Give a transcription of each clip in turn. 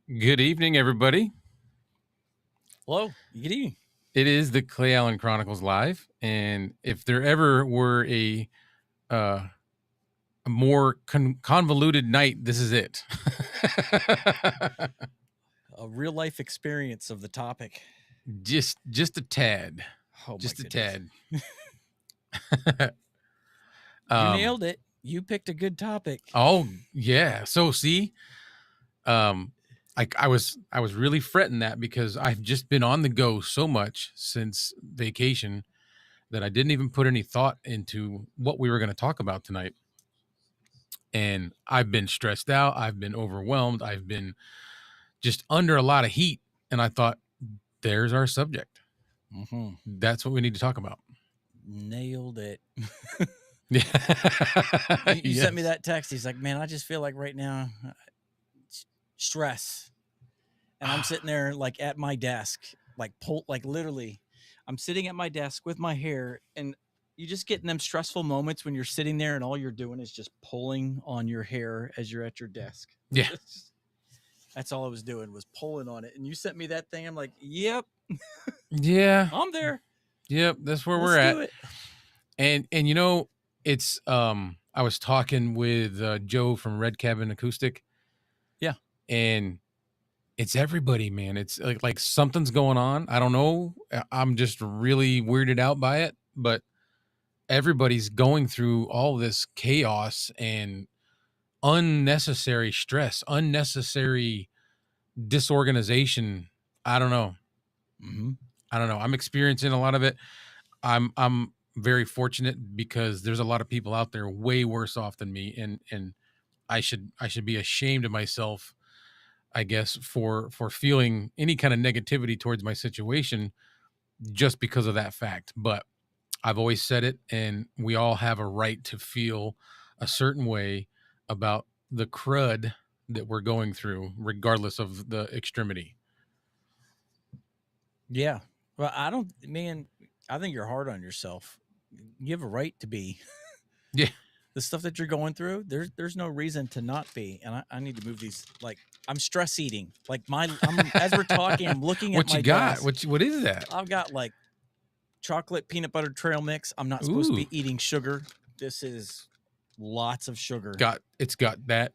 Good evening, everybody. Hello, good evening. It is the Clay Allen Chronicles live, and if there ever were uh, a more convoluted night, this is it. A real life experience of the topic. just a tad, Oh my just a goodness. tad. You nailed it. You picked a good topic. Oh yeah. So see, I was really fretting that because I've just been on the go so much since vacation that I didn't even put any thought into what we were going to talk about tonight. And I've been stressed out. I've been overwhelmed. I've been just under a lot of heat. And I thought, there's our subject. Mm-hmm. That's what we need to talk about. Nailed it. Yeah. You sent me that text. He's like, man, I just feel like right now, stress. And I'm sitting there like at my desk, like literally, I'm sitting at my desk with my hair, and you just get in them stressful moments when you're sitting there and all you're doing is just pulling on your hair as you're at your desk. Yeah. That's all I was doing, was pulling on it. And you sent me that thing. I'm like, yep. Yeah. I'm there. Yep. That's where we're Let's do at. it. And you know, it's I was talking with Joe from Red Cabin Acoustic. Yeah. And it's everybody, man. It's like something's going on. I don't know. I'm just really weirded out by it, but everybody's going through all this chaos and unnecessary stress, unnecessary disorganization. I don't know. Mm-hmm. I don't know. I'm experiencing a lot of it. I'm very fortunate because there's a lot of people out there way worse off than me, and I should be ashamed of myself, I guess, for feeling any kind of negativity towards my situation just because of that fact. But I've always said it, and we all have a right to feel a certain way about the crud that we're going through, regardless of the extremity. Yeah. Well, I think you're hard on yourself. You have a right to be. Yeah. The stuff that you're going through, there's no reason to not be. And I need to move these. Like, I'm stress eating. Like as we're talking, I'm looking at What my you got? desk. What is that? I've got like chocolate peanut butter trail mix. I'm not supposed to be eating sugar. This is lots of sugar. It's got that.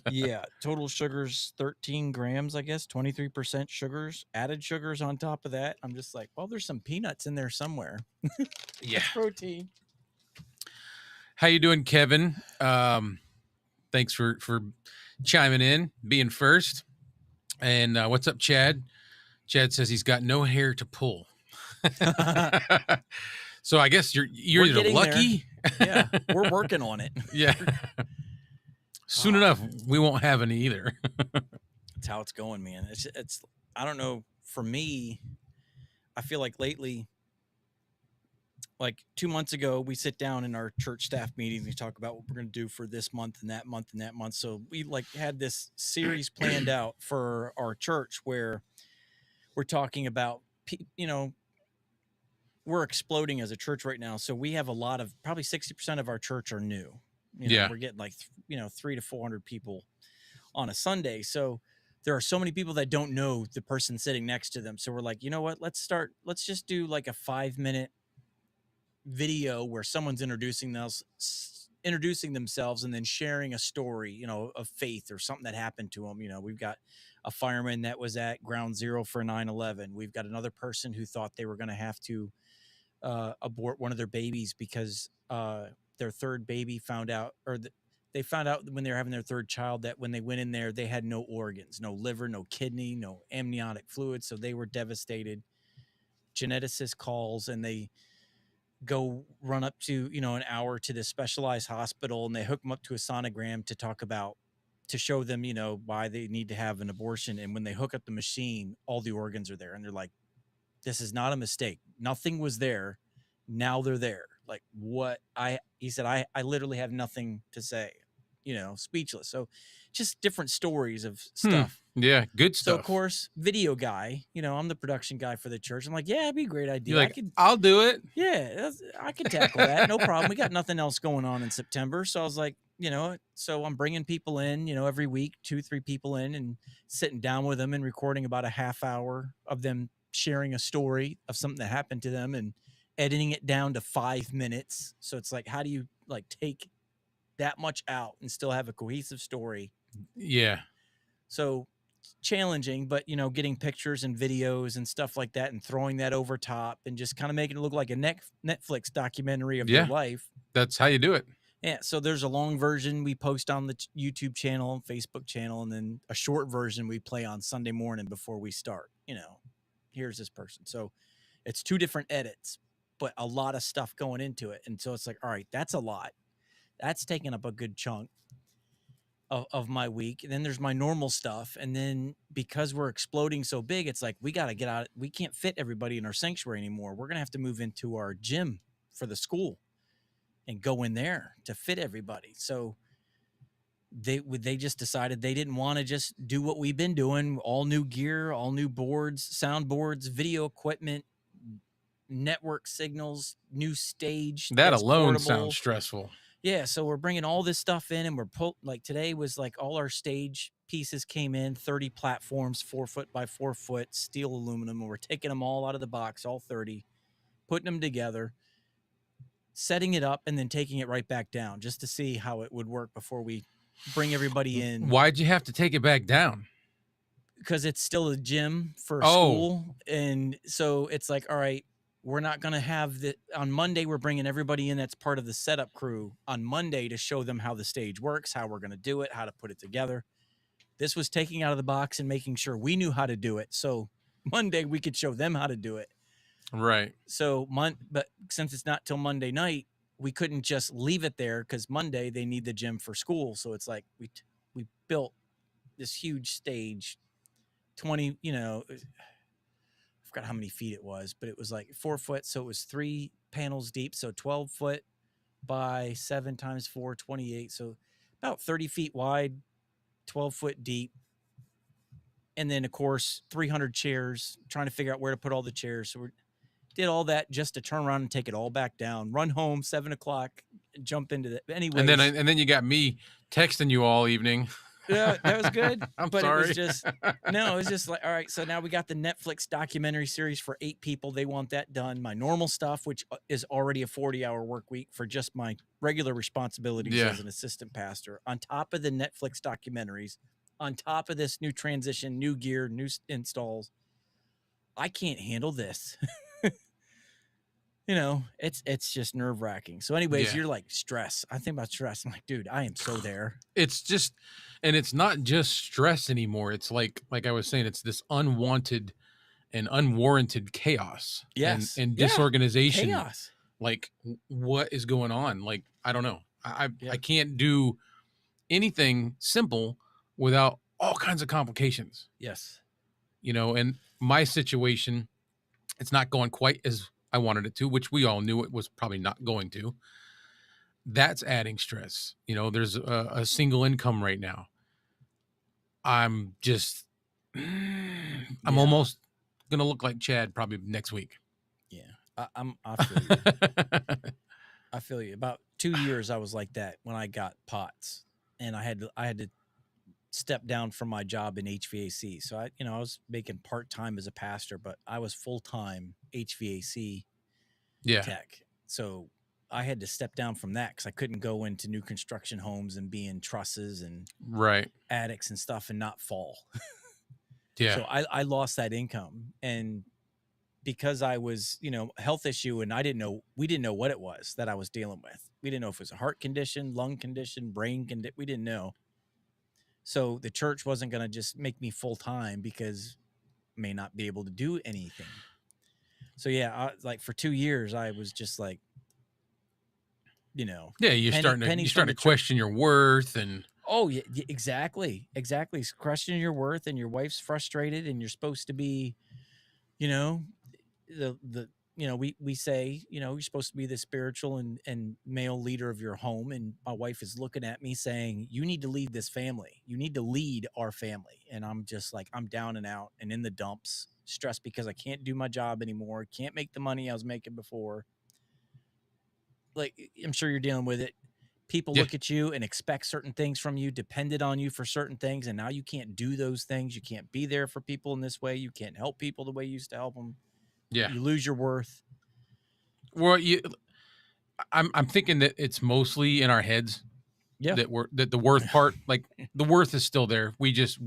Yeah, total sugars 13 grams, I guess, 23% sugars, added sugars on top of that. I'm just like, well, there's some peanuts in there somewhere. Yeah. Protein. How you doing, Kevin? Thanks for chiming in, being first. And what's up, Chad? Chad says he's got no hair to pull. So I guess you're either lucky. Yeah, we're working on it. Yeah. Soon enough, we won't have any either. That's how it's going, man. It's I don't know. For me, I feel like lately, like 2 months ago, we sit down in our church staff meeting. We talk about what we're going to do for this month and that month and that month. So we like had this series planned out for our church where we're talking about, we're exploding as a church right now. So we have a lot of, probably 60% of our church are new. We're getting like, 300 to 400 people on a Sunday. So there are so many people that don't know the person sitting next to them. So we're like, you know what, let's just do like a 5-minute video where someone's introducing themselves and then sharing a story, of faith or something that happened to them. We've got a fireman that was at ground zero for 9/11. We've got another person who thought they were going to have to abort one of their babies because their third baby they found out when they were having their third child that when they went in there, they had no organs, no liver, no kidney, no amniotic fluid. So they were devastated. Geneticist calls and they go run up to, an hour to this specialized hospital, and they hook them up to a sonogram to show them, why they need to have an abortion. And when they hook up the machine, all the organs are there. And they're like, this is not a mistake. Nothing was there. Now they're there. Like he said, I literally have nothing to say, speechless. So just different stories of stuff. Yeah. Good stuff. So of course, video guy, I'm the production guy for the church. I'm like, yeah, it'd be a great idea. You're like, I'll do it. Yeah, I could tackle that. No problem. We got nothing else going on in September. So I was like, so I'm bringing people in, every week, 2, 3 people in, and sitting down with them and recording about a half hour of them sharing a story of something that happened to them and editing it down to 5 minutes. So it's like, how do you like take that much out and still have a cohesive story? Yeah. So challenging, but getting pictures and videos and stuff like that and throwing that over top and just kind of making it look like a Netflix documentary of their Yeah. life. That's how you do it. Yeah, so there's a long version we post on the YouTube channel, Facebook channel, and then a short version we play on Sunday morning before we start. Here's this person. So it's 2 different edits, but a lot of stuff going into it. And so it's like, all right, that's a lot. That's taking up a good chunk of my week. And then there's my normal stuff. And then because we're exploding so big, it's like we got to get out. We can't fit everybody in our sanctuary anymore. We're going to have to move into our gym for the school and go in there to fit everybody. So they just decided they didn't want to just do what we've been doing, all new gear, all new boards, soundboards, video equipment, network signals, new stage That that's alone sounds portable. stressful. Yeah, so we're bringing all this stuff in, and like today was like all our stage pieces came in, 30 platforms, 4 foot by 4 foot, steel aluminum, and we're taking them all out of the box, all 30, putting them together, setting it up, and then taking it right back down just to see how it would work before we bring everybody in, Why'd you have to take it back down? because it's still a gym for Oh, school. And so it's like, all right, we're not going to have the on Monday. We're bringing everybody in that's part of the setup crew on Monday to show them how the stage works, how we're going to do it, how to put it together. This was taking out of the box and making sure we knew how to do it. So Monday we could show them how to do it. right. So but since it's not till Monday night, we couldn't just leave it there because Monday they need the gym for school. So it's like we built this huge stage, 20, I forgot how many feet it was, but it was like 4 foot. So it was 3 panels deep. So 12 foot by 7 times 4, 28. So about 30 feet wide, 12 foot deep. And then, of course, 300 chairs, trying to figure out where to put all the chairs. So we did all that just to turn around and take it all back down, run home 7 o'clock, jump into that. Anyways, And then you got me texting you all evening. yeah, that was good. I'm But it was sorry. just, no, it was just like, all right, so now we got the Netflix documentary series for 8 people. They want that done. My normal stuff, which is already a 40-hour work week for just my regular responsibilities Yeah. as an assistant pastor, on top of the Netflix documentaries, on top of this new transition, new gear, new installs. I can't handle this. It's just nerve wracking. So anyways, Yeah. you're like stress. I think about stress. I'm like, dude, I am so there. It's just, and it's not just stress anymore. It's like I was saying, it's this unwanted and unwarranted chaos Yes. and Yeah. disorganization. Chaos. Like what is going on? Like, I don't know. Yeah. I can't do anything simple without all kinds of complications, Yes. and my situation, it's not going quite as I wanted it to, which we all knew it was probably not going to. That's adding stress. There's a single income right now. I'm just, I'm Yeah. almost gonna look like Chad probably next week. Yeah. I feel you. I feel you. About 2 years I was like that when I got POTS, and I had to step down from my job in HVAC. So I was making part-time as a pastor, but I was full-time HVAC Yeah, tech. So I had to step down from that because I couldn't go into new construction homes and be in trusses and right. attics and stuff and not fall. Yeah, So I lost that income. And because I was, health issue, and we didn't know what it was that I was dealing with. We didn't know if it was a heart condition, lung condition, brain condition. We didn't know. So the church wasn't going to just make me full time because I may not be able to do anything. So yeah, like for 2 years, I was just like, yeah. You're pennies from starting the to church. question your worth, and Oh yeah, exactly. Questioning your worth, and your wife's frustrated, and you're supposed to be, you know, the we say, you're supposed to be the spiritual and male leader of your home, and my wife is looking at me saying, you need to lead this family. You need to lead our family. And I'm just like, I'm down and out and in the dumps, stressed because I can't do my job anymore, can't make the money I was making before. Like, I'm sure you're dealing with it. People Yeah. look at you and expect certain things from you, depended on you for certain things, and now you can't do those things. You can't be there for people in this way. You can't help people the way you used to help them. Yeah. You lose your worth. Well, I'm thinking that it's mostly in our heads Yeah. that the worth part, like the worth is still there. We just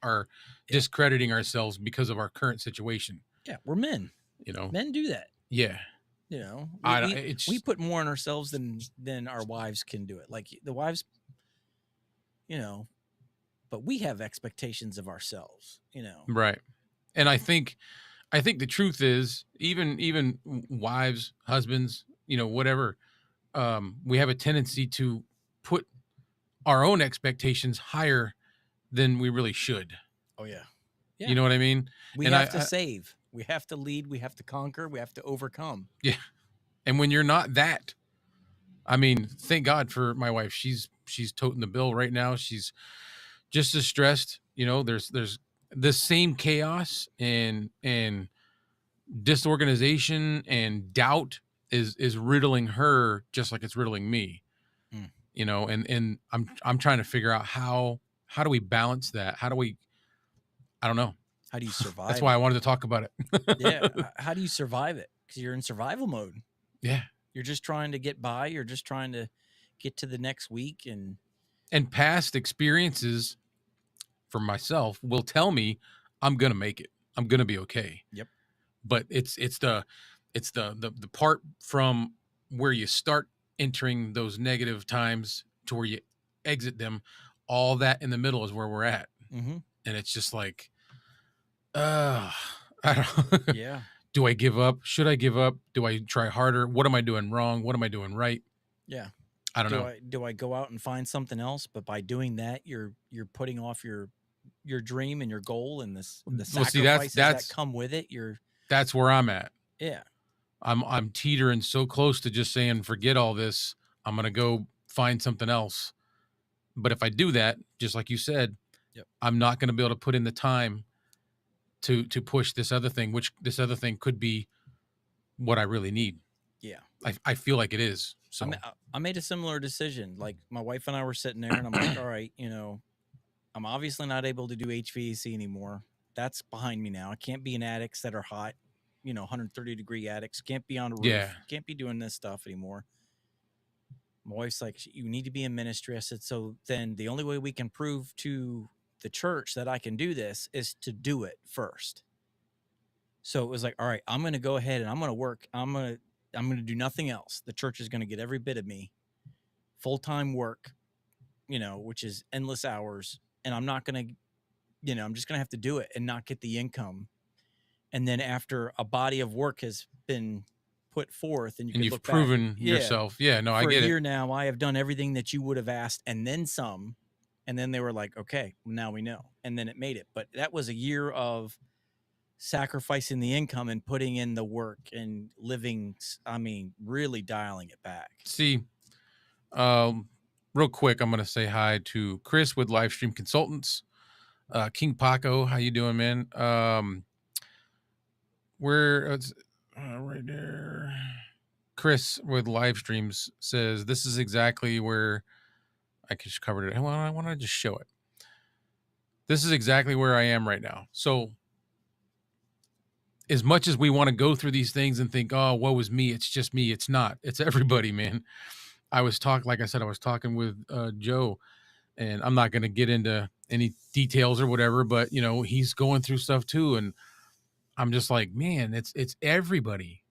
are Yeah. discrediting ourselves because of our current situation. Yeah. We're men. You know. Men do that. Yeah. You know, I don't- we it's put more on ourselves than our wives can do it. Like the wives, you know, but we have expectations of ourselves, you know. right. And I think the truth is even wives, husbands, whatever, we have a tendency to put our own expectations higher than we really should. Oh yeah. You Yeah. know what I mean? We And have to save. We have to lead. We have to conquer. We have to overcome. yeah, and when you're not that, I mean, thank God for my wife. She's toting the bill right now. She's just as stressed. There's the same chaos and disorganization and doubt is riddling her just like it's riddling me. Mm. And I'm trying to figure out how do we balance that? How do we? I don't know. How do you That's survive why I it? wanted to talk about Yeah. it. How do you survive it? Because you're in survival mode. Yeah. You're just trying to get by. You're just trying to get to the next week. And And past experiences for myself will tell me I'm gonna make it. I'm gonna be okay. yep. But it's the part from where you start entering those negative times to where you exit them. All that in the middle is where we're at, Mm-hmm. and it's just like, uh, I don't. Yeah. Do I give up? Should I give up? Do I try harder? What am I doing wrong? What am I doing right? Yeah. I don't know. Do I go out and find something else? But by doing that, you're putting off your dream and your goal and the Well, see, that's sacrifices that that's come with it. You're that's where I'm at. yeah. I'm teetering so close to just saying, forget all this. I'm gonna go find something else. But if I do that, just like you said, Yep. I'm not gonna be able to put in the time to push this other thing, which this other thing could be what I really need. Yeah. I feel like it is. I So ma- I made a similar decision. Like my wife and I were sitting there, and I'm like, all right, I'm obviously not able to do HVAC anymore. That's behind me now. I can't be in attics that are hot, 130-degree attics. Can't be on a yeah, roof. Can't be doing this stuff anymore. My wife's like, you need to be in ministry. I said, so then the only way we can prove to the church that I can do this is to do it first. So it was like, all right, I'm going to go ahead and I'm going to work. I'm going to do nothing else. The church is going to get every bit of me, full-time work, which is endless hours. And I'm not going to, I'm just going to have to do it and not get the income. And then after a body of work has been put forth and you and can you've look back, proven yeah, yourself. Yeah, no, I for a get it. year now, I have done everything that you would have asked and then some. And then they were like, okay, now we know. And then it made it. But that was a year of sacrificing the income and putting in the work and living, I mean, really dialing it back. See, um, real quick, I'm gonna say hi to Chris with Livestream Consultants. King Paco, how you doing, man? Where it's right there. Chris with live streams says this is exactly where I just covered it. I want to just show it. This is exactly where I am right now. So, as much as we want to go through these things and think, "Oh, woe is me," it's just me. It's not. It's everybody, man. Like I said, I was talking with Joe, and I'm not going to get into any details or whatever, but he's going through stuff too, and I'm just like, man, it's everybody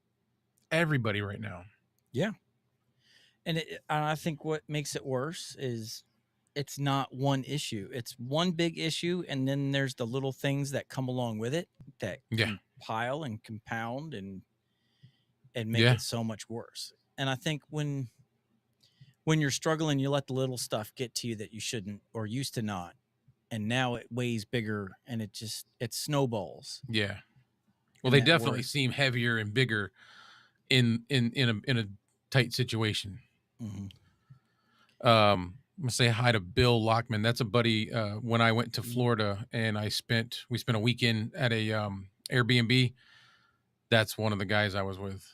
right now. Yeah. And I think what makes it worse is it's not one issue. It's one big issue. And then there's the little things that come along with it that Yeah, compile and compound and make yeah, it so much worse. And I think when you're struggling, you let the little stuff get to you that you shouldn't or used to not. And now it weighs bigger and it snowballs. yeah. Well, And they that definitely worry. seem heavier and bigger in a tight situation. Mhm. I'm gonna say hi to Bill Lockman. That's a buddy. When I went to Florida and we spent a weekend at a Airbnb. That's one of the guys I was with.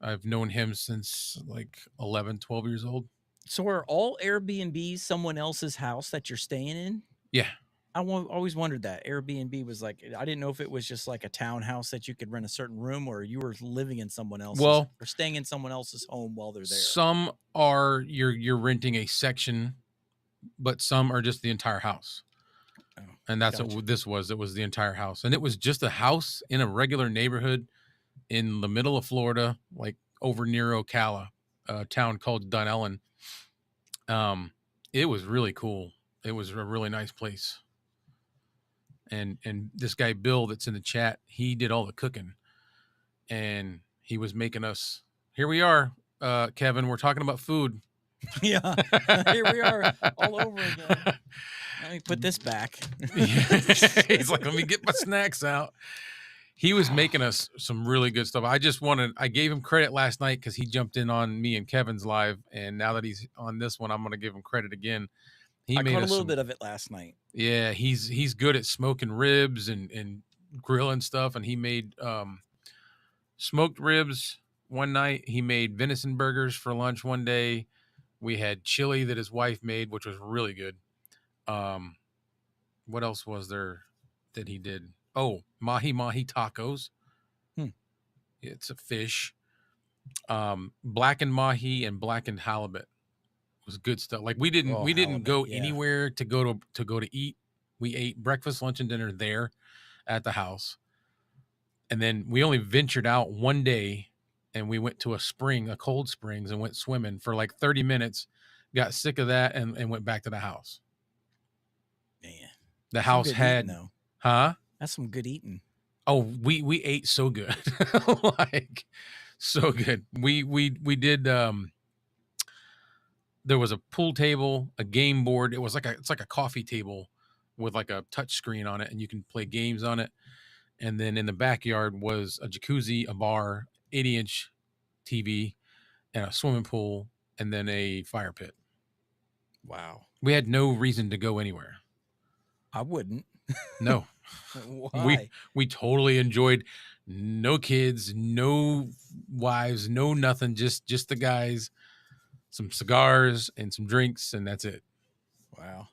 I've known him since like 11, 12 years old. So are all Airbnbs someone else's house that you're staying in? Yeah. Always wondered that. Airbnb was like, I didn't know if it was just like a townhouse that you could rent a certain room, or you were living in someone else's Well, or staying in someone else's home while they're there. some are you're renting a section, but some are just the entire house. Oh, And that's gotcha. what this was. It was the entire house. And it was just a house in a regular neighborhood in the middle of Florida, like over near Ocala, a town called Dunellen. Um, it was really cool. It was a really nice place. And this guy Bill that's in the chat, he did all the cooking, and he was making us. Here we are, Kevin. We're talking about food. Yeah. Here we are all over again. Let me put this back. He's like, let me get my snacks out. He was making us some really good stuff. I gave him credit last night because he jumped in on me and Kevin's live. And now that he's on this one, I'm going to give him credit again. He I made caught a us little some, bit of it last night. yeah, he's good at smoking ribs and grilling stuff. And he made smoked ribs one night. He made venison burgers for lunch one day. We had chili that his wife made, which was really good. Um, what else was there that he did? Oh, mahi mahi tacos. Hmm. It's a fish. Blackened mahi and blackened halibut was good stuff. Like we didn't Oh, we didn't halibut. go Yeah. anywhere to eat. We ate breakfast, lunch, and dinner there at the house, and then we only ventured out one day, and we went to a cold springs, and went swimming for like 30 minutes. Got sick of that and went back to the house. Man. The Some house good eating had, though. huh? That's some good eating. Oh, we ate so good. Like so good. We did there was a pool table, a game board. It's like a coffee table with like a touch screen on it, and you can play games on it. And then in the backyard was a jacuzzi, a bar, 80-inch TV, and a swimming pool, and then a fire pit. Wow. We had no reason to go anywhere. I wouldn't. No. we Why? we totally enjoyed. No kids, no wives, no nothing, just the guys, some cigars and some drinks, and that's it. Wow.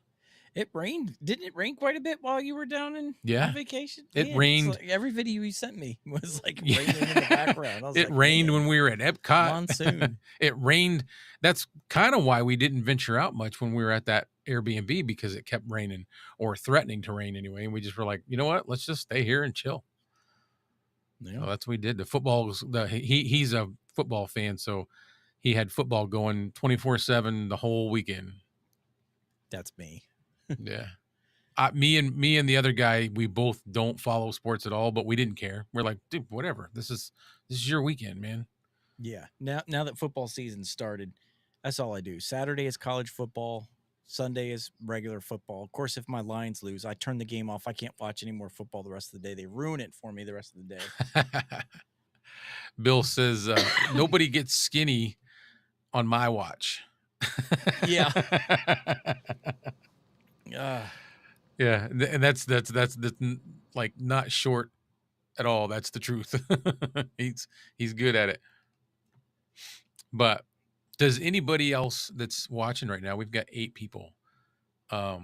It rained. Didn't it rain quite a bit while you were down on Yeah, vacation? it Man, it's rained. like every video you sent me was like Yeah. raining in the background. I was It like, rained when man, we were at Epcot. monsoon. It rained. That's kind of why we didn't venture out much when we were at that Airbnb, because it kept raining, or threatening to rain anyway. And we just were like, you know what? Let's just stay here and chill. Yeah, So that's what we did. The football was he's a football fan, so he had football going 24/7 the whole weekend. that's me. Yeah. Me and the other guy, we both don't follow sports at all, but we didn't care. We're like, dude, whatever. This is your weekend, man. Yeah. Now that football season started, that's all I do. Saturday is college football. Sunday is regular football. Of course, if my Lions lose, I turn the game off. I can't watch any more football the rest of the day. They ruin it for me the rest of the day. Bill says nobody gets skinny on my watch. Yeah. Yeah, and that's like not short at all. That's the truth. He's good at it. But does anybody else that's watching right now? We've got 8 people. Have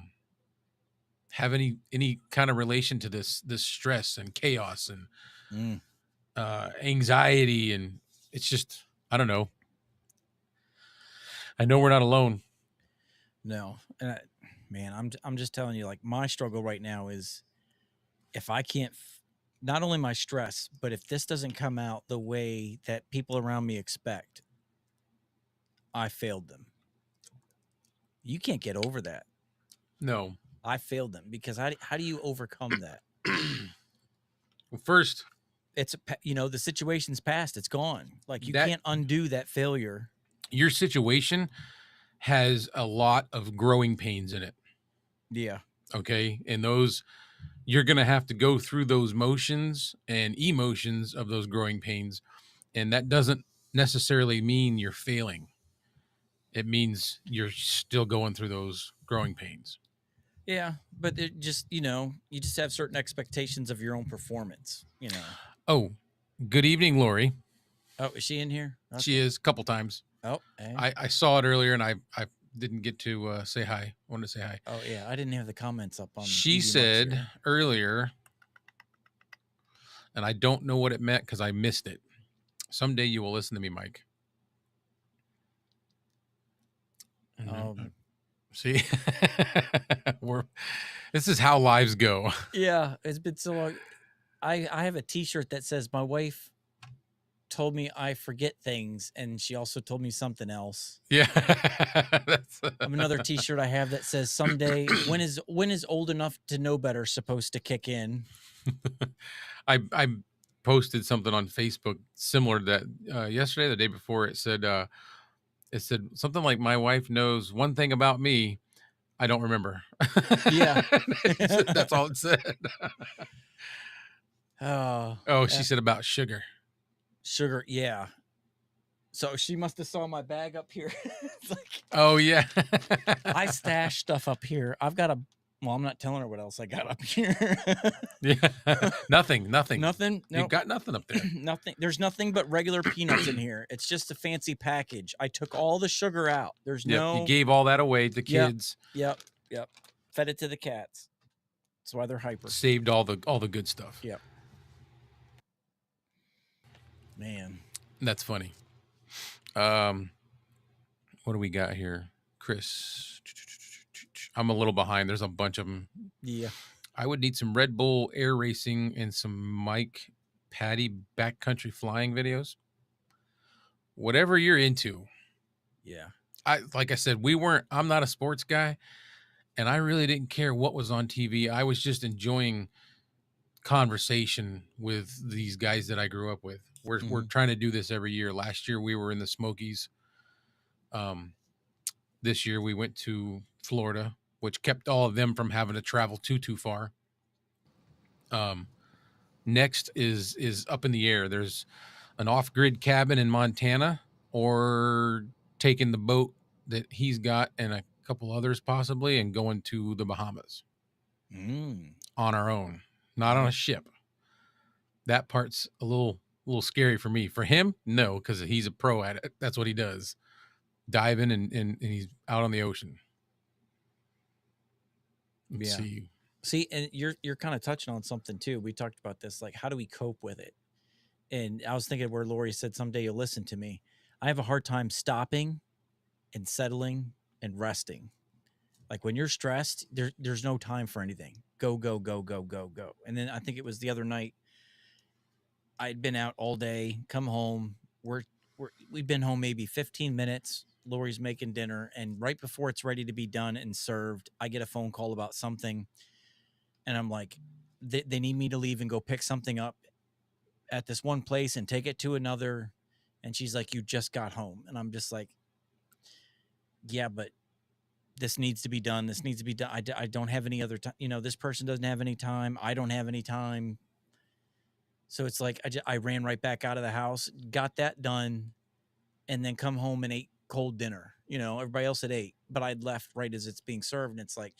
any kind of relation to this stress and chaos and anxiety, and it's just, I don't know. I know we're not alone. No. And man, I'm just telling you, like, my struggle right now is if I can't not only my stress, but if this doesn't come out the way that people around me expect, I failed them. You can't get over that. No. I failed them because how do you overcome that? Well, first, It's the situation's past. It's gone. Like you that can't undo that failure. your situation has a lot of growing pains in it. Yeah. Okay. And those, you're going to have to go through those motions and emotions of those growing pains. And that doesn't necessarily mean you're failing. It means you're still going through those growing pains. Yeah, but it just, you just have certain expectations of your own performance. Oh, good evening, Lori. Oh, is she in here? She Okay. is a couple times. Oh, hey. I saw it earlier and I didn't get to say hi. I wanted to say hi. Oh, yeah. I didn't have the comments up on She Easy Monks said here. earlier, and I don't know what it meant because I missed it. Someday you will listen to me, Mike. And Um, see, we're this is how lives go. yeah, it's been so long. I have a T-shirt that says my wife told me I forget things, and she also told me something else. Yeah, that's Another T-shirt I have that says someday when is old enough to know better supposed to kick in. I posted something on Facebook similar to that yesterday, the day before. It said something like, "My wife knows one thing about me. I don't remember." Yeah. That's all it said. Oh, Oh, she said about sugar. sugar. Yeah. So she must have saw my bag up here. It's like Oh yeah. I stash stuff up here. I've got a. Well, I'm not telling her what else I got up here. Yeah. Nothing. Nothing. You've Nope. got nothing up there. Nothing. There's nothing but regular peanuts in here. It's just a fancy package. I took all the sugar out. There's Yep. You no. gave all that away to Yep. kids. Yep. Yep. Fed it to the cats. That's why they're hyper. Saved all the good stuff. Yep. Man. That's funny. What do we got here? Chris. I'm a little behind. There's a bunch of them. Yeah. I would need some Red Bull air racing and some Mike Patty backcountry flying videos. Whatever you're into. Yeah. Like I said, I'm not a sports guy, and I really didn't care what was on TV. I was just enjoying conversation with these guys that I grew up with. We're trying to do this every year. Last year we were in the Smokies. This year we went to Florida, which kept all of them from having to travel too far. Next is up in the air. There's an off-grid cabin in Montana, or taking the boat that he's got and a couple others possibly and going to the Bahamas on our own, not on a ship. That part's a little scary for me. For him, no, because he's a pro at it. That's what he does. Diving and he's out on the ocean. Let's see. See, and you're kind of touching on something too. We talked about this, like how do we cope with it? And I was thinking where Lori said someday you'll listen to me. I have a hard time stopping and settling and resting. Like when you're stressed, there's no time for anything. Go, go, go, go, go, go. And then I think it was the other night, I'd been out all day, come home. We've been home maybe 15 minutes. Lori's making dinner, and right before it's ready to be done and served, I get a phone call about something, and I'm like, they need me to leave and go pick something up at this one place and take it to another. And she's like, you just got home. And I'm just like, yeah, but this needs to be done. This needs to be done. I don't have any other time. This person doesn't have any time. I don't have any time. So it's like, I ran right back out of the house, got that done, and then come home and ate cold dinner. Everybody else had ate, but I'd left right as it's being served. And it's like,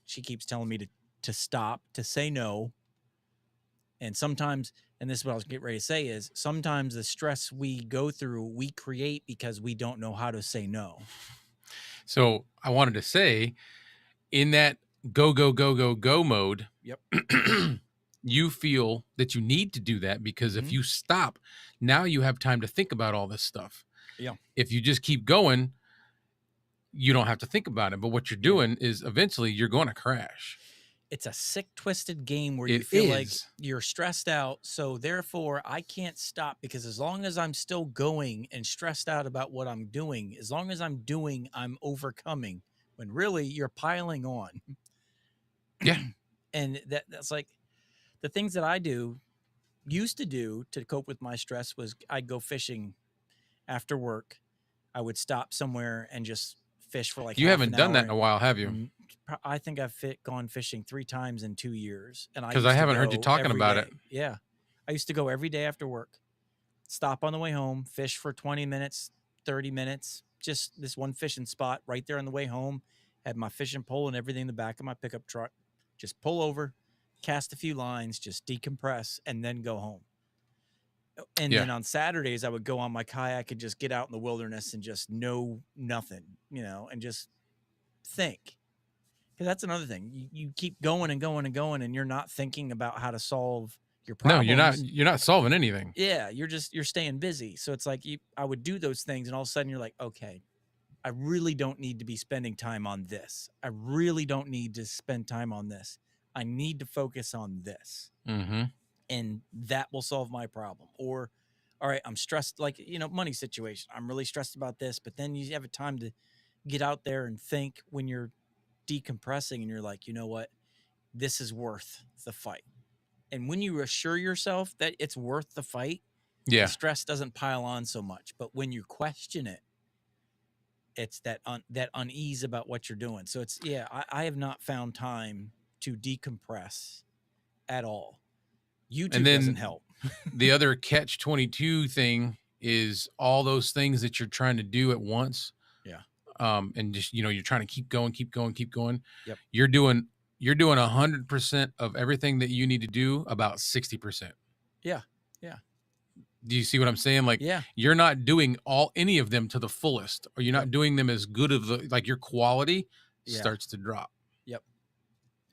she keeps telling me to stop, to say no. And sometimes, and this is what I was getting ready to say, is sometimes the stress we go through, we create because we don't know how to say no. So I wanted to say, in that go, go, go, go, go mode, Yep. you feel that you need to do that because if you stop, now you have time to think about all this stuff. Yeah. If you just keep going, you don't have to think about it. But what you're doing is eventually you're going to crash. It's a sick, twisted game where you feel like you're stressed out. So therefore, I can't stop, because as long as I'm still going and stressed out about what I'm doing, as long as I'm doing, I'm overcoming, when really you're piling on. Yeah. And that's like the things that I used to do to cope with my stress was I'd go fishing after work. I would stop somewhere and just fish for like you half haven't an done that hour. in a while, have you? I think I've gone fishing 3 times in 2 years. And Because I haven't heard you talking about it. Yeah. I used to go every day after work, stop on the way home, fish for 20 minutes, 30 minutes, just this one fishing spot right there on the way home. Had my fishing pole and everything in the back of my pickup truck. Just pull over, cast a few lines, just decompress, and then go home. And Yeah. then on Saturdays, I would go on my kayak and just get out in the wilderness and just know nothing, and just think. 'Cause that's another thing. You keep going and going and going, and you're not thinking about how to solve your No, you're not. problems. You're not solving anything. Yeah, you're staying busy. So it's like I would do those things, and all of a sudden you're like, okay, I really don't need to be spending time on this. I really don't need to spend time on this. I need to focus on this, Mm-hmm. and that will solve my problem. Or, all right, I'm stressed, like money situation. I'm really stressed about this, but then you have a time to get out there and think when you're decompressing, and you're like, you know what, this is worth the fight. And when you assure yourself that it's worth the fight, the Yeah. stress doesn't pile on so much. But when you question it, it's that unease about what you're doing. So it's I have not found time to decompress at all. And YouTube doesn't then help. the other catch 22 thing is all those things that you're trying to do at once. Yeah. And just, you're trying to keep going, keep going, keep going. Yep. You're doing 100% of everything that you need to do about 60%. Yeah. Yeah. Do you see what I'm saying? Like, Yeah. you're not doing any of them to the fullest, or you're Yep. not doing them as good of like your quality Yeah. starts to drop. Yep.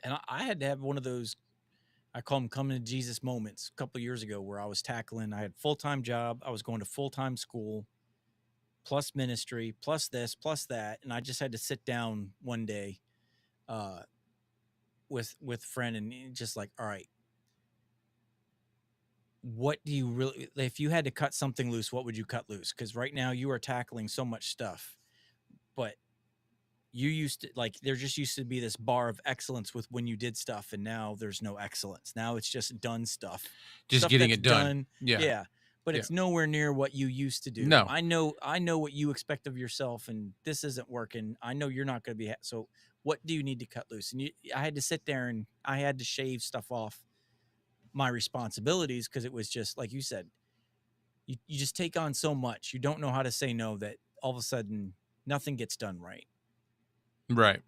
And I had to have one of those, I call them coming to Jesus moments, a couple of years ago, where I was tackling, I had a full-time job, I was going to full-time school, plus ministry, plus this, plus that. And I just had to sit down one day uh, with a friend, and just like, all right, what do you really, if you had to cut something loose, what would you cut loose? Because right now you are tackling so much stuff, but you used to, like, there just used to be this bar of excellence with when you did stuff, and now there's no excellence. Now it's just done Just stuff getting that's it done. done. Yeah. Yeah, but Yeah. it's nowhere near what you used to do. No. I know what you expect of yourself, and this isn't working. I know you're not going to be so what do you need to cut loose? And I had to sit there, and I had to shave stuff off my responsibilities, because it was just like you said, you just take on so much, you don't know how to say no, that all of a sudden nothing gets done right. Right.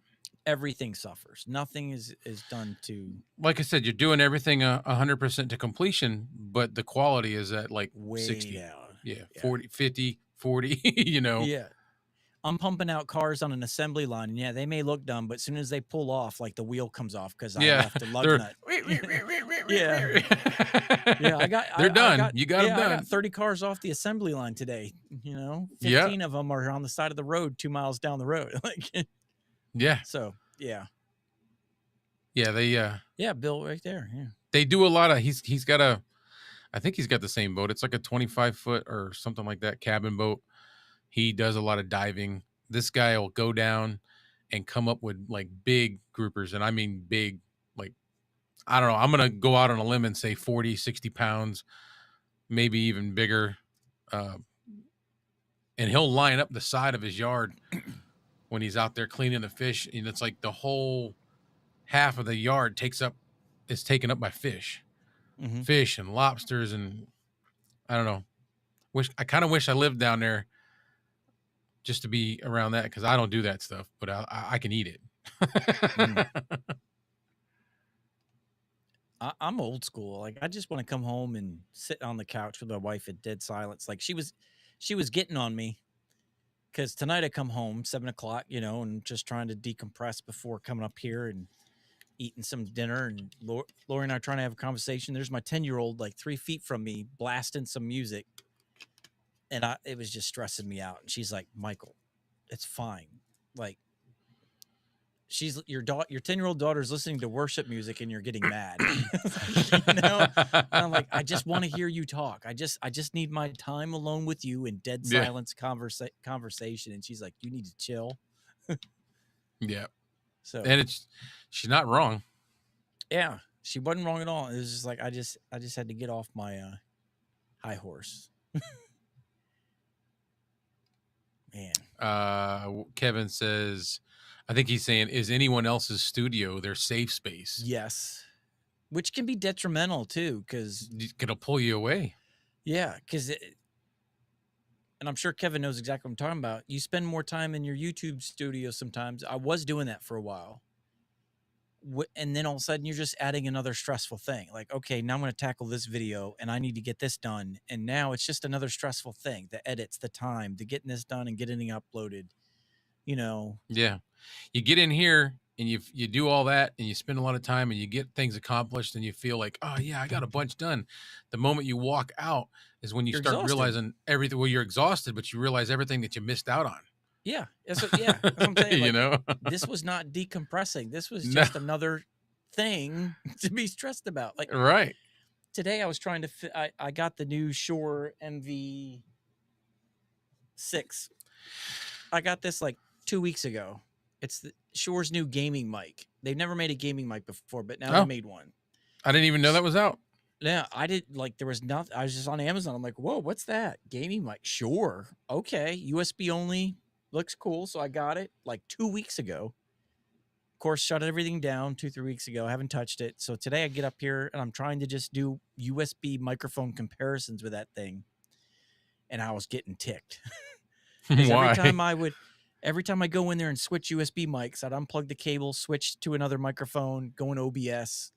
Everything suffers. Nothing is done to Like I said, you're doing everything 100% to completion, but the quality is at like way 60. down. Yeah. Yeah. 40, 50, 40, Yeah. I'm pumping out cars on an assembly line, and yeah, they may look dumb, but as soon as they pull off, like, the wheel comes off because I Yeah. left a lug They're, nut. Yeah. Yeah, they're done. You got them I got done. 30 cars off the assembly line today. Yeah. 15 of them are on the side of the road 2 miles down the road. Like, Yeah. so, yeah. Yeah. Yeah, Bill right there. Yeah. They do a lot of, he's got I think he's got the same boat. It's like a 25-foot or something like that cabin boat. He does a lot of diving. This guy will go down and come up with like big groupers. And I mean, big, like, I don't know. I'm going to go out on a limb and say 40, 60 pounds, maybe even bigger. Uh, and he'll line up the side of his yard when he's out there cleaning the fish. And it's like the whole half of the yard is taken up by fish, Mm-hmm. fish and lobsters. And I don't know. I kind of wish I lived down there just to be around that, because I don't do that stuff, but I can eat it. Mm. I'm old school. Like, I just want to come home and sit on the couch with my wife in dead silence. Like, she was getting on me, because tonight I come home 7 o'clock, and just trying to decompress before coming up here and eating some dinner. And Lori and I are trying to have a conversation. There's my 10-year-old like 3 feet from me blasting some music, and it was just stressing me out. And she's like, "Michael, it's fine. Like, your 10-year-old daughter's listening to worship music, and you're getting mad." And I'm like, I just want to hear you talk. I just need my time alone with you in dead Yeah. silence conversation. And she's like, you need to chill. Yeah. So, And she's not wrong. yeah, she wasn't wrong at all. It was just like, I just had to get off my high horse. Man. Kevin says, I think he's saying, is anyone else's studio their safe space? Yes. Which can be detrimental too, because It'll pull you away. Yeah, because and I'm sure Kevin knows exactly what I'm talking about. You spend more time in your YouTube studio sometimes. I was doing that for a while, And then all of a sudden you're just adding another stressful thing. Like, okay, now I'm going to tackle this video and I need to get this done. And now it's just another stressful thing, the edits, the time, the getting this done and getting it uploaded, you know. Yeah. You get in here and you do all that and you spend a lot of time and you get things accomplished and you feel like, oh yeah, I got a bunch done. The moment you walk out is when you You're start exhausted. realizing everything. Well, you're exhausted, but you realize everything that you missed out on. Yeah. That's what I'm saying. You Like, know? this was not decompressing. This was No. just another thing to be stressed about. Like Right. today I was trying to, I got the new Shure MV6. I got this like 2 weeks ago. It's the Shure's new gaming mic. They've never made a gaming mic before, but now they Oh, made one. I didn't even know that was out. Yeah, I did like there was nothing. I was just on Amazon. I'm like, whoa, what's that? Gaming mic? Sure. Okay. USB only. Looks cool. So I got it like 2 weeks ago. Of course, shut everything down 2, 3 weeks ago. I haven't touched it. So today I get up here and I'm trying to just do USB microphone comparisons with that thing. And I was getting ticked. Because Why? every time I go in there and switch USB mics, I'd unplug the cable, switch to another microphone, go in OBS,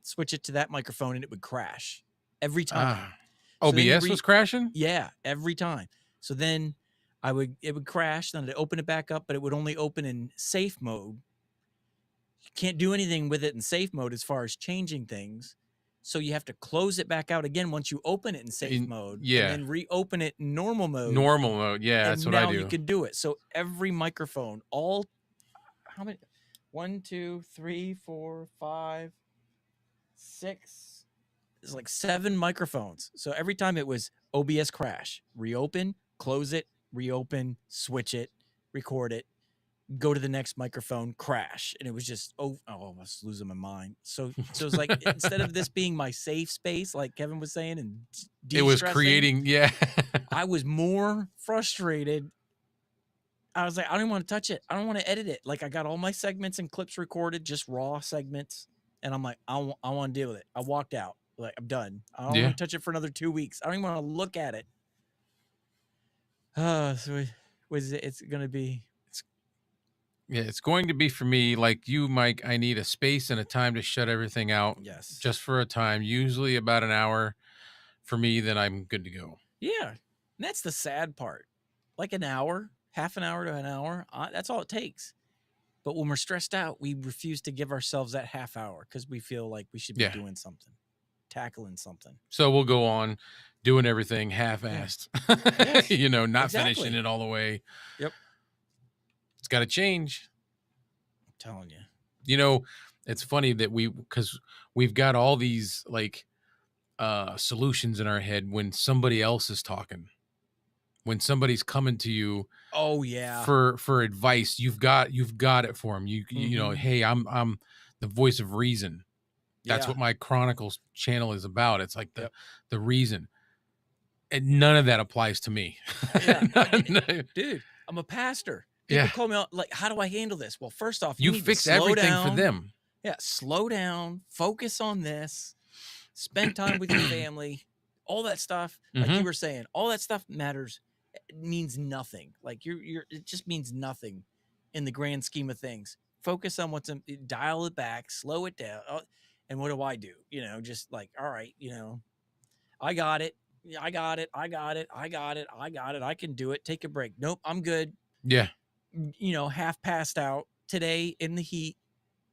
switch it to that microphone and it would crash every time. Ah, So then OBS was crashing? yeah, every time. So then it would crash, then I'd open it back up, but it would only open in safe mode. You can't do anything with it in safe mode as far as changing things. So you have to close it back out again once you open it in safe mode, and Yeah. then reopen it in normal mode. Normal mode. Yeah, that's And what I now you do. can do it. So every microphone, how many? 1, 2, 3, 4, 5, 6. It's like 7 microphones. So every time it was OBS crash, reopen, close it, reopen, switch it, record it, go to the next microphone, crash. And it was just, I was losing my mind. So it's like, instead of this being my safe space, like Kevin was saying, and It was de-stressing, creating, yeah. I was more frustrated. I was like, I don't want to touch it. I don't want to edit it. Like, I got all my segments and clips recorded, just raw segments. And I'm like, I want to deal with it. I walked out. Like, I'm done. I don't want to touch it for another 2 weeks. I don't even want to look at it. So it's going to be. Yeah, it's going to be for me, like you, Mike. I need a space and a time to shut everything out. Yes. Just for a time, usually about an hour for me, then I'm good to go. Yeah. And that's the sad part. Like an hour, half an hour to an hour. That's all it takes. But when we're stressed out, we refuse to give ourselves that half hour because we feel like we should be doing something, tackling something. So we'll go on doing everything half-assed, Yes. not finishing it all the way. Yep. It's got to change. I'm telling you. It's funny that because we've got all these like solutions in our head when somebody else is talking. When somebody's coming to you, oh yeah, for advice, you've got it for them. Hey, I'm the voice of reason. That's what my Chronicles channel is about. It's like the reason, and none of that applies to me. Yeah, dude, I'm a pastor. People call me out, like, how do I handle this? Well, first off, you need fix to slow everything down. for them. Yeah, slow down, focus on this, spend time with your family, all that stuff. Like you were saying, all that stuff matters. It means nothing. Like it just means nothing in the grand scheme of things. Focus on dial it back, slow it down. And what do? Just like, all right, I got it. I got it. I got it. I got it. I got it. I can do it. Take a break. Nope, I'm good. Yeah. Half passed out today in the heat,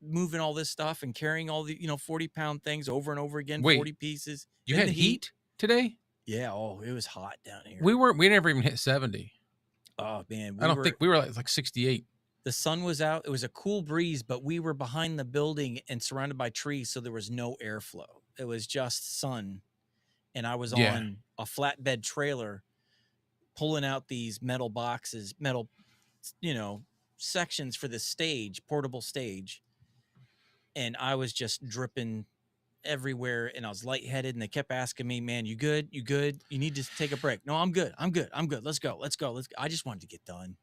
moving all this stuff and carrying all the 40-pound things over and over again. Wait, 40 pieces. You had heat today? Yeah. Oh, it was hot down here. We never even hit 70. Oh man, I don't think we were like 68. The sun was out. It was a cool breeze, but we were behind the building and surrounded by trees, so there was no airflow. It was just sun, and I was on a flatbed trailer pulling out these metal boxes, sections for the stage, portable stage. And I was just dripping everywhere and I was lightheaded and they kept asking me, man, you good? You good? You need to take a break. No, I'm good. I'm good. I'm good. Let's go. Let's go. I just wanted to get done.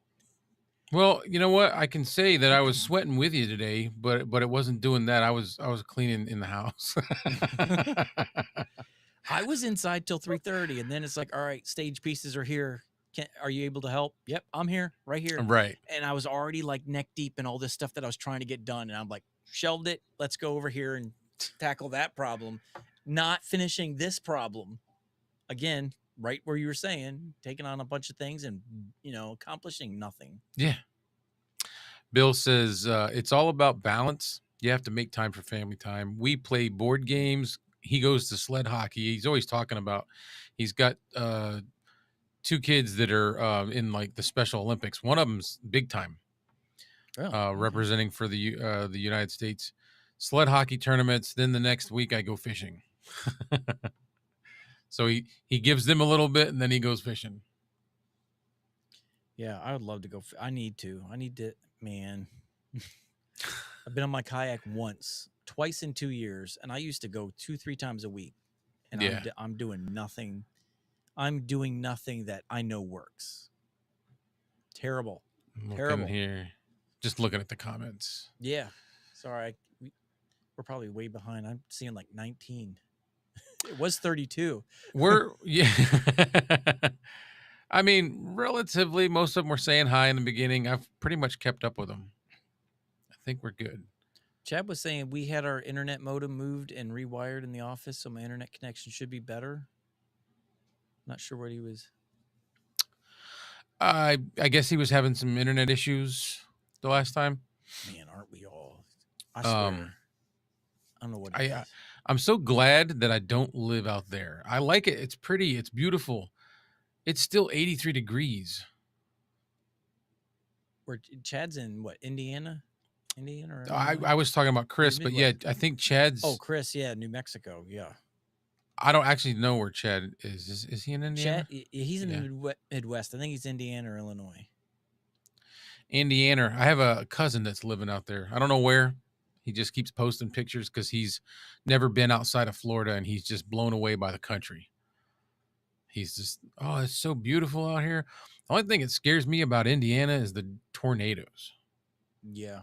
Well, you know what? I can say that I was sweating with you today, but it wasn't doing that. I was cleaning in the house. I was inside till 3:30 and then it's like, all right, stage pieces are here. Are you able to help? Yep, I'm here, right here. Right. And I was already like neck deep in all this stuff that I was trying to get done. And I'm like, shelved it. Let's go over here and tackle that problem. Not finishing this problem. Again, right where you were saying, taking on a bunch of things and, accomplishing nothing. Yeah. Bill says it's all about balance. You have to make time for family time. We play board games. He goes to sled hockey. He's always talking about. He's got two kids that are in like the Special Olympics. One of them's big time, Okay. representing for the United States. Sled hockey tournaments. Then the next week I go fishing. So he gives them a little bit and then he goes fishing. Yeah, I would love to go. I need to. Man. I've been on my kayak twice in 2 years, and I used to go 2-3 times a week. And Yeah. I'm doing nothing. I'm doing nothing that I know works. Terrible. Terrible. Here, just looking at the comments. Yeah. Sorry, we're probably way behind. I'm seeing like 19. It was 32. Yeah. I mean, relatively, most of them were saying hi in the beginning. I've pretty much kept up with them. I think we're good. Chad was saying we had our internet modem moved and rewired in the office, so my internet connection should be better. Not sure what he was. I guess he was having some internet issues the last time. Man, aren't we all? I swear. I don't know what it is. I'm so glad that I don't live out there. I like it. It's pretty. It's beautiful. It's still 83 degrees. Where Chad's in what, Indiana? Or I was talking about Chris, but yeah, I think Chad's. Oh, Chris, yeah, New Mexico, yeah. I don't actually know where Chad is. Is he in Indiana? Chad, he's in the Midwest. I think he's Indiana or Illinois. Indiana. I have a cousin that's living out there. I don't know where. He just keeps posting pictures because he's never been outside of Florida and he's just blown away by the country. He's just, oh, it's so beautiful out here. The only thing that scares me about Indiana is the tornadoes. Yeah.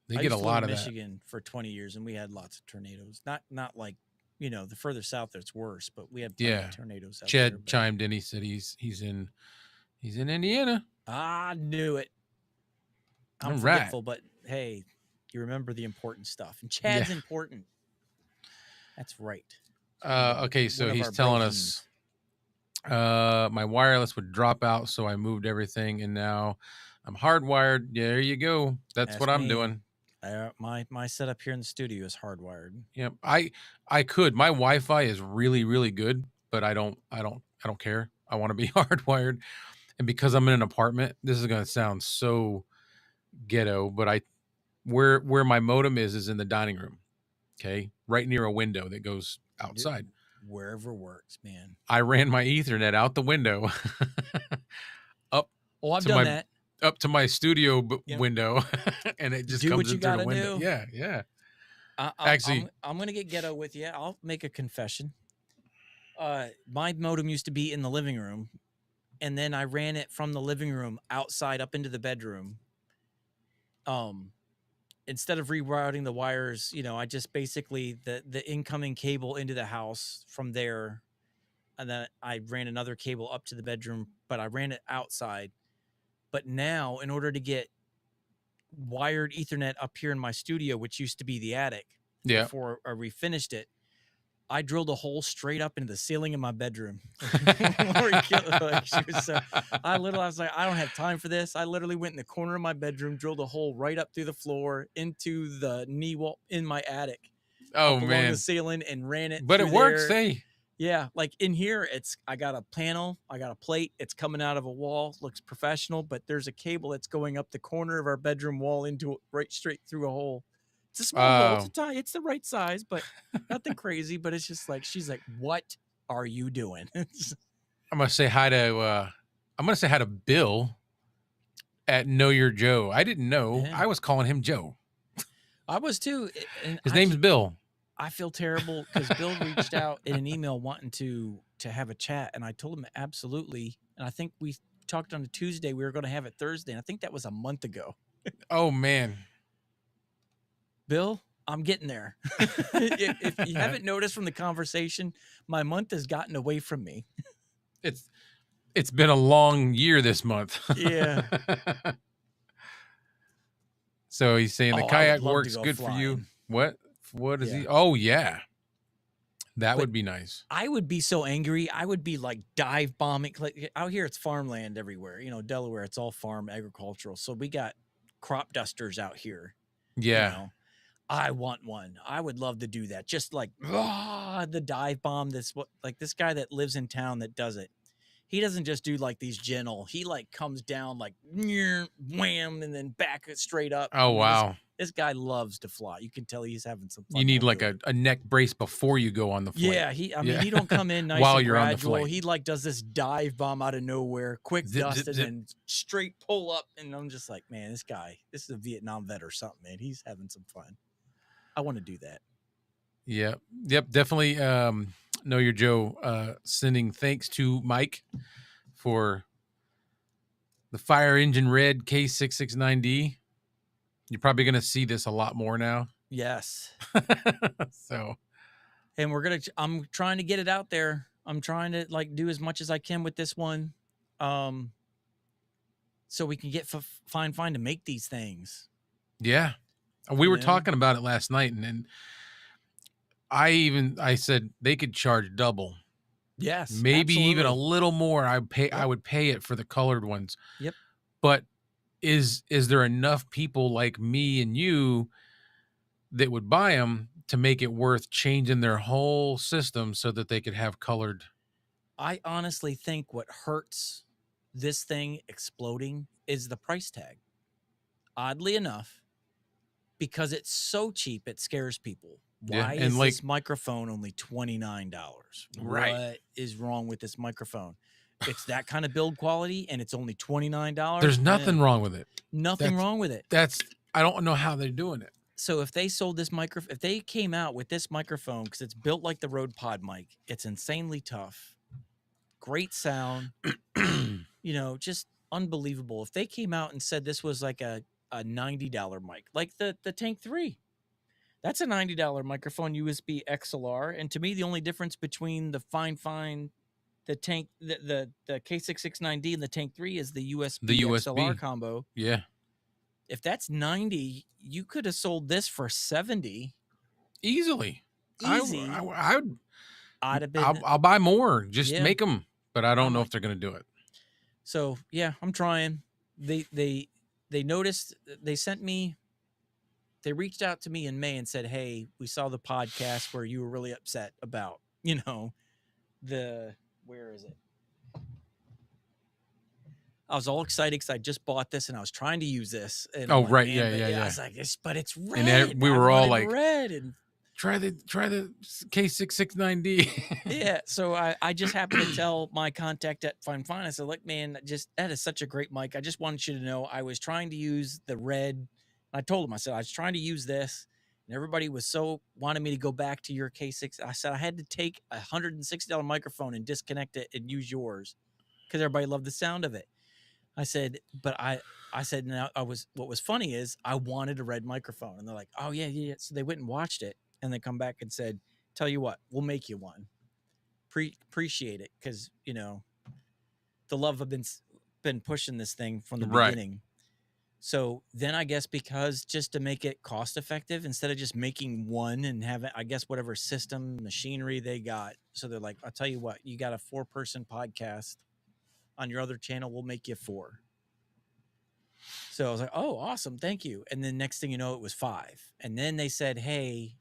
They get a lot of Michigan for 20 years and we had lots of tornadoes. Not like, the further south it's worse, but we had plenty of tornadoes out there. Chad chimed in. He said he's in Indiana. I knew it. I'm forgetful, but hey, you remember the important stuff. And Chad's important. That's right. Okay, so he's telling us my wireless would drop out, so I moved everything, and now I'm hardwired. Yeah, there you go. That's what I'm doing. My setup here in the studio is hardwired. Yep. I could. My Wi-Fi is really, really good, but I don't care. I want to be hardwired. And because I'm in an apartment, this is gonna sound so ghetto, but where my modem is in the dining room. Okay. Right near a window that goes outside. Wherever works, man. I ran my Ethernet out the window up. Oh, I've done that. Up to my studio window, and it just comes into the window. Do. Yeah. Actually, I'm gonna get ghetto with you. I'll make a confession. My modem used to be in the living room, and then I ran it from the living room outside up into the bedroom. Instead of rerouting the wires, I just basically the incoming cable into the house from there, and then I ran another cable up to the bedroom, but I ran it outside. But now, in order to get wired Ethernet up here in my studio, which used to be the attic, before I refinished it, I drilled a hole straight up into the ceiling of my bedroom. I was like, I don't have time for this. I literally went in the corner of my bedroom, drilled a hole right up through the floor into the knee wall in my attic. Oh, man. Along the ceiling and ran it. But it works, hey. Yeah, like in here, I got a panel, I got a plate, it's coming out of a wall, looks professional, but there's a cable that's going up the corner of our bedroom wall right straight through a hole. It's a small hole, it's the right size, but nothing crazy, but it's just like, she's like, what are you doing? I'm going to say hi to Bill at Know Your Joe. I didn't know. I was calling him Joe. I was too. And his name's Bill. I feel terrible because Bill reached out in an email wanting to have a chat, and I told him absolutely. And I think we talked on a Tuesday. We were going to have it Thursday, and I think that was a month ago. Oh, man. Bill, I'm getting there. If you haven't noticed from the conversation, my month has gotten away from me. It's been a long year this month. Yeah. So he's saying the Oh, I would kayak love to works go good for you. flying. What? What is Yeah. he? Oh yeah, that But would be nice. I would be so angry. I would be like dive bombing. Like out here, it's farmland everywhere. You know, Delaware, it's all farm agricultural. So we got crop dusters out here. You Yeah. know, I want one. I would love to do that. Just like the dive bomb. This what like this guy that lives in town that does it. He doesn't just do like these gentle. He like comes down like wham and then back it straight up. I Oh mean, this wow. this guy loves to fly. You can tell he's having some You fun need while like doing it. a neck brace before you go on the flight. Yeah, I mean, Yeah. he don't come in nice While and you're on the gradual. flight. He like does this dive bomb out of nowhere, quick Zip dust, zip and zip. then straight pull up. And I'm just like, man, this guy, this is a Vietnam vet or something, man. He's having some fun. I want to do that. Yeah. Yep. Definitely. Know your Joe. Sending thanks to Mike for the Fire Engine Red K669D. You're probably going to see this a lot more now. Yes. So, And I'm trying to get it out there. I'm trying to like do as much as I can with this one. So we can get fine to make these things. yeah. We You were know? talking about it last night, and I said they could charge double. Yes. Maybe even a Absolutely. little more. I Yep. would pay it for the colored ones. Yep. But is there enough people like me and you that would buy them to make it worth changing their whole system so that they could have colored? I honestly think what hurts this thing exploding is the price tag. Oddly enough, because it's so cheap, it scares people. Yeah, Why and is like this microphone only $29? right. What is wrong with this microphone? It's that kind of build quality and it's only $29. There's nothing wrong with it. Nothing wrong with it. I don't know how they're doing it. So if they sold this if they came out with this microphone, because it's built like the Rode Pod mic, it's insanely tough, great sound, you know, just unbelievable. If they came out and said this was like a $90 mic, like the Tank 3, that's a $90 microphone, USB XLR. And to me, the only difference between the the Tank, the K669D and the Tank 3 is the USB XLR combo. Yeah. If that's 90, you could have sold this for 70 easily. easy. I'd have been. I'll buy more. Just make them. But I don't know if they're going to do it. So yeah, I'm trying. They noticed. They sent me. They reached out to me in May and said, "Hey, we saw the podcast where you were really upset about, you know, where is it?" I was all excited because I just bought this and I was trying to use this. And oh, like, right. Man, Yeah. I was like, but it's red. And we were all like, red. And try the K669D. yeah. So I just happened to tell my contact at Fine. I said, look, man, that is such a great mic. I just wanted you to know I was trying to use the red. I told him, I said, I was trying to use this. And everybody was wanted me to go back to your K6. I said, I had to take a $160 microphone and disconnect it and use yours because everybody loved the sound of it. I said, but I said, now what was funny is I wanted a red microphone. And they're like, oh yeah. So they went and watched it and they come back and said, tell you what, we'll make you one. Appreciate it. Cause you know, the love have been pushing this thing from the beginning. So then I guess because just to make it cost effective, instead of just making one and having, I guess, whatever system machinery they got. So they're like, I'll tell you what, you got a 4-person podcast on your other channel, we'll make you 4. So I was like, oh, awesome. Thank you. And then next thing you know, it was 5. And then they said, hey,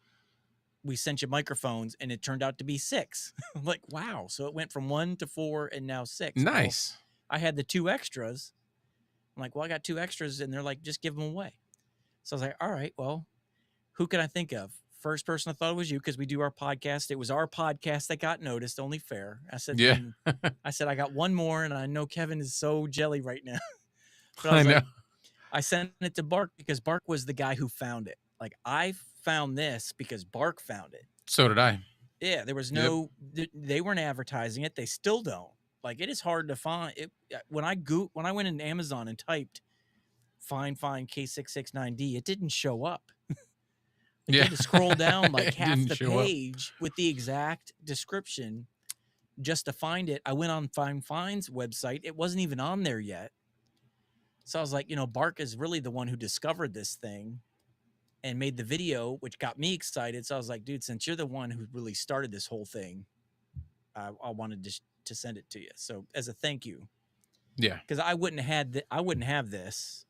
we sent you microphones and it turned out to be 6. I'm like, wow. So it went from 1 to 4 and now 6. Nice. Well, I had the 2 extras. I'm like, well, I got 2 extras and they're like, just give them away. So I was like, all right, well, who can I think of? First person I thought it was you because we do our podcast. It was our podcast that got noticed, only fair. I said, yeah. I got one more and I know Kevin is so jelly right now. But I know. Like, I sent it to Bark because Bark was the guy who found it. Like I found this because Bark found it. So did I. Yeah, there was they weren't advertising it. They still don't. Like it is hard to find it. When I went into Amazon and typed find K669D, it didn't show up. You had to scroll down like half the page with the exact description just to find it. I went on Fine Fine's website. It wasn't even on there yet. So I was like, Bark is really the one who discovered this thing and made the video, which got me excited. So I was like, dude, since you're the one who really started this whole thing, I wanted to send it to you. So as a thank you, Yeah. because I wouldn't have this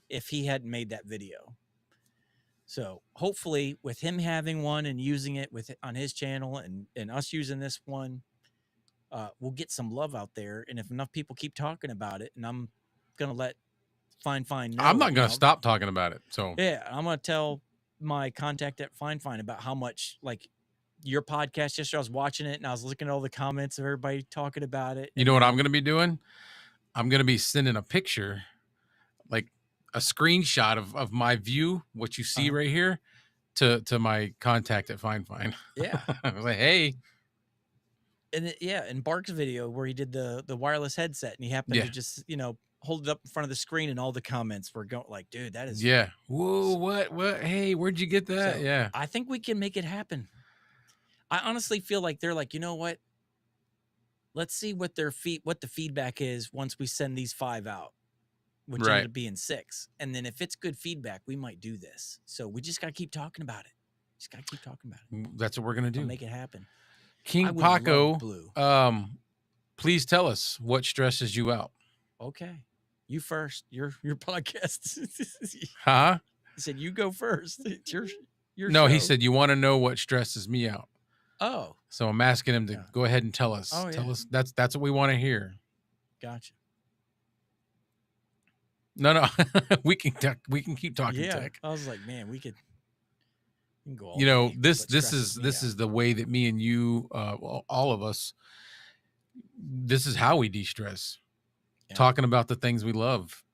if he hadn't made that video. So hopefully, with him having one and using it on his channel, and us using this one, we'll get some love out there. And if enough people keep talking about it, and I'm gonna let Fine I'm know, not going to stop talking about it. So yeah, I'm gonna tell my contact at Fine about how much, like, your podcast yesterday. I was watching it and I was looking at all the comments of everybody talking about it, you and know what I'm then going to be doing? I'm going to be sending a picture, like a screenshot of my view, what you see right here, to my contact at Fine. yeah, I was like, hey, and in Bark's video where he did the wireless headset and he happened yeah, to just hold it up in front of the screen, and all the comments were going like, dude, that is yeah. Whoa, what? Hey, where'd you get that? so. Yeah. I think we can make it happen. I honestly feel like they're like, you know what? Let's see what what the feedback is once we send these 5 out, which ended Right. up being 6. And then if it's good feedback, we might do this. So we just got to keep talking about it. Just got to keep talking about it. That's what we're going to I'll do. make it happen. I King would love Paco, blue. please tell us what stresses you out. Okay. You first. Your podcast. Huh? He said, you go first. It's your No, show. he said, you want to know what stresses me out. Oh. So I'm asking him to Yeah. go ahead and tell us. Oh, Tell yeah. us. That's what we want to hear. Gotcha. No, we can keep talking Yeah. tech. I was like, man, we can go all You know, day. this What stresses is me this out. is the way that me and you, all of us, this is how we de-stress. Yeah. Talking about the things we love.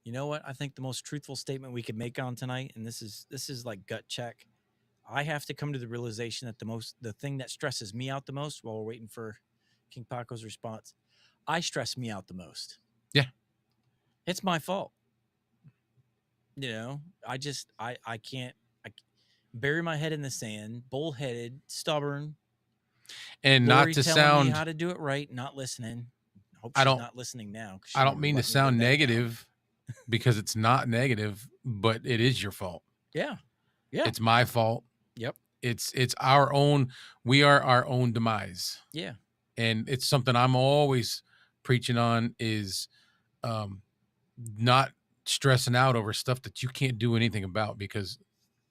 You know what? I think the most truthful statement we could make on tonight, and this is like gut check. I have to come to the realization that the thing that stresses me out the most while we're waiting for King Paco's response, I stress me out the most. Yeah. It's my fault. I can't bury my head in the sand, bullheaded, stubborn. And Lori not to telling me sound, how to do it right, not listening. Hope I she's don't not listening now. I don't mean to sound negative because it's not negative, but it is your fault. Yeah. Yeah. It's my fault. Yep. It's our own, we are our own demise. Yeah. And it's something I'm always preaching on is not stressing out over stuff that you can't do anything about, because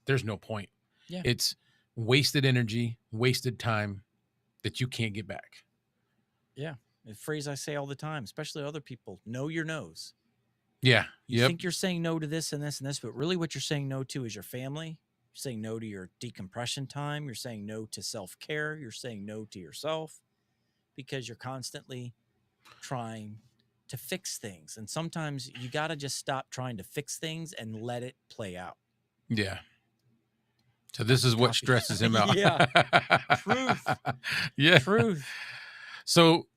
there's no point. Yeah. It's wasted energy, wasted time that you can't get back. Yeah. A phrase I say all the time, especially other people: know your no's. Yeah. You think you're saying no to this and this and this, but really what you're saying no to is your family. You're saying no to your decompression time. You're saying no to self-care. You're saying no to yourself because you're constantly trying to fix things. And sometimes you got to just stop trying to fix things and let it play out. Yeah. So this is what stresses him out. Yeah. Truth. Yeah. Truth. So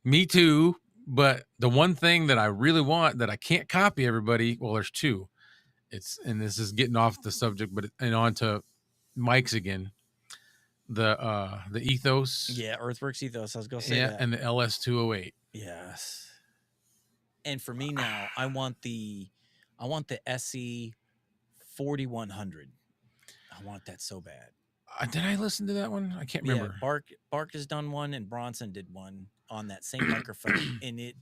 me too. But the one thing that I really want that I can't copy everybody, well, there's two. And this is getting off the subject, but on to Mike's again. The Ethos. Yeah, Earthworks Ethos. I was gonna say that. And the LS208. Yes. And for me now, I want the SE 4100. I want that so bad. Did I listen to that one? I can't remember. Yeah, Bark has done one, and Bronson did one on that same microphone. And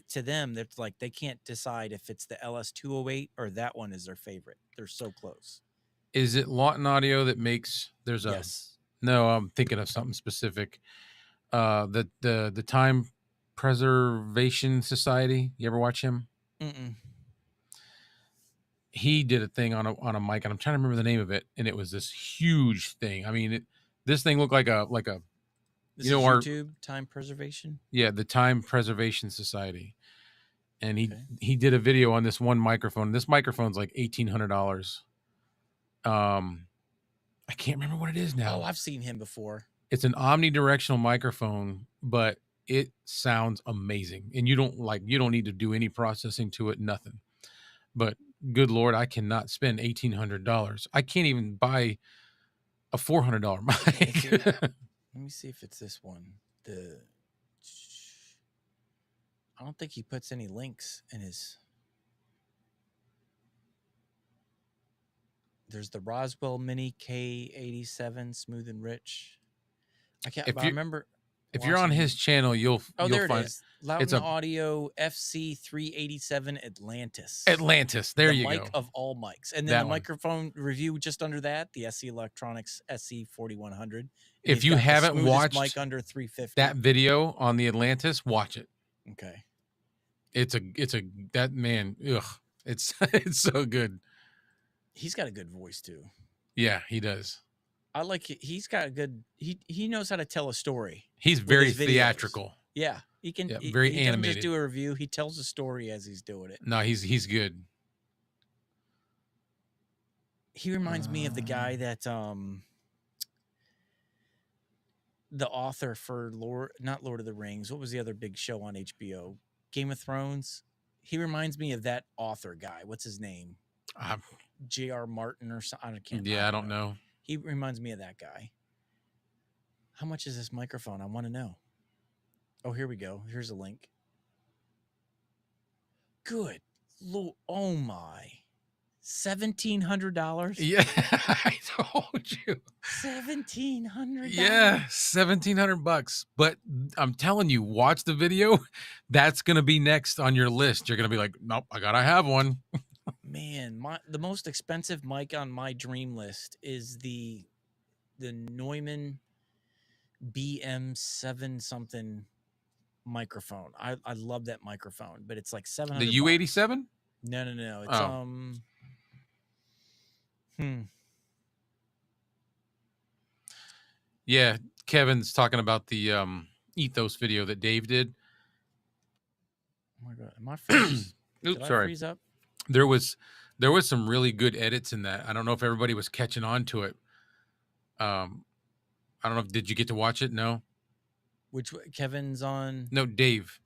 to them, it's like they can't decide if it's the LS208 or that one is their favorite. They're so close. Is it Lawton Audio that makes? Yes. No, I'm thinking of something specific. The Time Preservation Society. You ever watch him? Mm-mm. He did a thing on a mic, and I'm trying to remember the name of it, and it was this huge thing. I mean, this thing looked like a This is YouTube Time Preservation. Yeah, the Time Preservation Society, and he did a video on this one microphone. This microphone's like $1,800. I can't remember what it is now. Oh, I've seen him before. It's an omnidirectional microphone, but it sounds amazing, and you don't need to do any processing to it, nothing. But good Lord, I cannot spend $1,800. I can't even buy a $400 mic. Let me see if it's this one. I don't think he puts any links in his. There's the Roswell Mini K87 Smooth and Rich. I can't, but If I you remember if you're on watching his him. channel, Oh, you'll there it find is. it's Loudon a Audio FC387 Atlantis. Atlantis. There The you mic go. of all mics. And then the That one. microphone review just under that, the SE Electronics SE4100. And If he's you got the haven't smoothest mic watched under 350. that video on the Atlantis, watch it. Okay. It's a that man. Ugh, it's it's so good. He's got a good voice too. Yeah, he does. I like it. He's got a good. He knows how to tell a story. He's with very his videos. theatrical. Yeah, he can. Yeah, He, very he doesn't just animated. do a review. He tells a story as he's doing it. No, he's good. He reminds me of the guy that the author for not Lord of the Rings. What was the other big show on HBO? Game of Thrones. He reminds me of that author guy. What's his name? J.R. Martin or something. I can't. Yeah, I don't know. He reminds me of that guy. How much is this microphone? I want to know. Oh, here we go. Here's a link. Good Lord. Oh my. $1,700. Yeah, I told you. $1,700. Yeah, $1,700. But I'm telling you, watch the video. That's gonna be next on your list. You're gonna be like, nope, I gotta have one. Man, the most expensive mic on my dream list is the Neumann BM7 something microphone. I love that microphone, but it's like $700. The U87? No. It's Yeah, Kevin's talking about the Ethos video that Dave did. Oh my god, am I freeze? Oops, Did I sorry. freeze up? There was some really good edits in that. I don't know if everybody was catching on to it. I don't know. Did you get to watch it? No. Which Kevin's on? No, Dave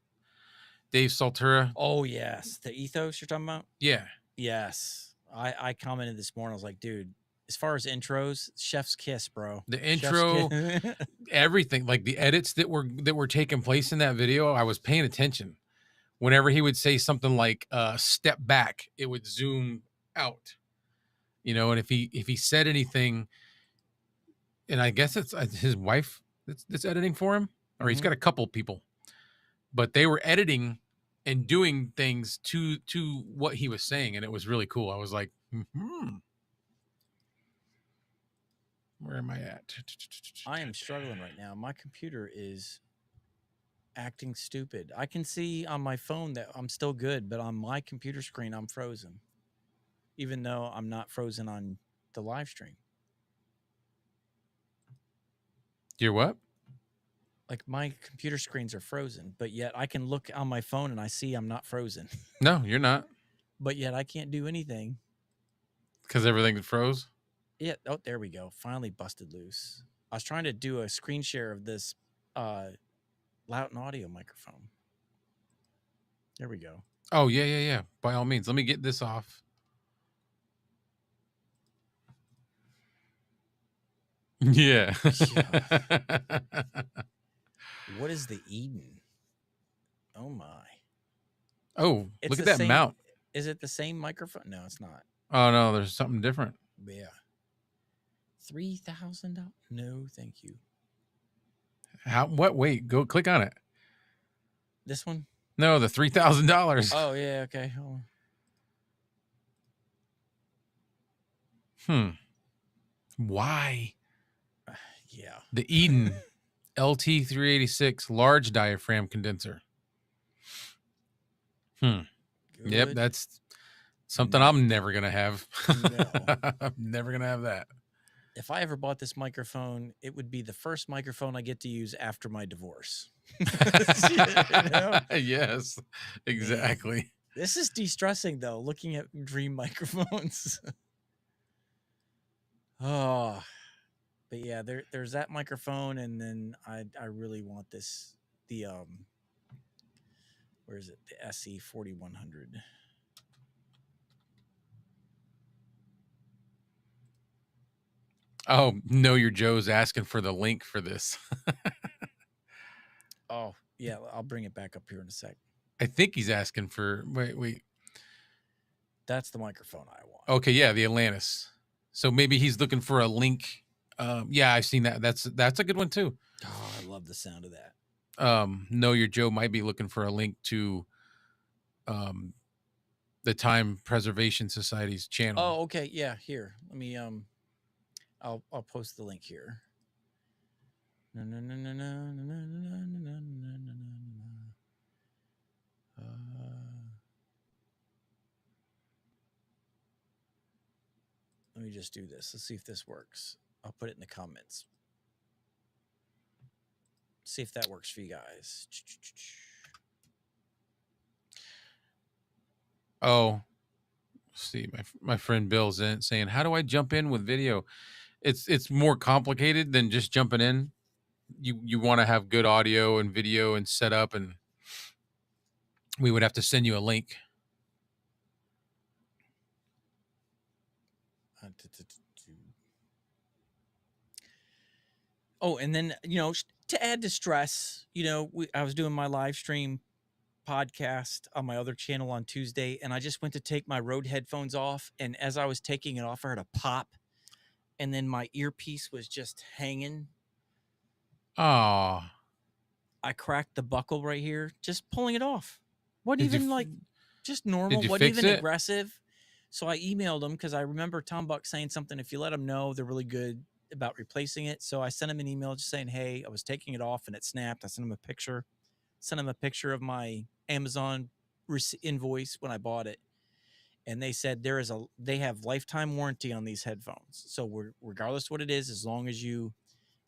Saltura. Oh yes, the Ethos you're talking about. Yeah. Yes, I commented this morning. I was like, dude, as far as intros, chef's kiss, bro. The intro, everything, like the edits that were taking place in that video, I was paying attention. Whenever he would say something like step back, it would zoom out. You know, and if he said anything, and I guess it's his wife that's editing for him, or he's got a couple people, but they were editing and doing things to what he was saying, and it was really cool. I was like, where am I at? I am struggling right now. My computer is acting stupid. I can see on my phone that I'm still good, but on my computer screen, I'm frozen, even though I'm not frozen on the live stream. You're what? Like my computer screens are frozen, but yet I can look on my phone and I see I'm not frozen. No, you're not. But yet I can't do anything. Because everything froze? Yeah. Oh, there we go. Finally busted loose. I was trying to do a screen share of this Loudon Audio microphone. There we go. Oh, yeah. By all means. Let me get this off. Yeah. What is the Eden? Oh my. Oh, It's look at the that same- mount. Is it the same microphone? No, it's not. Oh, no, there's something different. Yeah. $3,000? No, thank you. What? Wait, go click on it. This one? No, the $3,000. Oh, yeah, okay. Oh. Why? Yeah. The Eden LT386 large diaphragm condenser. Yep, Good. that's something I'm never going to have. No. I'm never going to have that. If I ever bought this microphone, it would be the first microphone I get to use after my divorce. You know? Yes, exactly. Man, this is de-stressing, though, looking at dream microphones. Oh, but yeah, there's that microphone, and then I really want this, where is it? The SE4100. Oh, no, your Joe's asking for the link for this. Oh, yeah, I'll bring it back up here in a sec. I think he's asking for wait. That's the microphone I want. Okay, yeah, the Atlantis. So maybe he's looking for a link. Yeah, I've seen that. That's a good one too. Oh, I love the sound of that. Know Your Joe might be looking for a link to um the Time Preservation Society's channel. Oh, okay. Yeah, here. Let me I'll post the link here. No, no, no, no, no, no, no, no, no, no, no, no, no. Let me just do this. Let's see if this works. I'll put it in the comments. See if that works for you guys. Oh, see, my friend Bill's in saying, "How do I jump in with video?" It's more complicated than just jumping in. You want to have good audio and video and setup, and we would have to send you a link. Oh, and then, to add to stress, I was doing my live stream podcast on my other channel on Tuesday, and I just went to take my Rode headphones off, and as I was taking it off, I heard a pop, and then my earpiece was just hanging. Oh, I cracked the buckle right here, just pulling it off. Wasn't did you even like just normal, did you wasn't fix even it? aggressive. So I emailed them because I remember Tom Buck saying something. If you let them know, they're really good about replacing it. So I sent him an email just saying, hey, I was taking it off and it snapped. I sent him a picture, of my Amazon invoice when I bought it. And they said they have lifetime warranty on these headphones. So regardless of what it is, as long as you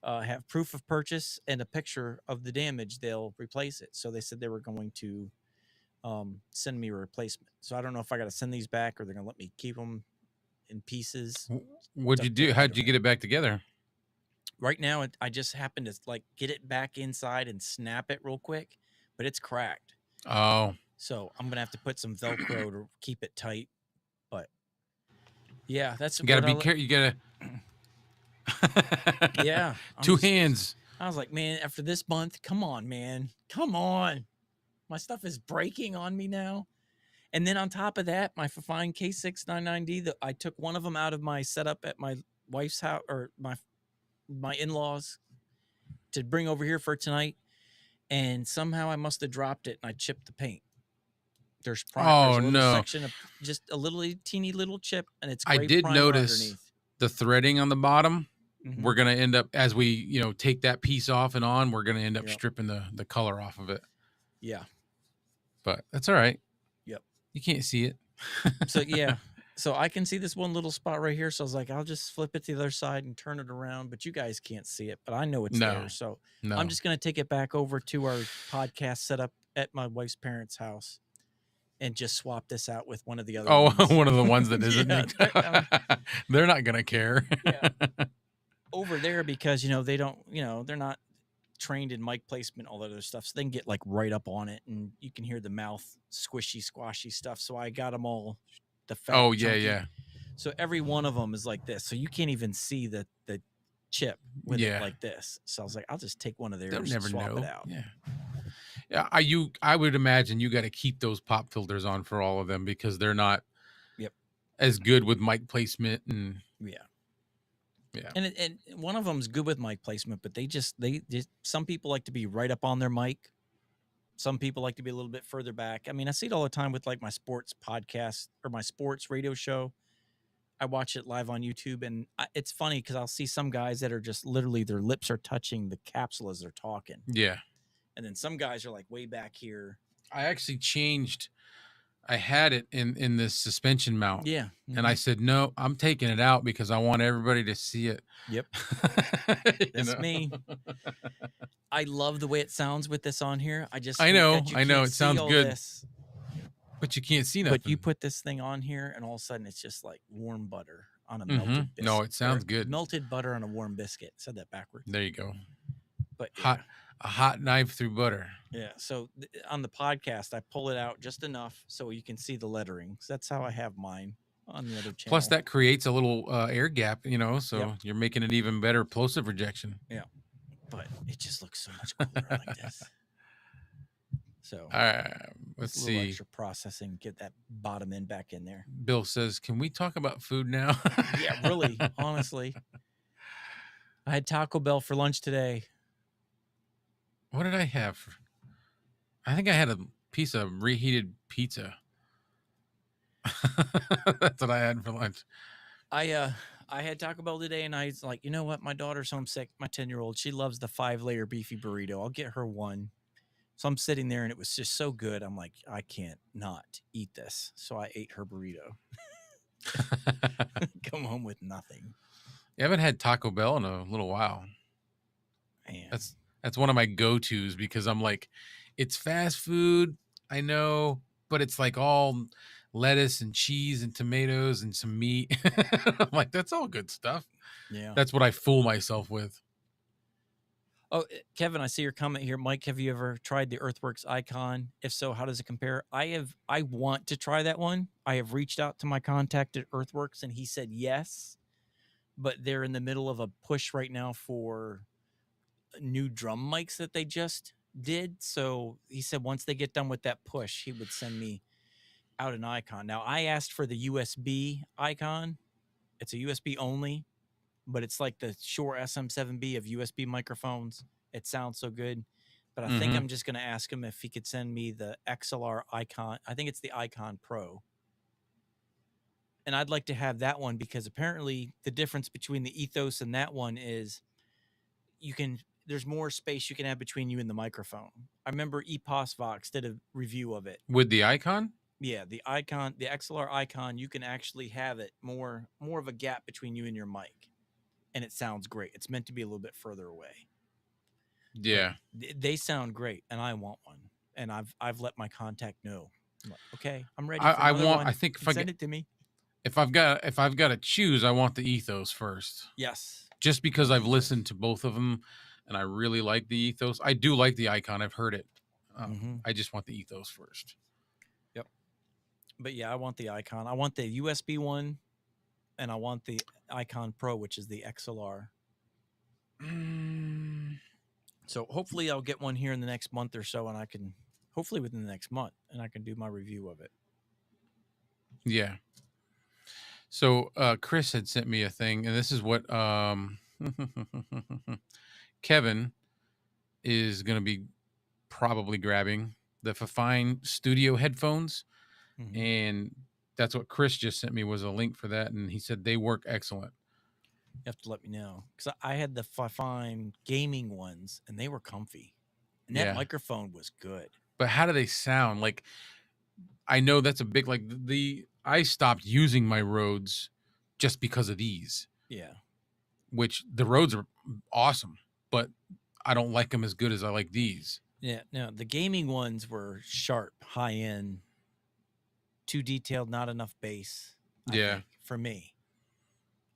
have proof of purchase and a picture of the damage, they'll replace it. So they said they were going to send me a replacement. So I don't know if I got to send these back or they're going to let me keep them in pieces. What'd you do? How'd you get it back together? Right now, I just happened to get it back inside and snap it real quick, but it's cracked. Oh, so I'm going to have to put some Velcro to keep it tight. But yeah, that's you got to be careful. You got to. Yeah. Two hands. I was like, man, after this month, come on, man. Come on. My stuff is breaking on me now. And then on top of that, my Fifine K699D, I took one of them out of my setup at my wife's house or my in-laws to bring over here for tonight. And somehow I must have dropped it and I chipped the paint. There's a little section of just a little teeny little chip, and it's gray. I did notice underneath. The threading on the bottom. Mm-hmm. We're gonna end up, as we take that piece off and on, we're gonna end up stripping the color off of it. Yeah, but that's all right. Yep, you can't see it. So yeah, so I can see this one little spot right here. So I was like, I'll just flip it to the other side and turn it around, but you guys can't see it, but I know it's there. So I'm just gonna take it back over to our podcast setup at my wife's parents' house and just swap this out with one of the other ones. One of the ones that isn't. They're not gonna care. Yeah. Over there, because they don't, they're not trained in mic placement, all that other stuff, so they can get right up on it and you can hear the mouth squishy squashy stuff. So I got them all the fat. Oh yeah, chunky. Yeah. So every one of them is like this, so you can't even see the chip with it like this. So I was like, I'll just take one of theirs and swap it out. Yeah, I would imagine you got to keep those pop filters on for all of them because they're not as good with mic placement and yeah. And one of them's good with mic placement, but they some people like to be right up on their mic. Some people like to be a little bit further back. I mean, I see it all the time with my sports podcast or my sports radio show. I watch it live on YouTube, and it's funny because I'll see some guys that are just literally their lips are touching the capsule as they're talking. Yeah. And then some guys are way back here. I actually changed. I had it in this suspension mount. Yeah. Mm-hmm. And I said, no, I'm taking it out because I want everybody to see it. Yep. That's me. I love the way it sounds with this on here. I know. It sounds good. This, but you can't see nothing. But you put this thing on here and all of a sudden it's just like warm butter on a melted biscuit. No, it sounds good. Melted butter on a warm biscuit. Said that backwards. There you go. But a hot knife through butter. Yeah. So on the podcast, I pull it out just enough so you can see the lettering. So that's how I have mine on the other channel. Plus, that creates a little air gap, so you're making it even better plosive rejection. Yeah. But it just looks so much cooler like this. So Let's just a little see. extra processing, get that bottom end back in there. Bill says, "Can we talk about food now?" Yeah, really, honestly. I had Taco Bell for lunch today. What did I have? I think I had a piece of reheated pizza. That's what I had for lunch. I had Taco Bell today, and I was like, you know what? My daughter's homesick. My 10-year-old, she loves the 5-layer beefy burrito. I'll get her one. So I'm sitting there, and it was just so good. I'm like, I can't not eat this. So I ate her burrito. Come home with nothing. I haven't had Taco Bell in a little while. Man. That's one of my go-tos because I'm like, it's fast food, I know, but it's like all lettuce and cheese and tomatoes and some meat. I'm like, that's all good stuff. Yeah. That's what I fool myself with. Oh, Kevin, I see your comment here. Mike, have you ever tried the Earthworks icon? If so, how does it compare? I want to try that one. I have reached out to my contact at Earthworks and he said yes, but they're in the middle of a push right now for new drum mics that they just did. So he said once they get done with that push, he would send me out an icon. Now I asked for the USB icon. It's a USB only, but it's like the Shure SM7B of USB microphones. It sounds so good. But I think Mm-hmm. I'm just going to ask him if he could send me the XLR Icon. I think it's the Icon Pro. And I'd like to have that one because apparently the difference between the Ethos and that one is there's more space you can have between you and the microphone. I remember EPOS Vox did a review of it. With the icon? Yeah, the Icon, the XLR Icon, you can actually have it more of a gap between you and your mic. And it sounds great. It's meant to be a little bit further away. But Yeah. they sound great, and I want one. And I've let my contact know. I'm like, okay, I'm ready I, for I another want one. I think And send it to me. if I've got to choose, I want the Ethos first. Yes, Just I because want the I've Ethos. listened to both of them and I really like the Ethos. I do like the icon. I've heard it. Mm-hmm. I just want the Ethos first. Yep. But yeah, I want the Icon. I want the USB one, and I want the Icon Pro, which is the XLR. Mm, So hopefully I'll get one here in the next month or so, and I can hopefully within the next month, and I can do my review of it. yeah. So Chris had sent me a thing, and this is what Kevin is going to be probably grabbing the Fifine Studio headphones, Mm-hmm. and that's what Chris just sent me was a link for that, and he said they work excellent. You have to let me know because I had the Fifine gaming ones, and they were comfy, and that Yeah, microphone was good. but how do they sound? Like I know that's a big like the I stopped using my Rhodes just because of these, Yeah. which the Rhodes are awesome, but I don't like them as good as I like these. Yeah, no, the gaming ones were sharp, high end, too detailed, not enough bass. I Yeah, think for me,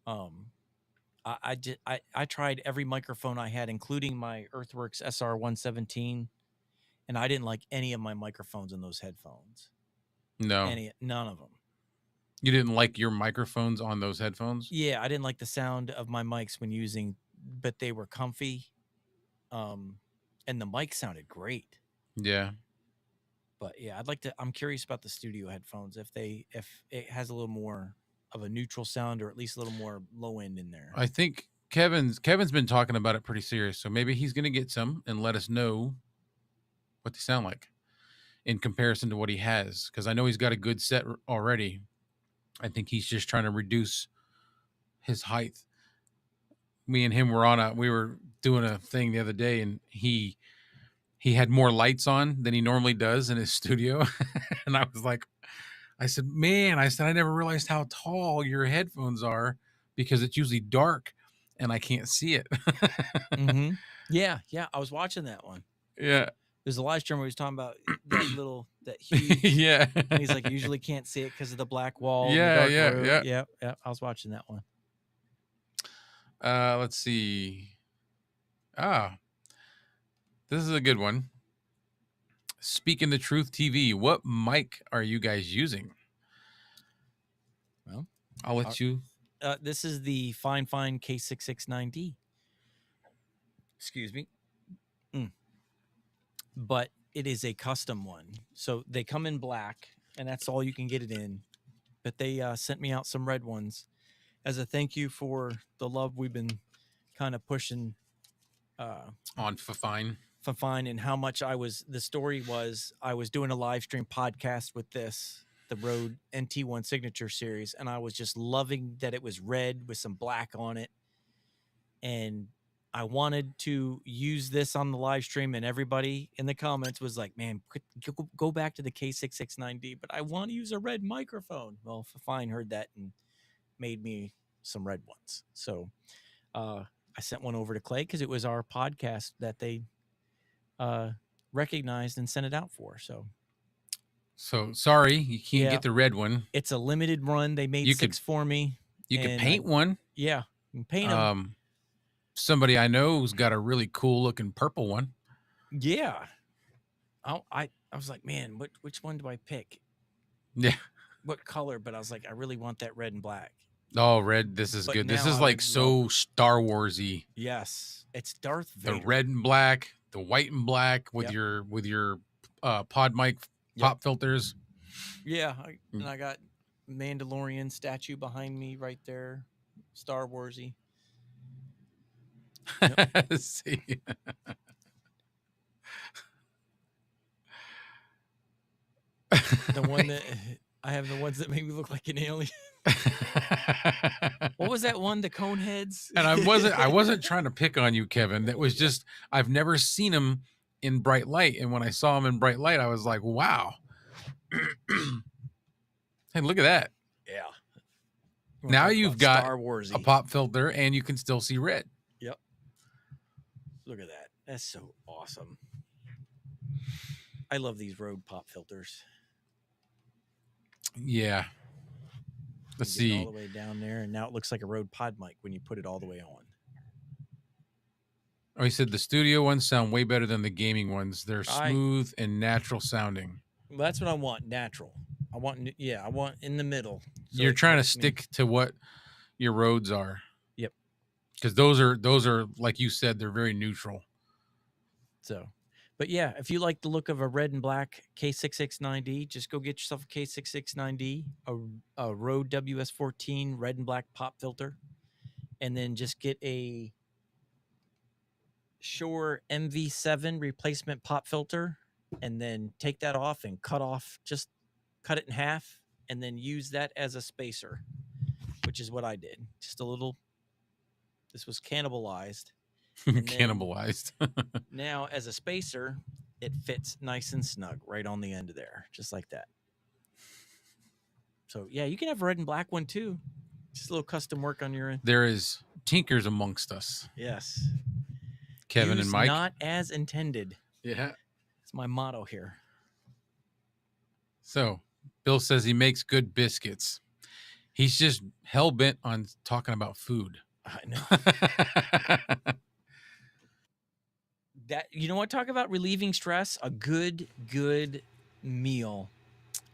um, I tried every microphone I had, including my Earthworks SR117, and I didn't like any of my microphones in those headphones. no, None of them. you didn't like your microphones on those headphones. Yeah, I didn't like the sound of my mics when using, but they were comfy, and the mic sounded great. Yeah, But yeah, I'm curious about the studio headphones if it has a little more of a neutral sound or at least a little more low end in there. I think Kevin's been talking about it pretty serious, so maybe he's gonna get some and let us know what they sound like in comparison to what he has, because I know he's got a good set already. I think he's just trying to reduce his height. Me and him we were doing a thing the other day, and he had more lights on than he normally does in his studio, and I said, man, I said I never realized how tall your headphones are because it's usually dark and I can't see it. Mm-hmm. Yeah, yeah. I was watching that one. Yeah. There's a live stream where he's talking about that huge, Yeah. and he's like, usually can't see it because of the black wall and the Yeah, dark yeah, room. yeah. Yeah, yeah. I was watching that one. Let's see. Ah, this is a good one. Speaking the Truth TV, what mic are you guys using? Well, I'll let you. this is the Fine K669D. Excuse me. But it is a custom one. So they come in black, and that's all you can get it in. But they sent me out some red ones as a thank you for the love we've been kind of pushing uh, On Fine. for Fine, and how much the story was I was doing a live stream podcast with the Rode NT1 Signature Series, and I was just loving that it was red with some black on it. And I wanted to use this on the live stream, and everybody in the comments was like, man, go back to the K669D, but I want to use a red microphone. Well, Fine heard that and made me some red ones. So I sent one over to Clay because it was our podcast that they recognized and sent it out for. So sorry, you can't Yeah. get the red one. It's a limited run. They made You six for me. You could paint one. Yeah, you can paint them. Somebody I know who's got a really cool looking purple one. Yeah. I was like, man, which one do I pick? Yeah. What color? But I was like, I really want that red and black. Oh, red. This is But good. This now is I like would so Star Warsy. Yes, it's Darth Vader. The red and black, the white and black with Yep. your pod mic pop filters. Yeah, and I got Mandalorian statue behind me right there, Star Warsy. Yep. See. The one that I have, the ones that make me look like an alien. What was that one? The cone heads. And I wasn't trying to pick on you, Kevin. That was just I've never seen him in bright light, and when I saw him in bright light, I was like, wow. Hey, look at that. Yeah. Now you've got Star Warsy. a pop filter, and you can still see red. Yep. Look at that. That's so awesome. I love these Rode pop filters. Yeah. Let's You get see. all the way down there, and now it looks like a Rode pod mic when you put it all the way on. Oh, he said the studio ones sound way better than the gaming ones. They're smooth and natural sounding. Well, that's what I want. Natural. I want in the middle. So you're trying to stick to what your roads are. Yep. Because those are like you said, they're very neutral. So, but yeah, if you like the look of a red and black K669D, just go get yourself a K669D, a Rode WS14 red and black pop filter, and then just get a Shure MV7 replacement pop filter, and then take that off and just cut it in half, and then use that as a spacer, which is what I did. Just a little. This was cannibalized. Cannibalized. Now, as a spacer, it fits nice and snug right on the end of there, just like that. So yeah, you can have a red and black one too. Just a little custom work on your end. There is tinkers amongst us. Yes. Kevin and Mike. Not as intended. Yeah. It's my motto here. So Bill says he makes good biscuits. He's just hell bent on talking about food. I know. That, you know what? Talk about relieving stress. A good meal.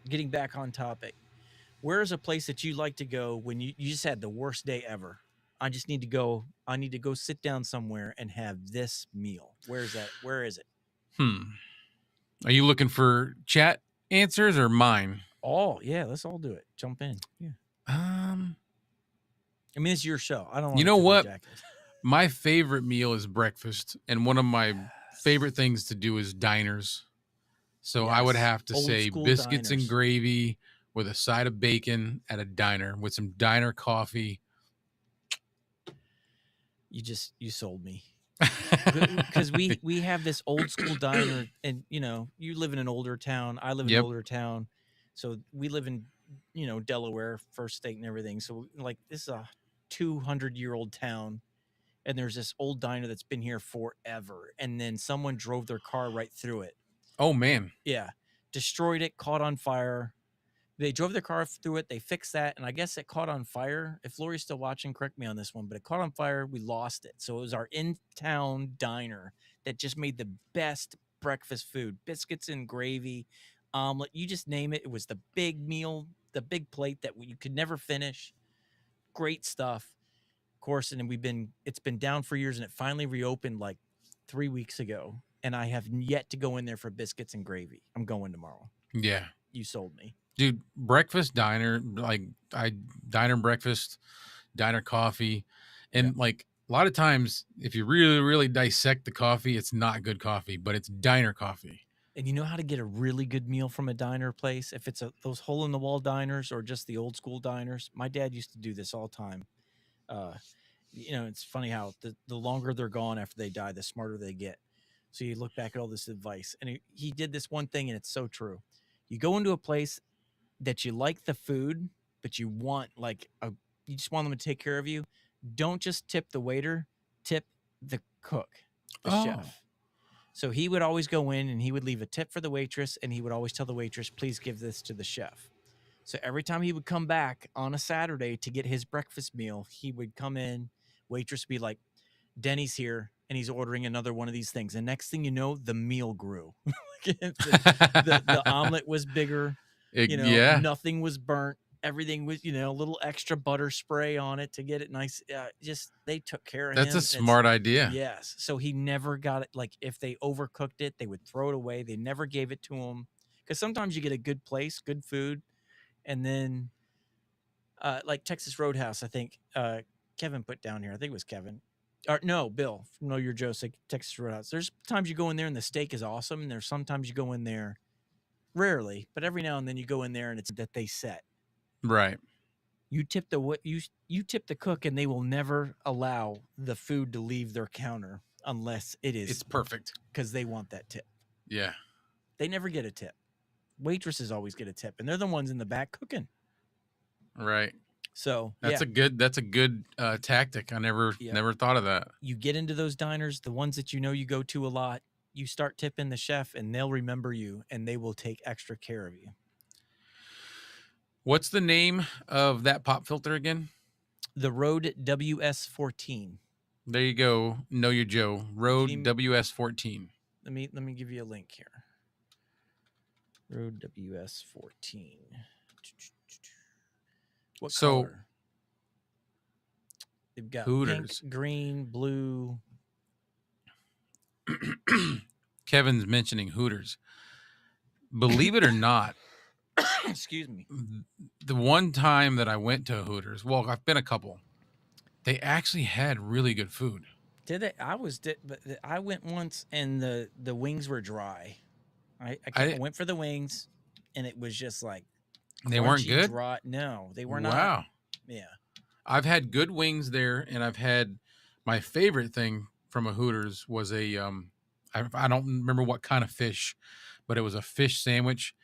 Getting back on topic. Where is a place that you like to go when you just had the worst day ever? I need to go sit down somewhere and have this meal. Where is that? Where is it? Are you looking for chat answers or mine? Oh, yeah, let's all do it. Jump in. Yeah. I mean, it's your show. I don't. You know what? My favorite meal is breakfast, and one of my favorite things to do is diners. So I would have to say biscuits and gravy with a side of bacon at a diner with some diner coffee. You sold me. Because we have this old school diner, and you live in an older town. I live in an older town, so we live in Delaware, first state and everything. So like this is a 200-year-old town, and there's this old diner that's been here forever, and then someone drove their car right through it. Oh man. Yeah, destroyed it, caught on fire. They drove their car through it. They fixed that, and I guess it caught on fire. If Lori's still watching, correct me on this one, but it caught on fire. We lost it. So it was our in-town diner that just made the best breakfast food. Biscuits and gravy, omelet, you just name it. It was the big meal, the big plate that you could never finish. Great stuff. Of course, and it's been down for years, and it finally reopened like 3 weeks ago. and I have yet to go in there for biscuits and gravy. I'm going tomorrow. Yeah. You sold me. Dude, breakfast diner, like diner breakfast, diner coffee. Yeah. And like a lot of times, if you really, really dissect the coffee, it's not good coffee, but it's diner coffee. And you know how to get a really good meal from a diner place? If it's those hole in the wall diners or just the old school diners. My dad used to do this all the time. Uh, it's funny how the longer they're gone after they die, the smarter they get. So you look back at all this advice, and he did this one thing, and it's so true. You go into a place that you like the food, but you want you just want them to take care of you. Don't just tip the waiter, tip the cook, the Oh, chef. So he would always go in and he would leave a tip for the waitress, and he would always tell the waitress, please give this to the chef. So every time he would come back on a Saturday to get his breakfast meal, he would come in, waitress would be like, Denny's here, and he's ordering another one of these things. And next thing you know, the meal grew. The omelet was bigger, yeah, nothing was burnt. Everything was, a little extra butter spray on it to get it nice. Just they took care of him. that's a smart idea. Yes. So he never got it. Like if they overcooked it, they would throw it away. They never gave it to him. Because sometimes you get a good place, good food, and then like Texas Roadhouse, I think Kevin put down here. I think it was Kevin. Or no, Bill from Know Your Joe said Texas Roadhouse. There's times you go in there and the steak is awesome. And there's sometimes you go in there, rarely, but every now and then you go in there and it's that they set. Right. You tip you tip the cook, and they will never allow the food to leave their counter unless It's perfect. because they want that tip. Yeah. They never get a tip. Waitresses always get a tip, and they're the ones in the back cooking. Right. So That's a good tactic. I never thought of that. You get into those diners, the ones that you go to a lot, you start tipping the chef, and they'll remember you, and they will take extra care of you. What's the name of that pop filter again? The Rode WS14. There you go. Know Your Joe. Rode WS14. Let me give you a link here. Rode WS14. What color? They've got Hooters. pink, green, blue. Kevin's mentioning Hooters. Believe it or not, excuse me. The one time that I went to Hooters, well, I've been a couple. They actually had really good food. Did they? I went once, and the wings were dry. I went for the wings, and it was just like they weren't good. Dry. No, they were not. Wow. Yeah. I've had good wings there, and I've had my favorite thing from a Hooters was a I don't remember what kind of fish, but it was a fish sandwich,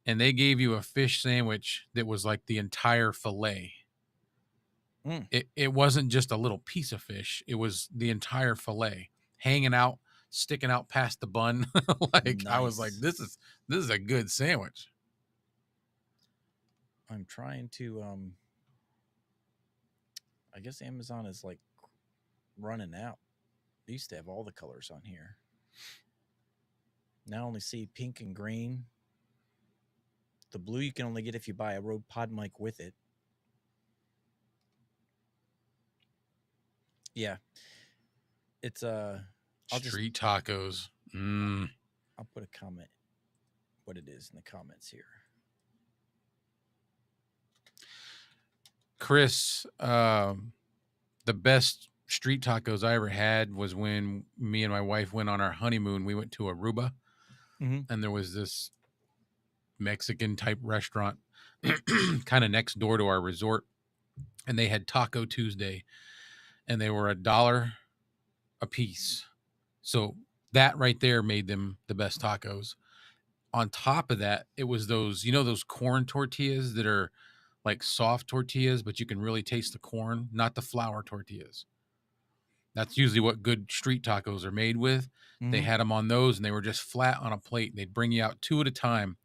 and they gave you a fish sandwich that was like the entire fillet. It wasn't just a little piece of fish; it was the entire fillet hanging out, sticking out past the bun. Nice. I was like, this is a good sandwich. I'm trying to I guess Amazon is like running out. They used to have all the colors on here. Now I only see pink and green. The blue you can only get if you buy a Rode Pod mic with it. Yeah. It's street tacos. I'll put a comment what it is in the comments here. Chris, the best street tacos I ever had was when me and my wife went on our honeymoon. We went to Aruba, and there was this Mexican type restaurant kind of next door to our resort, and they had Taco Tuesday, and they were $1 a piece. So that right there made them the best tacos. On top of that, it was those corn tortillas that are like soft tortillas, but you can really taste the corn, not the flour tortillas. That's usually what good street tacos are made with. They had them on those, and they were just flat on a plate. They'd bring you out 2 at a time,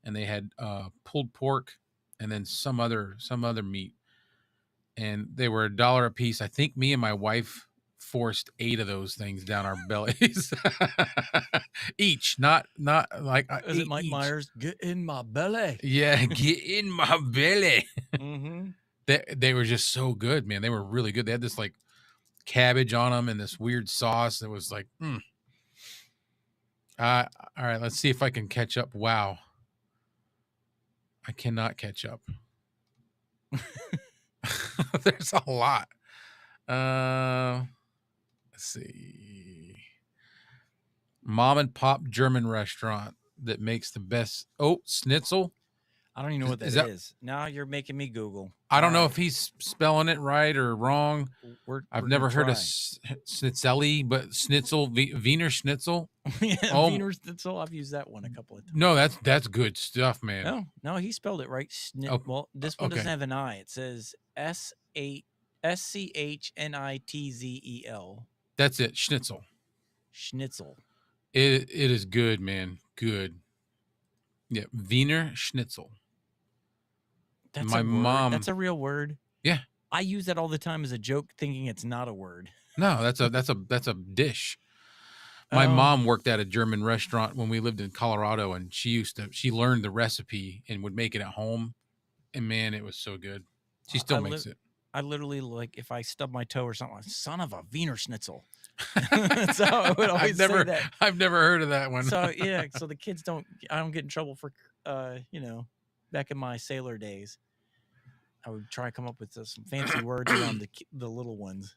and they had pulled pork and then some other meat, and they were $1 a piece. I think me and my wife forced 8 of those things down our bellies each, not like is it Mike each. Myers? Get in my belly. Yeah, get in my belly. They were just so good, man. They were really good. They had this like cabbage on them and this weird sauce that was like Uh, all right, let's see if I can catch up. Wow, I cannot catch up. There's a lot. Uh, let's see. Mom and pop German restaurant that makes the best. Oh, Schnitzel. I don't even know what that Is that? is. Now you're making me Google. I All don't know if right, he's spelling it right or wrong. I've we're gonna never heard of try. Schnitzeli, but Schnitzel, Wiener Schnitzel. Yeah, Oh Wiener Schnitzel. I've used that one a couple of no, times. that's good stuff, man. No, no, he spelled it right. Oh, Well, this one doesn't okay, have an I. It says Schnitzel. that's it. Schnitzel. Schnitzel. It is good, man. Good. Yeah, Wiener Schnitzel. That's a My word. That's mom. a real word. Yeah. I use that all the time as a joke, thinking it's not a word. No, that's a dish. My Oh, mom worked at a German restaurant when we lived in Colorado, and she learned the recipe and would make it at home. And man, it was so good. She I, still I, li- makes it. I literally like if I stub my toe or something, like, son of a Wiener Schnitzel. So I would I've always say never that. I've never heard of that one. So yeah, so the kids don't. I don't get in trouble for, back in my sailor days, I would try to come up with some fancy words around the little ones.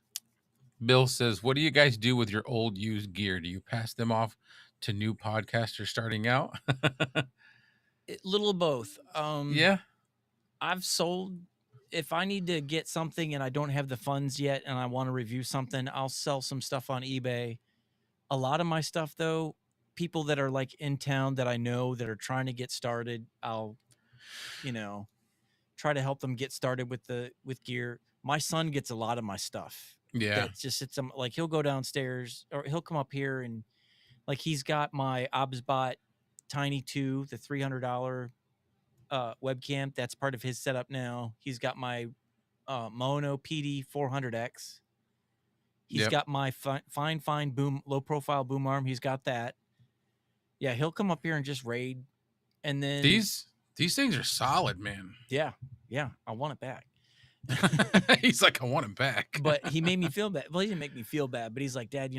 Bill says, "What do you guys do with your old used gear? Do you pass them off to new podcasters starting out?" Little of both. Yeah, I've sold. If I need to get something and I don't have the funds yet, and I want to review something, I'll sell some stuff on eBay. A lot of my stuff, though, people that are like in town that I know that are trying to get started, I'll, you know, try to help them get started with gear. My son gets a lot of my stuff yeah, that just sits like he'll go downstairs or he'll come up here and like he's got my Obsbot Tiny 2, the $300 webcam. That's part of his setup now. He's got my Mono PD 400X. He's yep. got my fine boom, low profile boom arm. He's got that. Yeah, he'll come up here and just raid, and then These things are solid, man. yeah, I want it back. He's like, I want him back. But he made me feel bad. Well, he didn't make me feel bad, but he's like, Dad,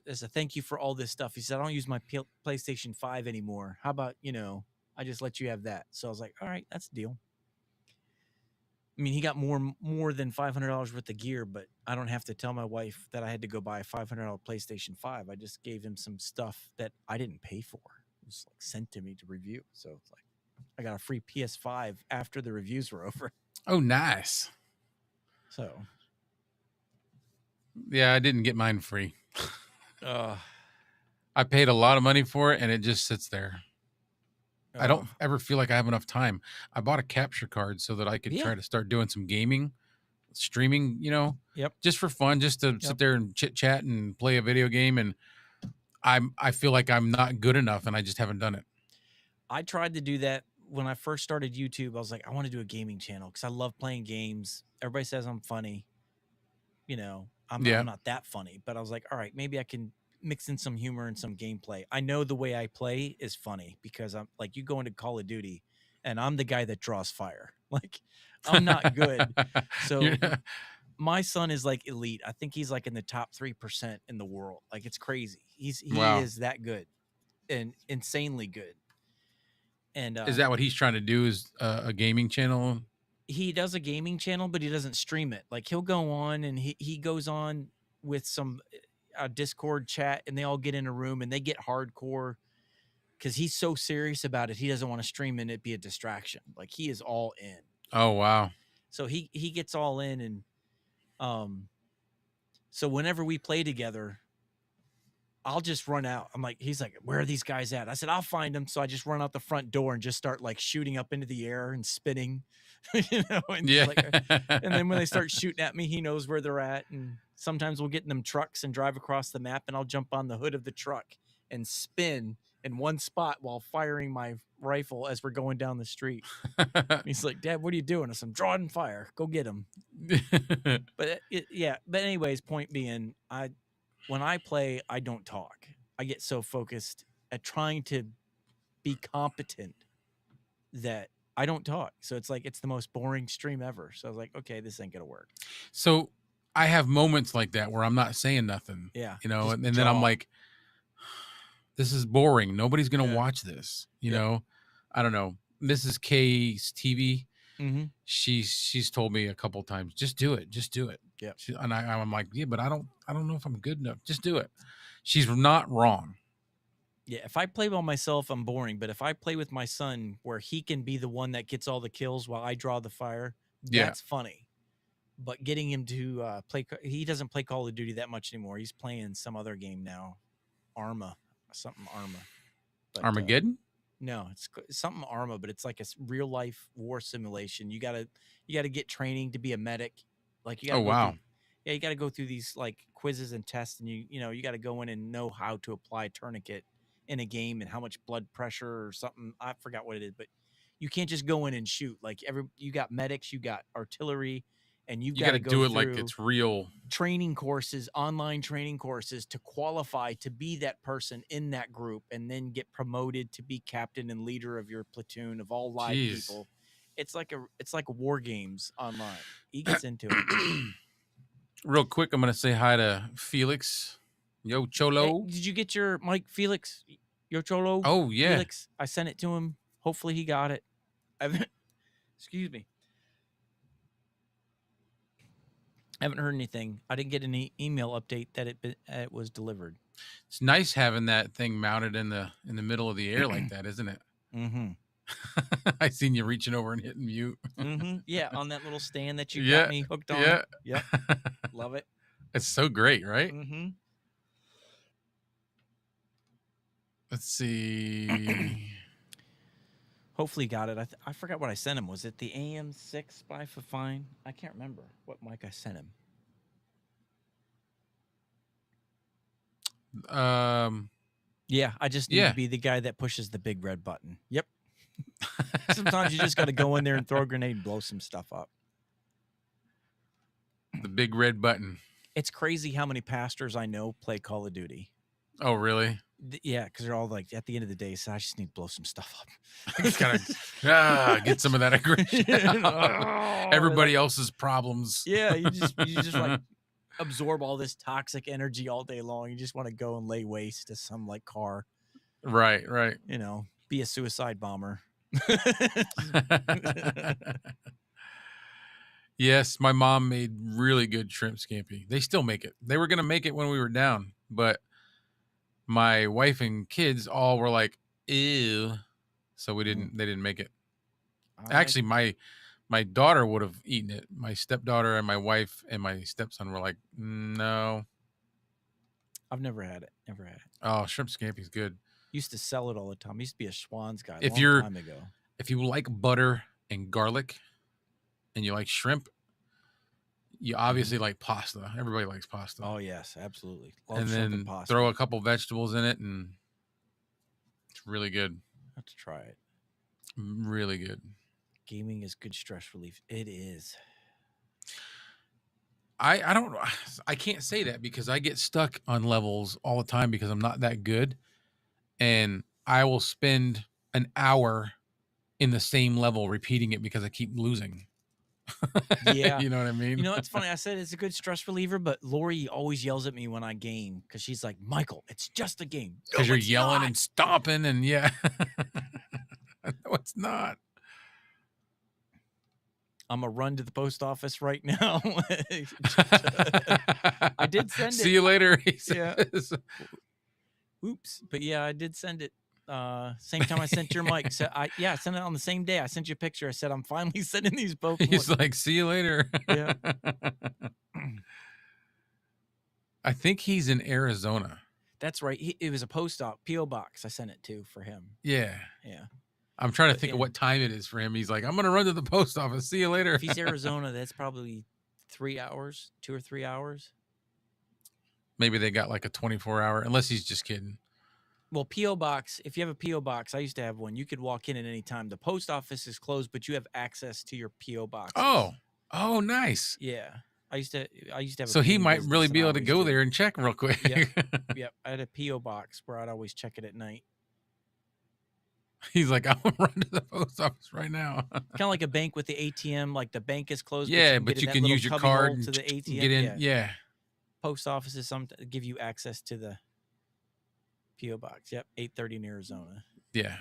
as a thank you for all this stuff. He said, I don't use my PlayStation 5 anymore. How about, I just let you have that. So I was like, all right, that's a deal. I mean, he got more than $500 worth of gear, but I don't have to tell my wife that I had to go buy a $500 PlayStation 5. I just gave him some stuff that I didn't pay for. It was like sent to me to review. So it's like I got a free PS5 after the reviews were over. Oh, nice. So Yeah, I didn't get mine free. uh I paid a lot of money for it, and it just sits there. I uh don't ever feel like I have enough time. I bought a capture card so that I could yeah. try to start doing some gaming, streaming, Yep. just for fun, just to sit there and chit chat and play a video game. And I feel like I'm not good enough, and I just haven't done it. I tried to do that when I first started YouTube. I was like, I want to do a gaming channel because I love playing games. Everybody says I'm funny. I'm Yeah. not that funny, but I was like, all right, maybe I can mix in some humor and some gameplay. I know the way I play is funny because I'm like, you go into Call of Duty and I'm the guy that draws fire. Like, I'm not good. So Yeah. my son is like elite. I think he's like in the top 3% in the world. Like, it's crazy. He Wow. is that good and insanely good. And Is that what he's trying to do? Is a gaming channel? he does a gaming channel, but he doesn't stream it. Like he'll go on and he goes on with some Discord chat, and they all get in a room and they get hardcore because he's so serious about it. He doesn't want to stream and it be a distraction. Like he is all in. Oh, wow. So he gets all in, and so whenever we play together, I'll just run out. He's like, where are these guys at? I said, I'll find them. So I just run out the front door and just start like shooting up into the air and spinning, and Yeah. and then when they start shooting at me, he knows where they're at. And sometimes we'll get in them trucks and drive across the map, and I'll jump on the hood of the truck and spin in one spot while firing my rifle as we're going down the street. He's like, Dad, what are you doing? I said, I'm drawing fire. Go get him. But yeah. But anyways, point being, when I play, I don't talk. I get so focused at trying to be competent that I don't talk. So it's like it's the most boring stream ever. So I was like, okay, this ain't gonna work. So I have moments like that where I'm not saying nothing, Yeah, and just then I'm jaw. like, This is boring. Nobody's gonna Yeah. watch this. You Yep. know, I don't know. Mrs. K's TV. Mhm. She's told me a couple times, just do it, just do it. Yep. And I'm like, yeah, but I don't know if I'm good enough. Just do it. She's not wrong. Yeah, if I play by myself, I'm boring. But if I play with my son, where he can be the one that gets all the kills while I draw the fire, Yeah, that's funny. But getting him to he doesn't play Call of Duty that much anymore. He's playing some other game now, Arma, something Arma. But Armageddon. no, it's something Arma, but it's like a real life war simulation. You gotta get training to be a medic. Like you Oh gotta go through, wow, yeah, you gotta go through these like quizzes and tests, and you gotta go in and know how to apply a tourniquet in a game and how much blood pressure or something. I forgot what it is, but you can't just go in and shoot. Like you got medics, you got artillery, and you've you got got to to go do it like through it's real. training courses, online training courses to qualify to be that person in that group and then get promoted to be captain and leader of your platoon of all live Jeez. people. It's like war games online. He gets into it. Real quick, I'm gonna say hi to Felix. Yo, Hey, Cholo. did you get your Mike Felix? Your Cholo Oh yeah, Felix? I sent it to him. Hopefully he got it. Excuse me. I haven't heard anything. I didn't get any email update that it was delivered. it's nice having that thing mounted in the middle of the air like that, isn't it? Mm-hmm. I seen you reaching over and hitting mute. Mm-hmm. Yeah, on that little stand that you got Yeah, me hooked on. yeah. Yep. Love it. It's so great, right? Mm-hmm. Let's see. Hopefully he got it. I forgot what I sent him. Was it the AM6 by Fine? I can't remember what mic I sent him. Yeah, I just need Yeah. to be the guy that pushes the big red button. Yep. Sometimes you just got to go in there and throw a grenade and blow some stuff up. The big red button. It's crazy how many pastors I know play Call of Duty. Oh, really? Yeah, because they're all like, at the end of the day, so I just need to blow some stuff up. Just gotta get some of that aggression. Everybody else's problems. Yeah, you just like absorb all this toxic energy all day long. You just want to go and lay waste to some like car. Right. Be a suicide bomber. Yes, my mom made really good shrimp scampi. They still make it. They were gonna make it when we were down, but my wife and kids all were like, ew. So they didn't make it. Actually, my daughter would have eaten it. My stepdaughter and my wife and my stepson were like, no. I've never had it. Never had it. Oh, shrimp scampi's good. Used to sell it all the time. Used to be a Schwann's guy If long time ago. If you like butter and garlic and you like shrimp, you obviously like pasta. Everybody likes pasta. Oh yes, absolutely. Love and shrimp then and pasta. throw a couple vegetables in it, and it's really good. Have to try it. Really good. Gaming is good stress relief. It is. I can't say that because I get stuck on levels all the time because I'm not that good, and I will spend an hour in the same level repeating it because I keep losing. Yeah. You know what I mean? You know, it's funny. I said it's a good stress reliever, but Lori always yells at me when I game because she's like, Michael, it's just a game. Because you're yelling and stomping and yeah. No, it's not. I'm going to run to the post office right now. I did send it. See you later. Yeah. Oops. But yeah, I did send it. Same time I sent your mic. So I sent it on the same day. I sent you a picture. I said, I'm finally sending these Pokemon. He's like, see you later. Yeah. I think he's in Arizona. That's right. It was a P.O. box I sent it to for him. Yeah. Yeah. I'm trying to think of what time it is for him. He's like, I'm going to run to the post office. See you later. If he's Arizona, that's probably 3 hours, 2 or 3 hours. Maybe they got like a 24-hour, unless he's just kidding. Well, P.O. box, if you have a P.O. box, I used to have one. You could walk in at any time. The post office is closed, but you have access to your P.O. box. Oh, nice. Yeah. I used to have. So he might really be able to go there and check real quick. Yep. I had a P.O. box where I'd always check it at night. He's like, I'm gonna run to the post office right now. Kind of like a bank with the ATM. Like the bank is closed. Yeah, but you can use your card to the ATM. Get in. Yeah. Post offices give you access to the. PO box. Yep, 8:30 in Arizona. Yeah.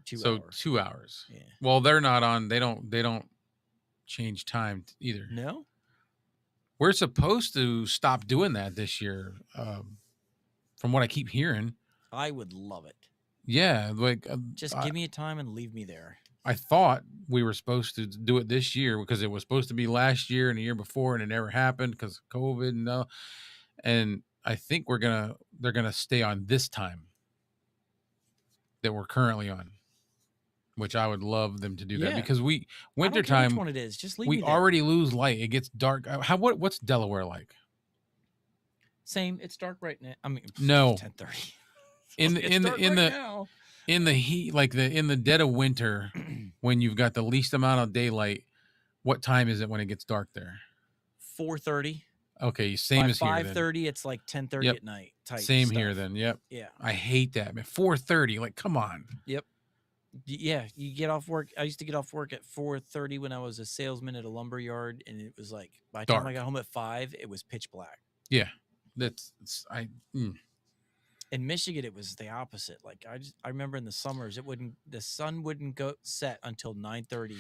So2 hours. 2 hours. Yeah. Well, they're not on. They don't change time either. No, We're supposed to stop doing that this year, from what I keep hearing. I would love it. Yeah, like Just I, give me a time and leave me there. I thought we were supposed to do it this year because it was supposed to be last year and the year before, and it never happened because of COVID. And I think they're gonna stay on this time that we're currently on, which I would love them to do that Yeah, because I don't care which wintertime one it is. Just leave we me there. already lose light. It gets dark. What's Delaware like? Same. It's dark right now. I mean, No, 10:30. in the It's in the dark in right the now. in the heat, like in the dead of winter, when you've got the least amount of daylight. What time is it when it gets dark there? 4:30. Okay, By same as here then. 5:30, it's like 10:30 Yep, at night type same here stuff. then. Yep. Yeah. I hate that, man. 4:30. Like, come on. Yep. Yeah, you get off work. I used to get off work at 4:30 when I was a salesman at a lumber yard, and it was like by the time I Dark. got home at 5, it was pitch black. Yeah. That's it's, I mm. In Michigan, it was the opposite. Like I remember in the summers, the sun wouldn't go set until 9:30.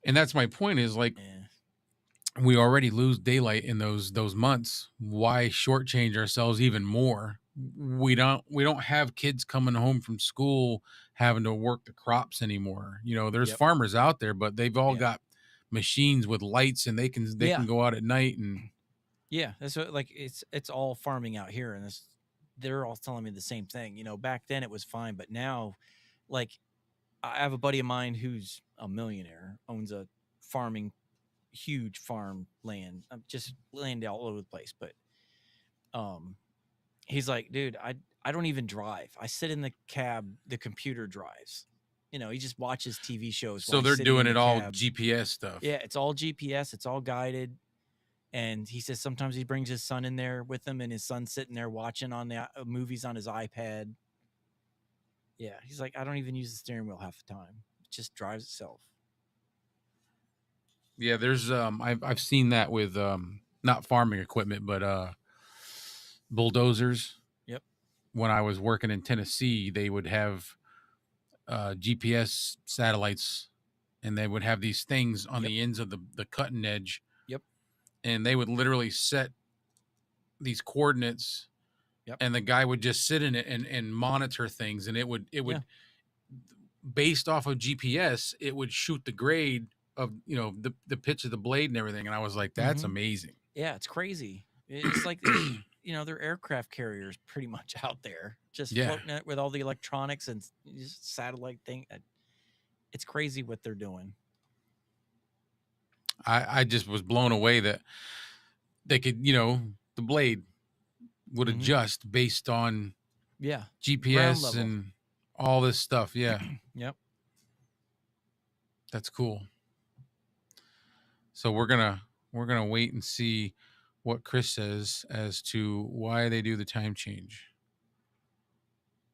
And that's my point is like Yeah. we already lose daylight in those months. Why shortchange ourselves even more? We don't have kids coming home from school having to work the crops anymore. There's Yep. farmers out there, but they've all Yeah. got machines with lights and they can Yeah. go out at night and Yeah. That's what like it's all farming out here, and they're all telling me the same thing. Back then it was fine, but now, like, I have a buddy of mine who's a millionaire, owns a farming, huge farm land, just land all over the place. But um, he's like, dude, I don't even drive. I sit in the cab. The computer drives. He just watches TV shows while so he's they're sitting doing in the it all cab. GPS stuff. Yeah, it's all GPS. It's all guided. And he says sometimes he brings his son in there with him, and his son's sitting there watching on the movies on his iPad. Yeah, he's like, I don't even use the steering wheel half the time. It just drives itself. Yeah, there's I've seen that with not farming equipment, but bulldozers. Yep. When I was working in Tennessee, they would have GPS satellites, and they would have these things on Yep. the ends of the cutting edge, Yep. and they would literally set these coordinates, Yep. and the guy would just sit in it and monitor things, and it would Yeah. based off of GPS, it would shoot the grade of the pitch of the blade and everything, and I was like, that's Mhm. amazing. Yeah, it's crazy. It's like they're aircraft carriers pretty much out there, just Yeah, floating it with all the electronics and just satellite thing. It's crazy what they're doing. I just was blown away that they could, the blade would Mhm. adjust based on Yeah, ground GPS level. and all this stuff. Yeah, Yep. that's cool. So we're gonna wait and see what Chris says as to why they do the time change.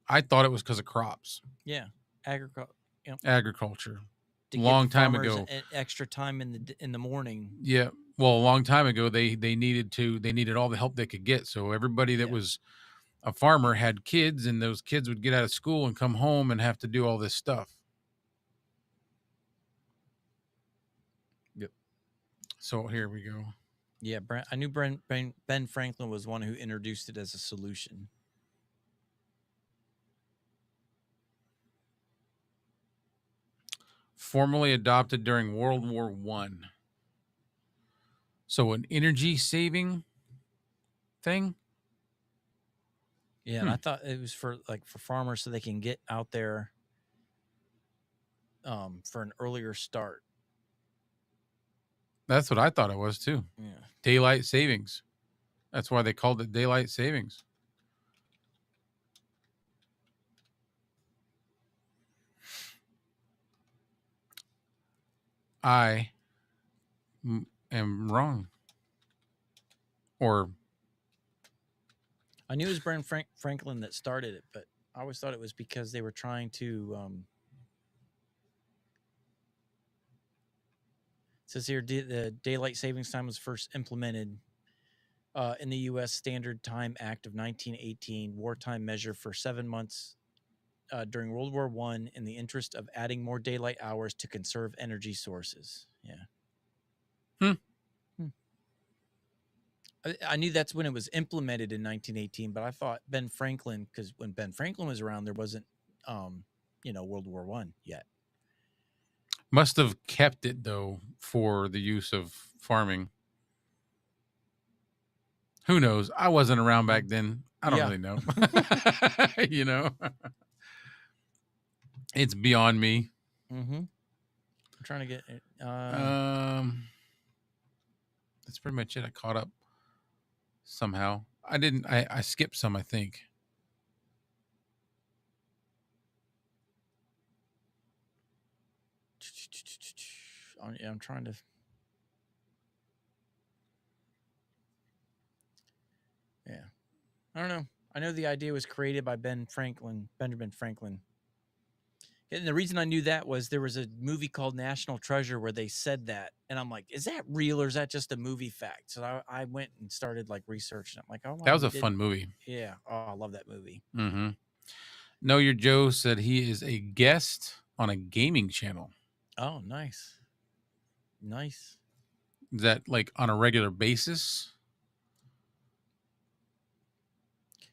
I thought it was because of crops, Yeah, agriculture. agriculture, To give long time farmers ago. extra time in the morning. Yeah, well, a long time ago, they needed all the help they could get. So everybody that Yeah. was a farmer had kids, and those kids would get out of school and come home and have to do all this stuff. Yep. So here we go. Yeah, I knew Ben Franklin was one who introduced it as a solution. Formally adopted during World War One. So an energy saving thing. Yeah, and I thought it was for farmers so they can get out there for an earlier start. That's what I thought it was too. Yeah. Daylight savings. That's why they called it daylight savings. I am wrong. Or I knew it was Franklin that started it, but I always thought it was because they were trying to it says here the daylight savings time was first implemented in the U.S. Standard Time Act of 1918, wartime measure for 7 months during World War I in the interest of adding more daylight hours to conserve energy sources. Yeah. Hmm. Hmm. I knew that's when it was implemented in 1918, but I thought Ben Franklin, because when Ben Franklin was around, there wasn't, World War I yet. Must have kept it though for the use of farming. Who knows? I wasn't around back then. I don't Yeah. really know. You know, it's beyond me. Mm-hmm. I'm trying to get it. That's pretty much it. I caught up somehow. I didn't. I skipped some. I think. I'm trying to. Yeah. I don't know. I know the idea was created by Benjamin Franklin. And the reason I knew that was there was a movie called National Treasure where they said that. And I'm like, is that real or is that just a movie fact? So I went and started like researching. I'm like, oh, That wow, was he a did. fun movie. Yeah. Oh, I love that movie. Mm-hmm. Know Your Joe said he is a guest on a gaming channel. Oh, nice. Nice. Is that like on a regular basis?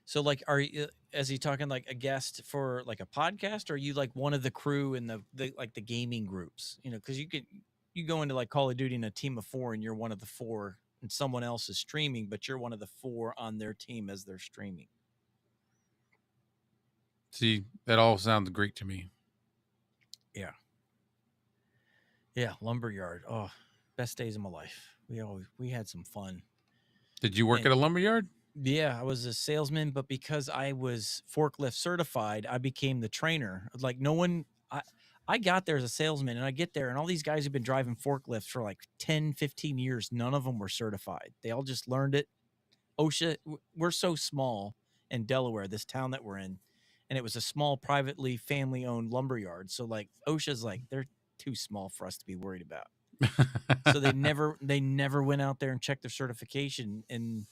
So, like, is he talking like a guest for like a podcast, or are you like one of the crew in the gaming groups? Because you go into like Call of Duty in a team of 4, and you're one of the 4, and someone else is streaming, but you're one of the 4 on their team as they're streaming. See, that all sounds great to me. Yeah. Yeah, lumberyard. Oh, best days of my life. We had some fun. Did you work And at a lumberyard? yeah, I was a salesman, but because I was forklift certified, I became the trainer. Like no one I got there as a salesman, and I get there and all these guys who've been driving forklifts for like 10, 15 years, none of them were certified. They all just learned it. OSHA, we're so small in Delaware, this town that we're in, and it was a small privately family owned lumberyard. So like OSHA's like they're too small for us to be worried about. So they never went out there and checked their certification. And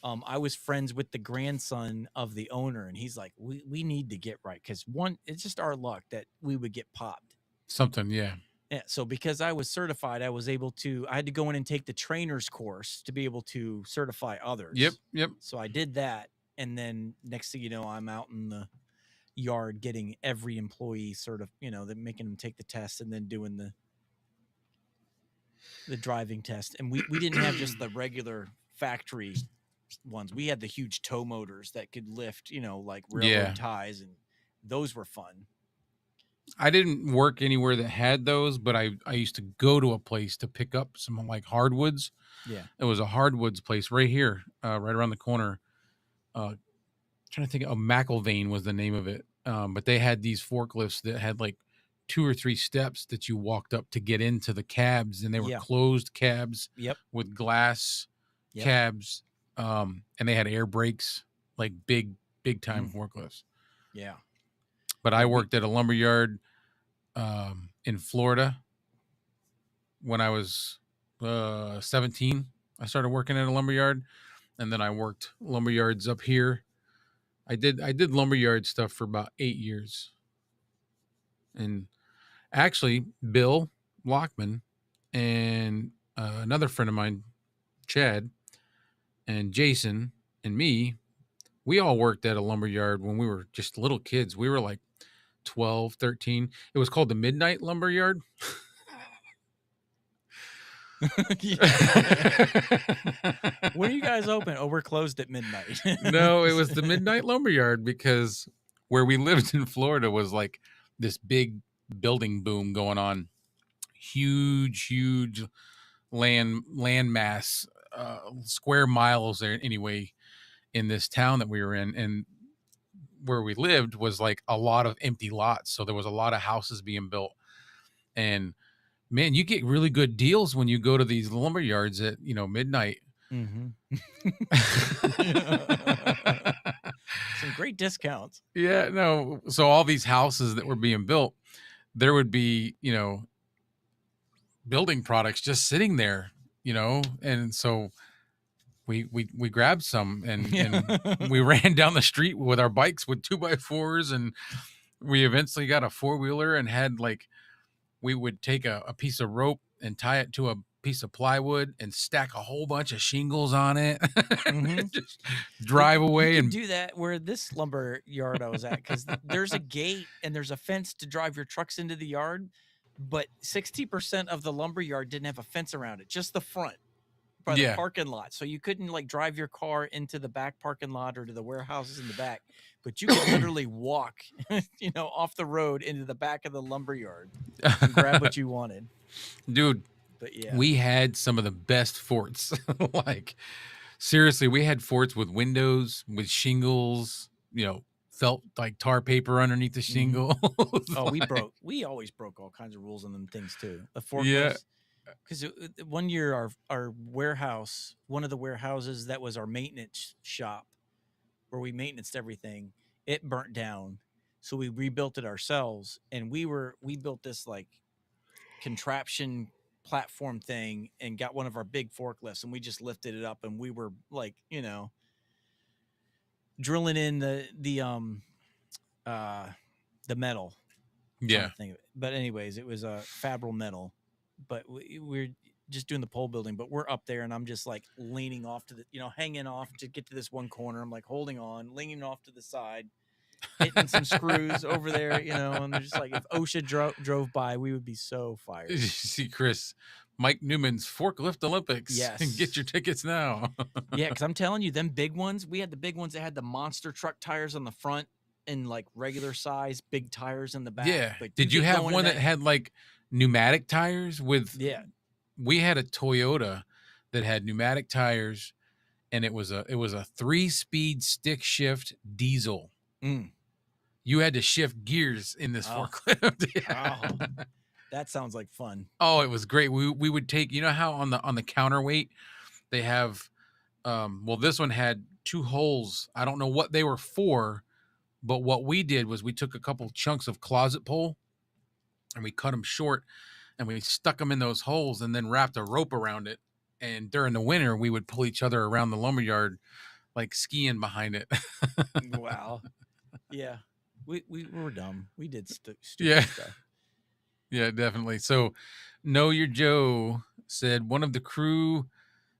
I was friends with the grandson of the owner, and he's like, we need to get right, because it's just our luck that we would get popped. Something, yeah. Yeah, so because I was certified, I had to go in and take the trainer's course to be able to certify others. Yep. So I did that, and then next thing you know, I'm out in the yard getting every employee making them take the test, and then doing the driving test. And we didn't have just the regular factory ones. We had the huge tow motors that could lift, like railroad ties, and those were fun. I didn't work anywhere that had those, but I used to go to a place to pick up some like hardwoods. Yeah. It was a hardwoods place right here, right around the corner. Trying to think of McIlvain was the name of it. But they had these forklifts that had like 2 or 3 steps that you walked up to get into the cabs, and they were closed cabs with glass cabs. And they had air brakes, like big time forklifts. Yeah. But I worked at a lumberyard in Florida when I was 17. I started working at a lumberyard, and then I worked lumberyards up here. I did lumberyard stuff for about 8 years. And actually, Bill Lockman and another friend of mine, Chad, and Jason and me, we all worked at a lumberyard when we were just little kids. We were like 12, 13. It was called the Midnight Lumberyard. When are you guys open? Oh, we're closed at midnight. No, it was the Midnight Lumberyard because where we lived in Florida was like this big building boom going on. Huge land mass, square miles there anyway in this town that we were in. And where we lived was like a lot of empty lots. So there was a lot of houses being built. And man, you get really good deals when you go to these lumber yards at, midnight. Mm-hmm. Some great discounts. Yeah, no. So all these houses that were being built, there would be, building products just sitting there, and so we grabbed some Yeah. and we ran down the street with our bikes with 2x4s, and we eventually got a four-wheeler and had like we would take a piece of rope and tie it to a piece of plywood and stack a whole bunch of shingles on it. Hmm. Just Well, drive you away could and do that where this lumber yard I was at, because there's a gate and there's a fence to drive your trucks into the yard, but 60% of the lumber yard didn't have a fence around it, just the front by the yeah. parking lot. So you couldn't like drive your car into the back parking lot or to the warehouses in the back, but you could literally walk, off the road into the back of the lumber yard and grab what you wanted. Dude, But yeah. we had some of the best forts. Like seriously, we had forts with windows, with shingles, felt like tar paper underneath the Hmm. shingle. Oh, Like, we always broke all kinds of rules on them things too. The yeah. forklifts, because one year our warehouse, one of the warehouses that was our maintenance shop where we maintenanced everything, it burnt down. So we rebuilt it ourselves, and we built this like contraption platform thing and got one of our big forklifts, and we just lifted it up, and we were like, drilling in uh the metal. Trying Yeah. to think of it. But anyways, it was a Fabral metal. But we're just doing the pole building, but we're up there and I'm just like leaning off to the, hanging off to get to this one corner. I'm like holding on, leaning off to the side, hitting some screws over there, and they're just like, if OSHA drove by, we would be so fired. See Chris, Mike Newman's Forklift Olympics. Get Yes. your tickets now. Yeah, because I'm telling you, them big ones, we had the big ones that had the monster truck tires on the front and like regular size big tires in the back. Yeah. But you Did you get have going in one that that, had like pneumatic tires with yeah. we had a Toyota that had pneumatic tires, and it was a 3-speed stick shift diesel. Mm. You had to shift gears in this Oh, forklift. oh, Yeah. that sounds like fun. Oh, it was great. We would take, how on the counterweight they have well, this one had two holes. I don't know what they were for, but what we did was we took a couple chunks of closet pole and we cut them short and we stuck them in those holes and then wrapped a rope around it. And during the winter, we would pull each other around the lumberyard like skiing behind it. Wow. Yeah. We were dumb. We did Yeah. stupid stuff. Yeah, definitely. So, Know Your Joe said one of the crew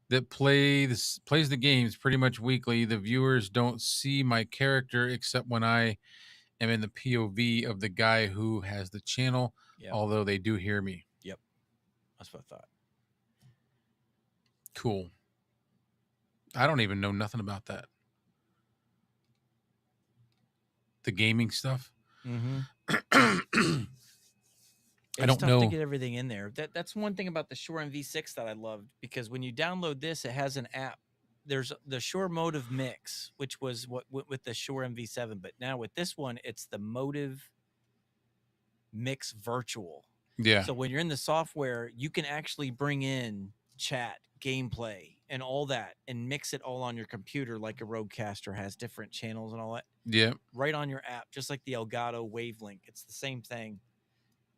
that plays the games pretty much weekly. The viewers don't see my character except when I am in the POV of the guy who has the channel, Yep. although they do hear me. Yep. That's what I thought. Cool. I don't even know nothing about that. The gaming stuff. Mm-hmm. I It's don't tough to know. get everything in there. That's one thing about the Shure MV6 that I loved, because when you download this, it has an app. There's the Shure Motive Mix, which was what with the Shure MV7, but now with this one, it's the Motive Mix Virtual. Yeah. So when you're in the software, you can actually bring in chat, gameplay, and all that, and mix it all on your computer like a Rodecaster has different channels and all that. Yeah. Right on your app, just like the Elgato Wavelink. It's the same thing.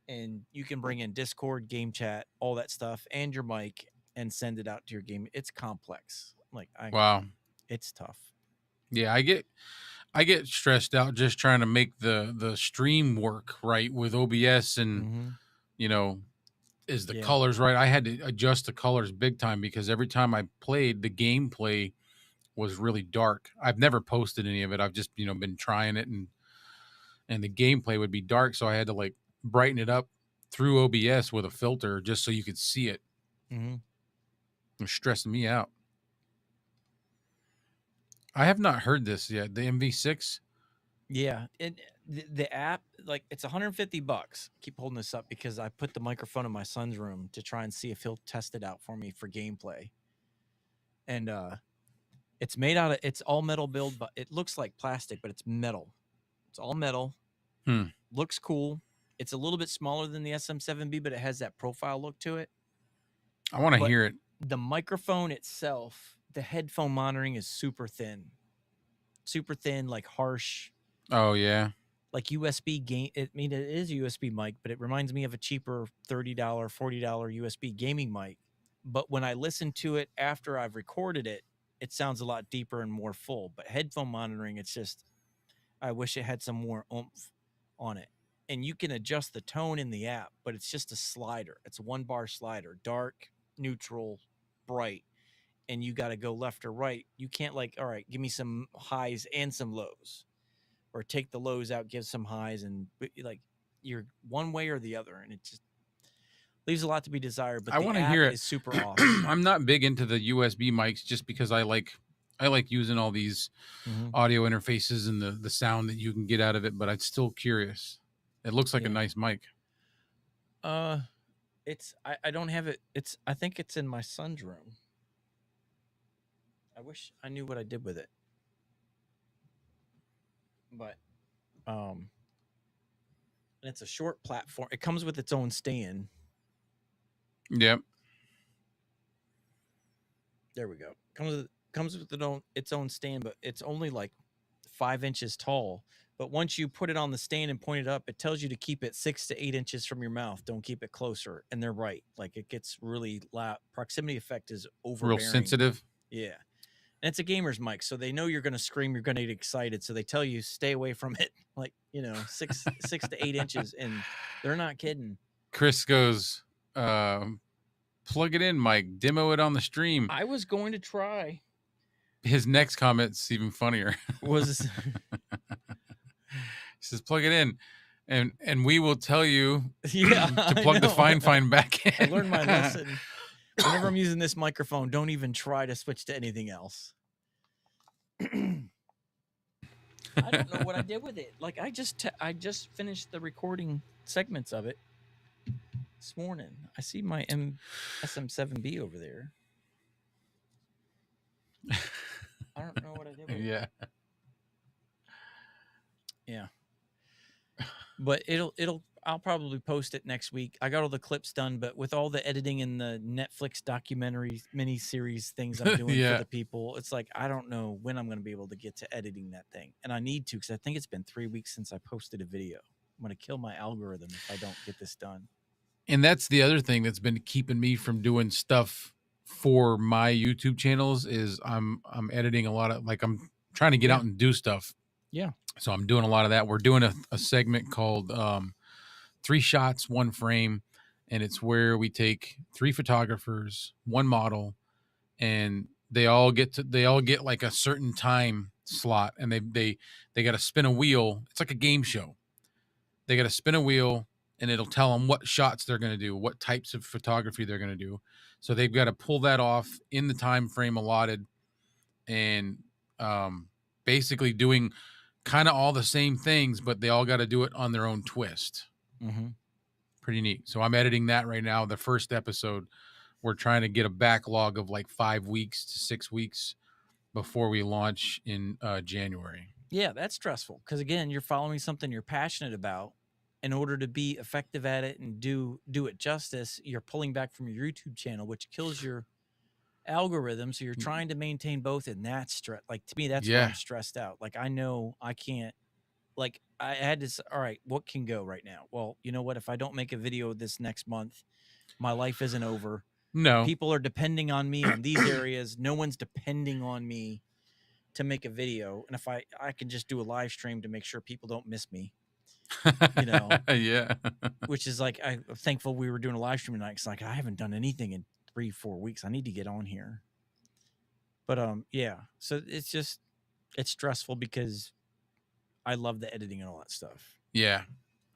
And you can bring in Discord, game chat, all that stuff, and your mic, and send it out to your game. It's complex. Wow. It's tough. Yeah, I get stressed out just trying to make the stream work right with OBS and Mm-hmm. Is the Yeah. colors right? I had to adjust the colors big time because every time I played, the gameplay was really dark. I've never posted any of it. I've just, been trying it and the gameplay would be dark, so I had to like brighten it up through OBS with a filter just so you could see it. Mm-hmm. It was stressing me out. I have not heard this yet. The MV6. Yeah, the app, like, it's $150. Keep holding this up because I put the microphone in my son's room to try and see if he'll test it out for me for gameplay. And it's made out of, it's all metal build, but it looks like plastic, but it's metal. It's all metal. Looks cool. It's a little bit smaller than the SM7B, but it has that profile look to it. I want to hear it. The microphone itself, the headphone monitoring is super thin, like harsh. Oh yeah. Like USB game. It is a USB mic, but it reminds me of a cheaper $30, $40 USB gaming mic. But when I listen to it after I've recorded it, it sounds a lot deeper and more full. But headphone monitoring, it's just, I wish it had some more oomph on it. And you can adjust the tone in the app, but it's just a slider. It's a 1 bar slider, dark, neutral, bright, and you got to go left or right. You can't like, all right, give me some highs and some lows, or take the lows out, give some highs, and like you're one way or the other, and it just leaves a lot to be desired. But I the want to app hear it. is super awesome. I'm not big into the USB mics just because I like using all these Mm-hmm. audio interfaces and the sound that you can get out of it, but I'm still curious. It looks like a Yeah. nice mic. It's I don't have it. It's I think it's in my son's room. I wish I knew what I did with it. But um and it's a short platform. It comes with its own stand. Yep. There we go. Comes with its own stand, but it's only like 5 inches tall. But once you put it on the stand and point it up, it tells you to keep it 6 to 8 inches from your mouth. Don't keep it closer. And they're right. Like it gets really loud. Proximity effect is Real overbearing. sensitive. Yeah. And it's a gamer's mic, so they know you're going to scream, you're going to get excited, so they tell you stay away from it, like 6 to 8 inches, and they're not kidding. Chris goes, plug it in, Mike. Demo it on the stream. I was going to try. His next comment's even funnier. Was He says, plug it in, and we will tell you yeah to plug the fine back in. I learned my lesson. Whenever I'm using this microphone, don't even try to switch to anything else. I don't know what I did with it. Like I just finished the recording segments of it this morning. I see my SM7B over there. I don't know what I did with it. Yeah. But I'll probably post it next week. I got all the clips done, but with all the editing and the Netflix documentary miniseries things I'm doing for the people, it's like I don't know when I'm going to be able to get to editing that thing. And I need to, because I think it's been 3 weeks since I posted a video. I'm going to kill my algorithm if I don't get this done. And that's the other thing that's been keeping me from doing stuff for my YouTube channels is I'm editing a lot of, like, I'm trying to get out and do stuff. Yeah. So I'm doing a lot of that. We're doing a segment called 3 shots, 1 frame. And it's where we take 3 photographers, 1 model, and they all get like a certain time slot, and they got to spin a wheel. It's like a game show. They got to spin a wheel, and it'll tell them what shots they're going to do, what types of photography they're going to do. So they've got to pull that off in the time frame allotted, and basically doing kind of all the same things, but they all got to do it on their own twist. Mm-hmm. Pretty neat. So I'm editing that right now. The first episode, we're trying to get a backlog of like 5 weeks to 6 weeks before we launch in January. Yeah, that's stressful because again, you're following something you're passionate about. In order to be effective at it and do it justice, you're pulling back from your YouTube channel, which kills your algorithm. So you're trying to maintain both, and that's stress. Like to me, that's where I'm stressed out. Like I know I can't. Like I had to say, all right, what can go right now? Well, you know what? If I don't make a video this next month, my life isn't over. No. People are depending on me on these areas. No one's depending on me to make a video. And if I can just do a live stream to make sure people don't miss me, you know, yeah, which is like, I'm thankful we were doing a live stream tonight. Cause like, I haven't done anything in 3-4 weeks. I need to get on here. But, yeah, so it's stressful because I love the editing and all that stuff. Yeah.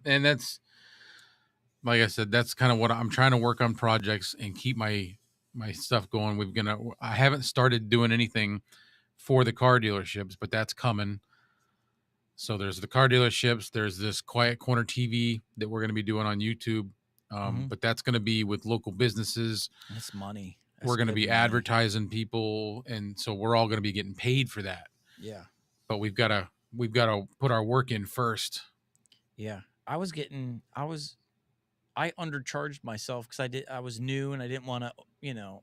And that's, like I said, that's kind of what I'm trying to work on projects and keep my stuff going. I haven't started doing anything for the car dealerships, but that's coming. So there's the car dealerships. There's this Quiet Corner TV that we're going to be doing on YouTube. But that's going to be with local businesses. That's money. We're going to be advertising people. And so we're all going to be getting paid for that. Yeah. But we've got to put our work in first. Yeah. I undercharged myself because I was new and I didn't want to,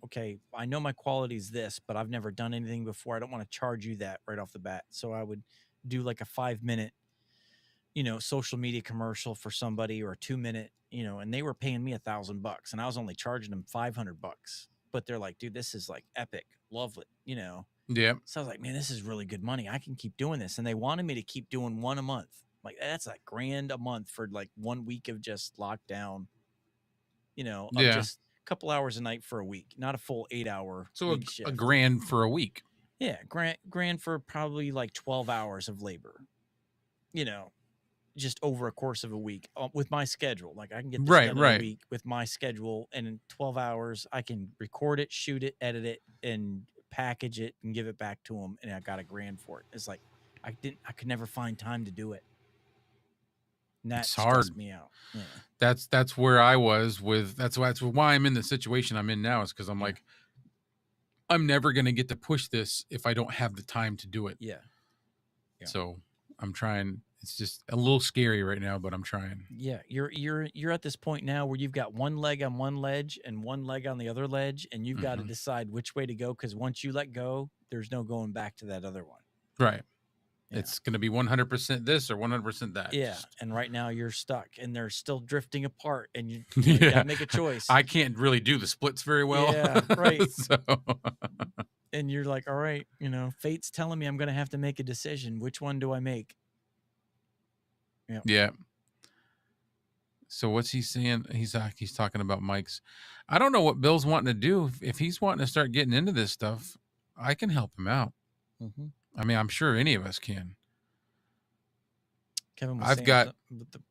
okay, I know my quality is this, but I've never done anything before. I don't want to charge you that right off the bat. So I would do like a 5-minute, social media commercial for somebody, or a 2-minute, and they were paying me $1,000 and I was only charging them $500. But they're like, dude, this is like epic. Love it. Yeah. So I was like, man, this is really good money. I can keep doing this. And they wanted me to keep doing one a month. Like, that's like $1,000 a month for like 1 week of just lockdown, of Yeah. just a couple hours a night for a week, not a full 8-hour So week a shift. grand for a week. Yeah, grand for probably like 12 hours of labor, just over a course of a week with my schedule. Like, I can get this Right, done in a right. week with my schedule, and in 12 hours, I can record it, shoot it, edit it, and package it and give it back to them. And I got $1,000 for it. It's like, I could never find time to do it. And that It's hard. stressed me out. Yeah. That's where I was with. That's why I'm in the situation I'm in now, is because I'm Yeah. like, I'm never going to get to push this if I don't have the time to do it. Yeah. Yeah. So I'm trying. It's just a little scary right now, but I'm trying. Yeah. You're at this point now where you've got one leg on one ledge and one leg on the other ledge, and you've got to decide which way to go, because once you let go, there's no going back to that other one. Right. Yeah. It's going to be 100% this or 100% that. Yeah. And right now you're stuck and they're still drifting apart, and you got to make a choice. I can't really do the splits very well. Yeah, right. So And you're like, all right, fate's telling me I'm going to have to make a decision. Which one do I make? Yeah. So what's he saying? He's talking about mics. I don't know what Bill's wanting to do. If he's wanting to start getting into this stuff, I can help him out. Mm-hmm. I mean, I'm sure any of us can. Kevin was saying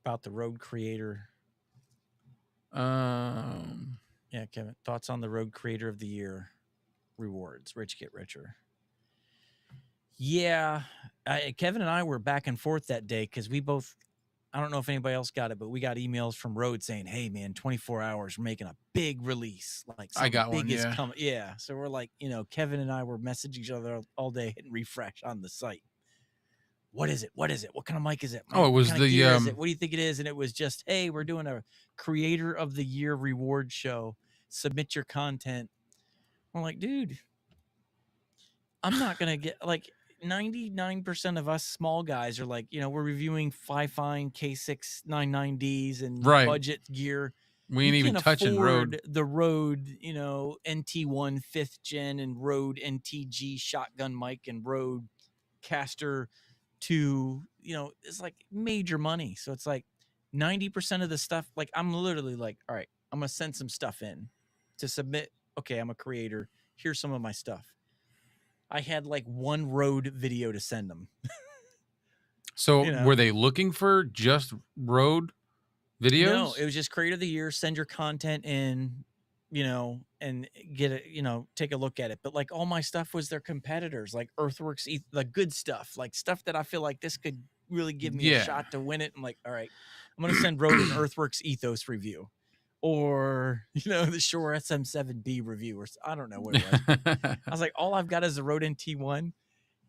about the Road Creator. Yeah, Kevin, thoughts on the Road Creator of the Year rewards? Rich get richer. Yeah, Kevin and I were back and forth that day because we both, I don't know if anybody else got it, but we got emails from Road saying, hey, man, 24 hours, we're making a big release. Like, I got big one, is yeah. coming. Yeah, so we're like, Kevin and I were messaging each other all day, hitting refresh on the site. What is it? What is it? What kind of mic is it? Oh, it was what kind of gear is it? What do you think it is? And it was just, hey, we're doing a Creator of the Year reward show. Submit your content. I'm like, dude, I'm not gonna get, like, 99% of us small guys are like, we're reviewing Fifine K6 99Ds and budget gear. We ain't even touching Rode. The Rode, NT1 5th gen and Rode NTG shotgun mic and Rode Caster 2. It's like major money. So it's like 90% of the stuff, like, I'm literally like, all right, I'm gonna send some stuff in to submit. Okay, I'm a creator. Here's some of my stuff. I had like one Rode video to send them. So were they looking for just Rode videos? No, it was just Creator of the Year. Send your content in, and get it, take a look at it. But like, all my stuff was their competitors, like Earthworks, the good stuff, like stuff that I feel like this could really give me a shot to win it. I'm like, all right, I'm going to send Rode an Earthworks Ethos review, or, the Shure SM7B review, or I don't know what it was. I was like, all I've got is a Rode NT1,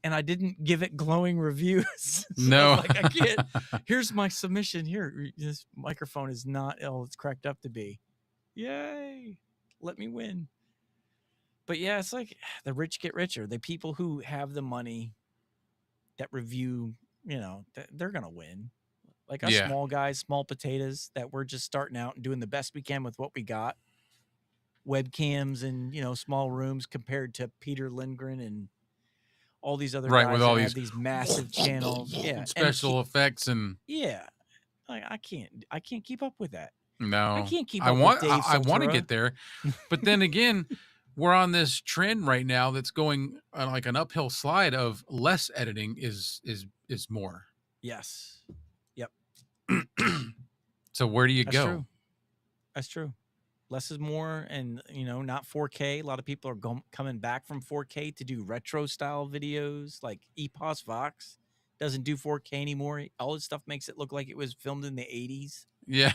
and I didn't give it glowing reviews. So no. I can't. Here's my submission. Here, this microphone is not all it's cracked up to be. Yay. Let me win. But yeah, it's like the rich get richer. The people who have the money that review, they're going to win. Like us small guys, small potatoes, that we're just starting out and doing the best we can with what we got. Webcams and, small rooms compared to Peter Lindgren and all these other guys with all that have these massive channels. Yeah. Special effects and I can't keep up with that. No. I can't keep up with Dave I want to get there. But then again, we're on this trend right now that's going like an uphill slide of less editing is more. Yes. Yep. So where do you go? True. That's true. Less is more, and not 4K. A lot of people are coming back from 4K to do retro style videos. Like Epos Vox doesn't do 4K anymore. All his stuff makes it look like it was filmed in the 80s. Yeah.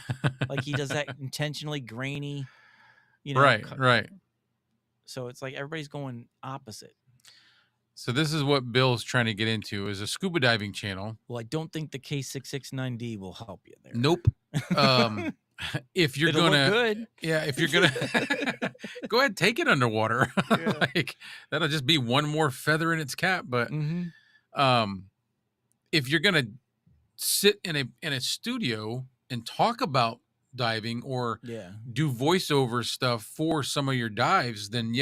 Like he does that intentionally grainy. Right. So it's like everybody's going opposite. So this is what Bill's trying to get into, is a scuba diving channel. Well, I don't think the K669D will help you there. Nope. If you're It'll gonna look good. Yeah, if you're gonna go ahead, take it underwater. Yeah. Like, that'll just be one more feather in its cap. But if you're gonna sit in a studio and talk about diving or do voiceover stuff for some of your dives, then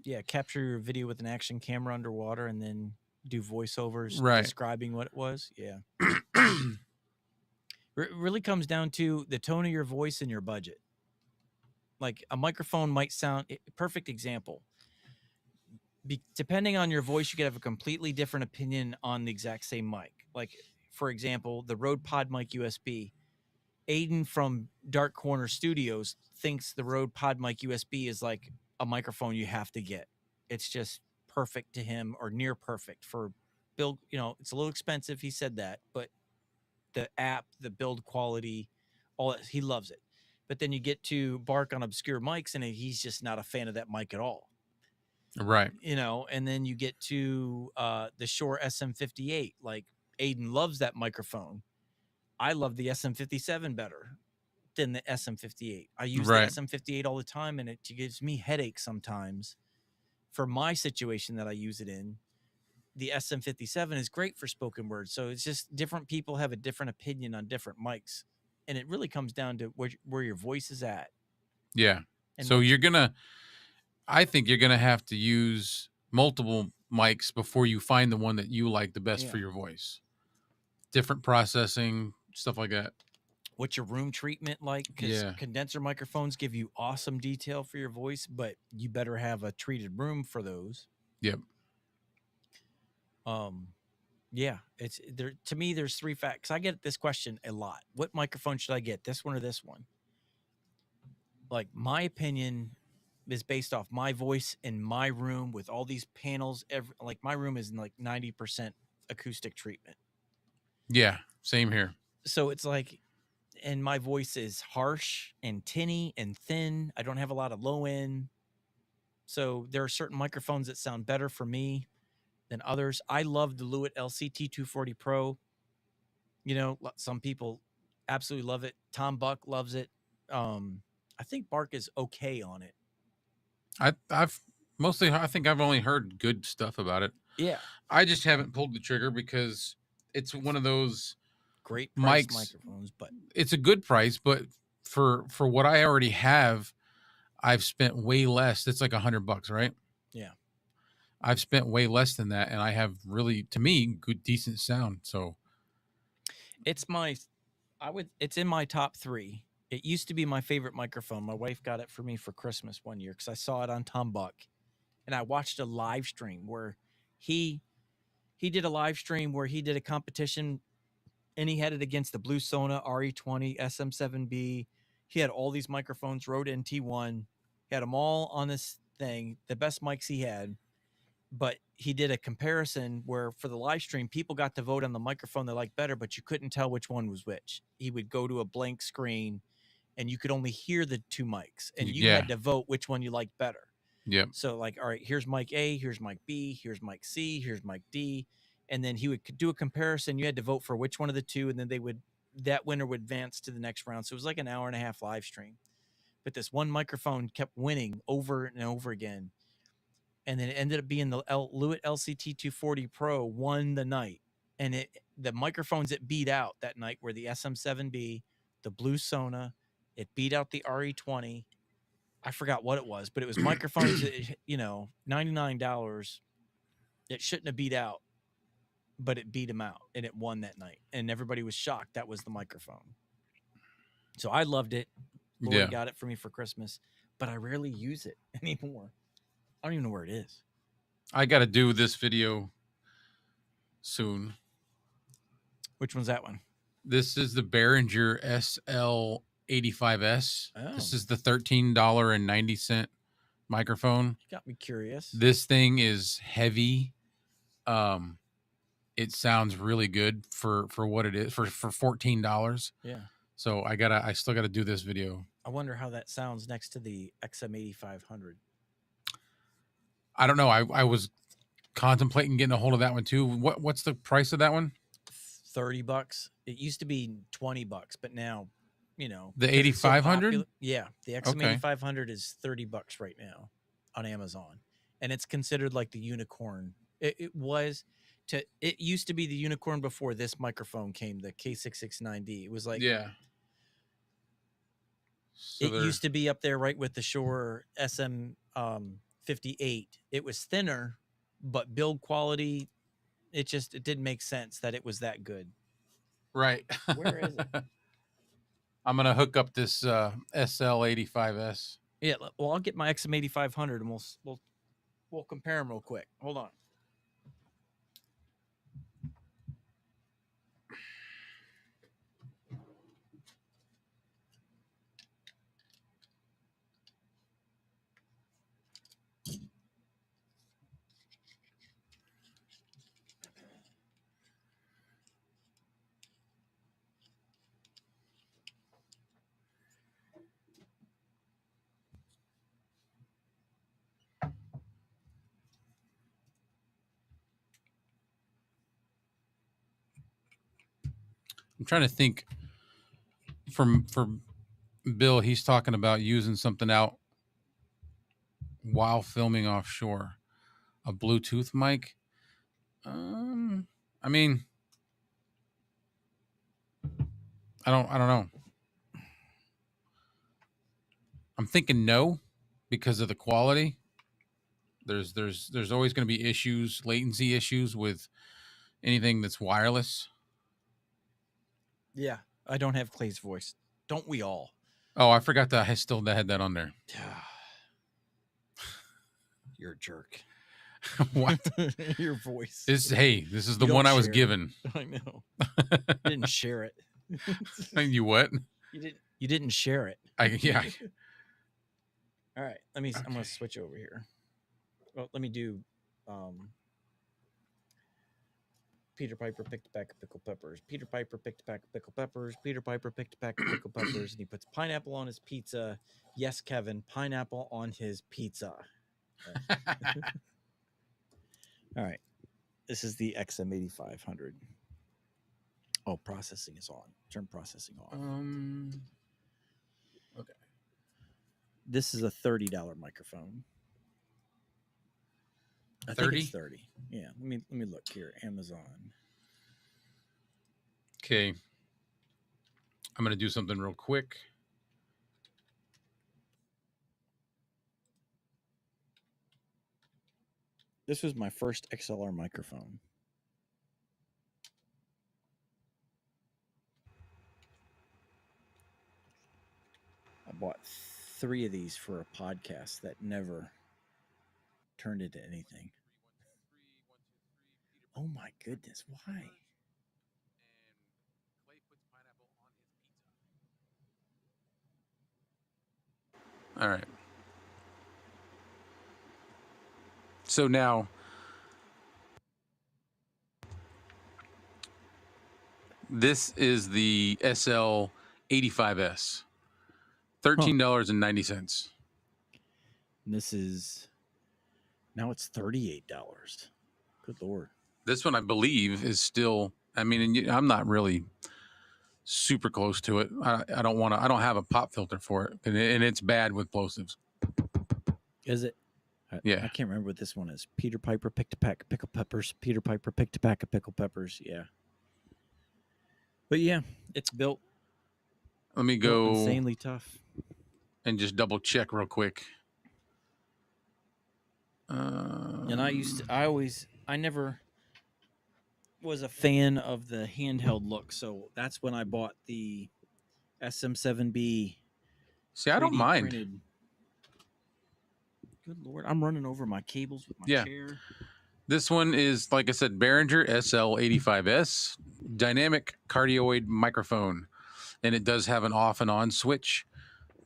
Yeah, capture your video with an action camera underwater and then do voiceovers Right. describing what it was. Yeah. It really comes down to the tone of your voice and your budget. Like a microphone might sound perfect example. Depending on your voice, you could have a completely different opinion on the exact same mic. Like, for example, the Rode Pod Mic USB. Aiden from Dark Corner Studios thinks the Rode Pod Mic USB is like a microphone you have to get. It's just perfect to him, or near perfect for build. It's a little expensive. He said that, but the app, the build quality, all that, he loves it. But then you get to Bark on obscure mics, and he's just not a fan of that mic at all. Right. And then you get to the Shure SM58. Like, Aiden loves that microphone. I love the SM57 better than the SM58. I use the Right. SM58 all the time, and it gives me headaches sometimes for my situation that I use it in. The SM57 is great for spoken word. So it's just different people have a different opinion on different mics. And it really comes down to where your voice is at. Yeah. And So what you're gonna I think you're gonna have to use multiple mics before you find the one that you like the best for yeah. your voice. Different processing, stuff like that. What's your room treatment like? Because Yeah. condenser microphones give you awesome detail for your voice, but you better have a treated room for those. Yep. Um, yeah, it's there. To me, there's three facts. I get this question a lot. What microphone should I get? This one or this one? Like, my opinion is based off my voice in my room with all these panels. Like, my room is in like 90% acoustic treatment. Yeah. Same here. So it's like, and my voice is harsh and tinny and thin. I don't have a lot of low end. So there are certain microphones that sound better for me than others. I love the Lewitt LCT 240 Pro. Some people absolutely love it. Tom Buck loves it. I think Bark is okay on it. I've mostly I think I've only heard good stuff about it. Yeah. I just haven't pulled the trigger because it's one of those Great price mics. microphones, but It's a good price, but for what I already have, I've spent way less. It's like $100, right? yeah. I've spent way less than that, and I have really, to me, good, decent sound. So It's it's in my top 3. It used to be my favorite microphone. My wife got it for me for Christmas one year because I saw it on Tom Buck, and I watched a live stream where he did a live stream where he did a competition, and he had it against the Blue Sona RE20 SM7B. He had all these microphones, Rode NT1. He had them all on this thing, the best mics he had. But he did a comparison where for the live stream, people got to vote on the microphone they liked better, but you couldn't tell which one was which. He would go to a blank screen, and you could only hear the two mics, and you yeah, had to vote which one you liked better. yep, So, like, all right, here's mic A, here's mic B, here's mic C, here's mic D. And then he would do a comparison. You had to vote for which one of the two, and then that winner would advance to the next round. So it was like an hour and a half live stream. But this one microphone kept winning over and over again. And then it ended up being the Lewitt LCT 240 Pro won the night. And the microphones it beat out that night were the SM7B, the Blue Sona. It beat out the RE20. I forgot what it was, but it was microphones that, $99. It shouldn't have beat out, but it beat him out, and it won that night. And everybody was shocked that was the microphone. So I loved it. Lori yeah. got it for me for Christmas, but I rarely use it anymore. I don't even know where it is. I got to do this video soon. Which one's that one? This is the Behringer SL85S. Oh, This is the $13.90 microphone. you got me curious. This thing is heavy. It sounds really good for what it is for $14. Yeah. So I still gotta do this video. I wonder how that sounds next to the XM8500. I don't know. I was contemplating getting a hold of that one too. What's the price of that one? $30. It used to be $20, but now, The because it's so 8500? popular. Yeah, the Okay. XM8500 is $30 right now on Amazon, and it's considered like the unicorn. It used to be the unicorn before this microphone came, the K669D. It was like, Yeah. So it used to be up there right with the Shure SM 58. It was thinner, but build quality, it didn't make sense that it was that good. Right. Where is it? I'm gonna hook up this SL85S. Yeah, well, I'll get my XM8500 and we'll compare them real quick. Hold on. I'm trying to think. For Bill, he's talking about using something out while filming offshore. A Bluetooth mic. I mean, I don't know. I'm thinking no, because of the quality. There's always going to be issues, latency issues with anything that's wireless. Yeah, I don't have Clay's voice. Don't we all? Oh, I forgot that I still had that on there. You're a jerk. What? Your voice. This is the You don't one I was share it. given. I know. You didn't share it. You what? You didn't share it. Yeah. All right. I'm gonna switch over here. Well, let me do Peter Piper picked a pack of pickled peppers. Peter Piper picked a pack of pickled peppers. Peter Piper picked a pack of pickled peppers, and he puts pineapple on his pizza. Yes, Kevin, pineapple on his pizza. All right. This is the XM8500. Oh, processing is on. Turn processing on. Okay. This is a $30 microphone. I think it's 30. Yeah. Let me look here. Amazon. Okay. I'm going to do something real quick. This was my first XLR microphone. I bought 3 of these for a podcast that never turned into anything. Oh my goodness, why? All right. So now, this is the SL85S. $13.90. This is now it's $38. Good Lord. This one, I believe, is still. I mean, I'm not really super close to it. I don't want to. I don't have a pop filter for it, and it's bad with plosives. Is it? Yeah. I can't remember what this one is. Peter Piper picked a pack of pickled peppers. Peter Piper picked a pack of pickled peppers. Yeah. But yeah, it's built. Let me go insanely tough. And just double check real quick. And I never was a fan of the handheld look, so that's when I bought the SM7B. See, I don't mind. Printed. Good Lord, I'm running over my cables with my chair. This one is, like I said, Behringer SL85S dynamic cardioid microphone, and it does have an off and on switch.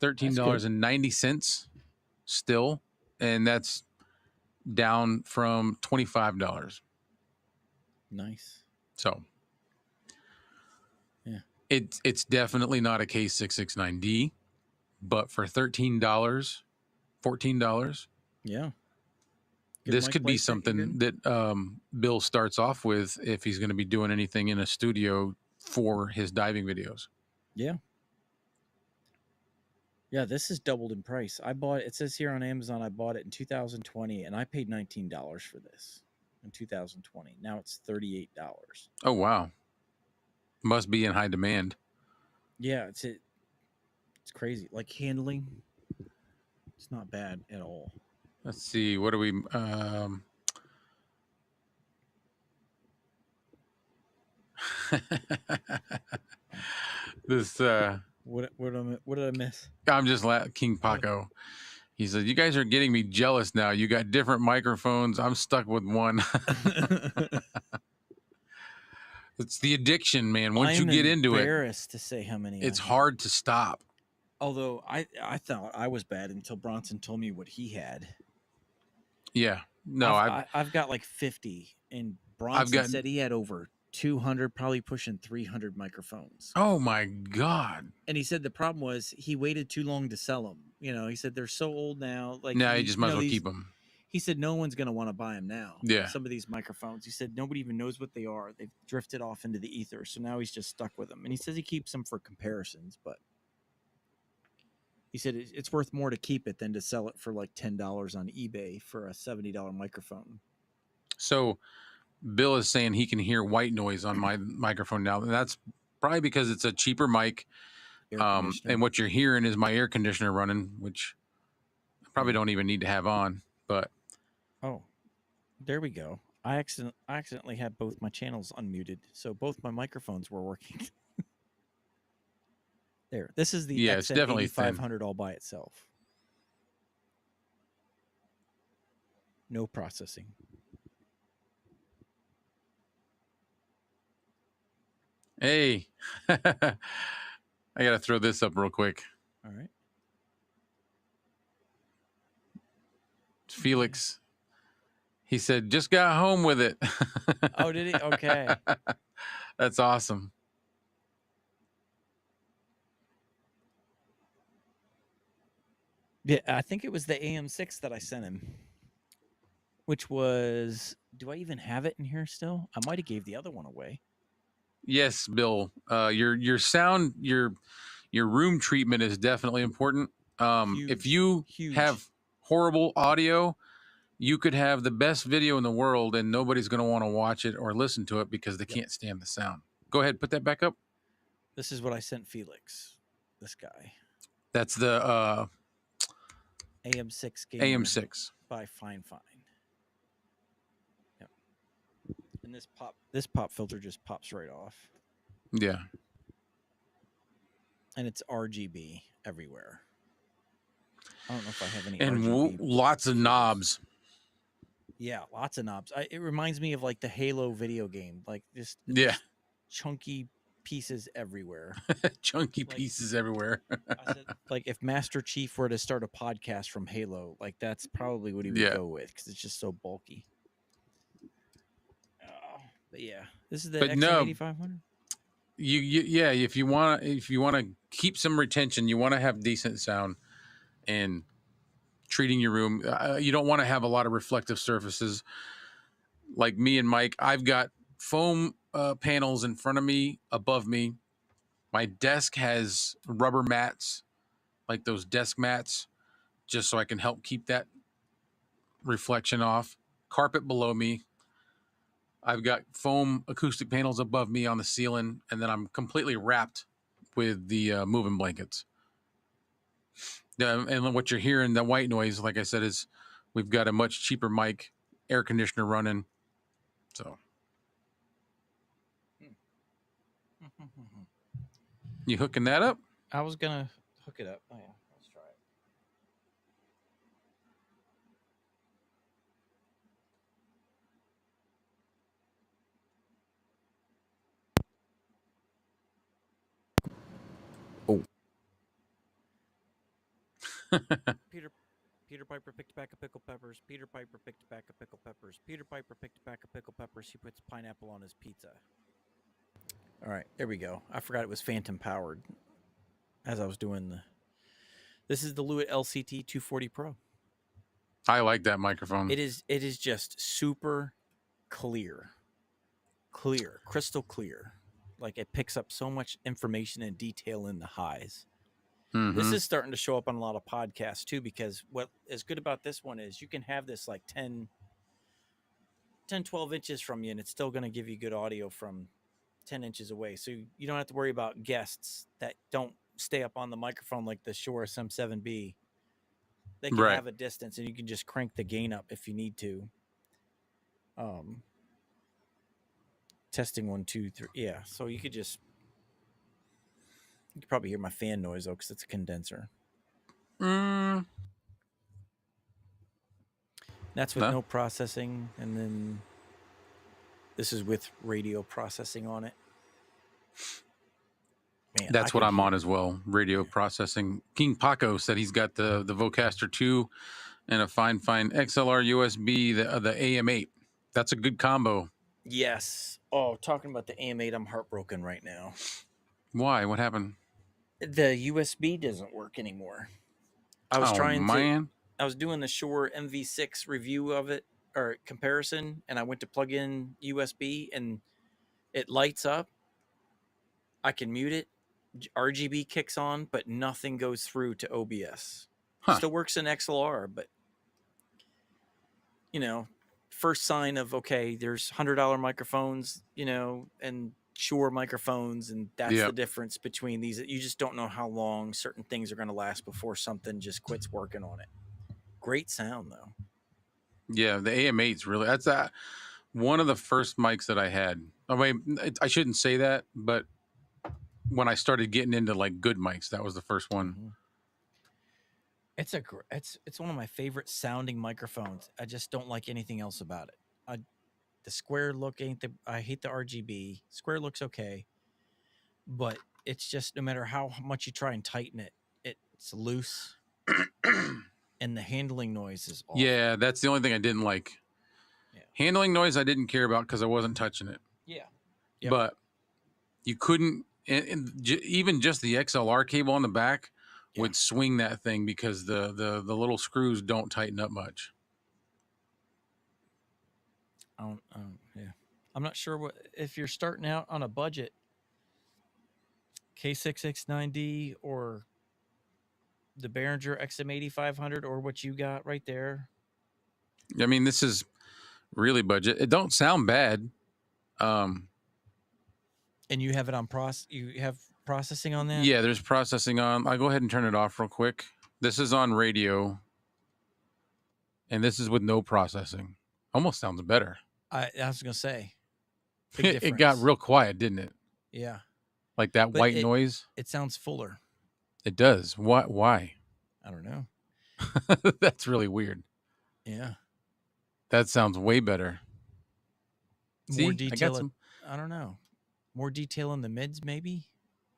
$13.90 still, and that's down from $25. Nice. So, yeah, it's definitely not a K669D, but for $13, $14, yeah, this could be something that Bill starts off with if he's going to be doing anything in a studio for his diving videos. Yeah. Yeah, this is doubled in price. I bought it says here on Amazon I bought it in 2020 and I paid $19 for this in 2020. Now it's $38. Oh wow. Must be in high demand. Yeah, it's crazy. Like handling, it's not bad at all. Let's see. What do we? This. What did I miss? I'm just King Paco. He said, "You guys are getting me jealous now. You got different microphones. I'm stuck with one." It's the addiction, man. Once you I'm get into it, embarrassed to say how many it's I have. hard to stop. Although I thought I was bad until Bronson told me what he had. Yeah. No, I've got like 50, and I've Bronson got. said he had over 200, probably pushing 300 microphones. Oh my God. And he said the problem was he waited too long to sell them. You know, he said they're so old now. Like Now you just might as well these. keep them. He said no one's going to want to buy them now. Yeah. Some of these microphones. He said nobody even knows what they are. They've drifted off into the ether. So now he's just stuck with them. And he says he keeps them for comparisons, but he said it's worth more to keep it than to sell it for like $10 on eBay for a $70 microphone. So Bill is saying he can hear white noise on my microphone now. And that's probably because it's a cheaper mic. And what you're hearing is my air conditioner running, which I probably don't even need to have on. But oh, there we go. I accidentally had both my channels unmuted, so both my microphones were working. There. This is the it's definitely XM8500 all by itself. No processing. Hey, I got to throw this up real quick. All right. Felix, he said, just got home with it. Oh, did he? Okay. That's awesome. Yeah, I think it was the AM6 that I sent him, which was. Do I even have it in here still? I might have gave the other one away. Yes, Bill. Your sound, your room treatment is definitely important. If you have horrible audio, you could have the best video in the world and nobody's going to want to watch it or listen to it because they can't stand the sound. Go ahead, put that back up. This is what I sent Felix. This guy. That's the AM6 gamer AM6 by Fine. Yep. And this pop filter just pops right off. Yeah. And it's RGB everywhere. I don't know if I have any. And RGB lots of knobs. Yeah, lots of knobs. It reminds me of like the Halo video game, like just chunky pieces everywhere. Chunky pieces everywhere. I said, like if Master Chief were to start a podcast from Halo, like that's probably what he would go with because it's just so bulky. But yeah, this is the XM8500. If you want to keep some retention, you want to have decent sound and treating your room. You don't want to have a lot of reflective surfaces. Like me and Mike, I've got foam panels in front of me, above me. My desk has rubber mats, like those desk mats, just so I can help keep that reflection off. Carpet below me. I've got foam acoustic panels above me on the ceiling, and then I'm completely wrapped with the moving blankets. And what you're hearing, the white noise, like I said, is we've got a much cheaper mic, air conditioner running. So you hooking that up? I was gonna hook it up. Oh yeah, let's try it. Oh. Peter Piper picked back a pickle peppers. Peter Piper picked back a pickle peppers. Peter Piper picked back a pickle peppers. He puts pineapple on his pizza. All right, there we go. I forgot it was phantom powered as I was doing the. This is the Lewitt LCT 240 Pro. I like that microphone. It is just super clear, crystal clear. Like it picks up so much information and detail in the highs. Mm-hmm. This is starting to show up on a lot of podcasts too, because what is good about this one is you can have this like 10, 12 inches from you, and it's still going to give you good audio from 10 inches away. So you don't have to worry about guests that don't stay up on the microphone like the Shure SM7B. They can Right. have a distance, and you can just crank the gain up if you need to. Um, testing 1, 2, 3. Yeah, so you could probably hear my fan noise though, because it's a condenser. Mm, That's with no, no processing, and then this is with radio processing on it. Man, I that's what could I'm on hear. as well. Radio Yeah. processing. King Paco said he's got the Vocaster 2 and a fine XLR USB, the AM8. That's a good combo. Yes. Oh, talking about the AM8, I'm heartbroken right now. Why? What happened? The USB doesn't work anymore. I was Oh trying to. man. I was doing the Shure MV6 review of it or comparison, and I went to plug in USB, and it lights up. I can mute it. RGB kicks on, but nothing goes through to OBS. Huh. Still works in XLR, but you know, first sign of okay, there's $100 microphones, and Shure microphones, and that's the Yep. difference between these. You just don't know how long certain things are going to last before something just quits working on it. Great sound though. Yeah, the AM8's really that's one of the first mics that I had. I mean, I shouldn't say that, but when I started getting into like good mics, that was the first one. Mm-hmm. It's one of my favorite sounding microphones. I just don't like anything else about it. The square look ain't the. I hate the RGB. Square looks okay, but it's just no matter how much you try and tighten it, it's loose, and the handling noise is awful. Yeah, that's the only thing I didn't like. Yeah. Handling noise I didn't care about because I wasn't touching it. Yeah. Yep. But you couldn't, even just the XLR cable on the back Yeah. would swing that thing because the little screws don't tighten up much. Yeah. I'm not sure what if you're starting out on a budget, K6X9D or the Behringer XM8500 or what you got right there. I mean, this is really budget. It don't sound bad. Um, And you have it on you have processing on that? yeah, there's processing on. I'll go ahead and turn it off real quick. This is on radio, and this is with no processing. Almost sounds better. I was gonna say, big It got difference. real quiet, didn't it? Yeah, Like that but white noise. it sounds fuller. It does. Why? I don't know. That's really weird. Yeah, That sounds way better. more See, I got detail. some. I don't know. More detail in the mids, maybe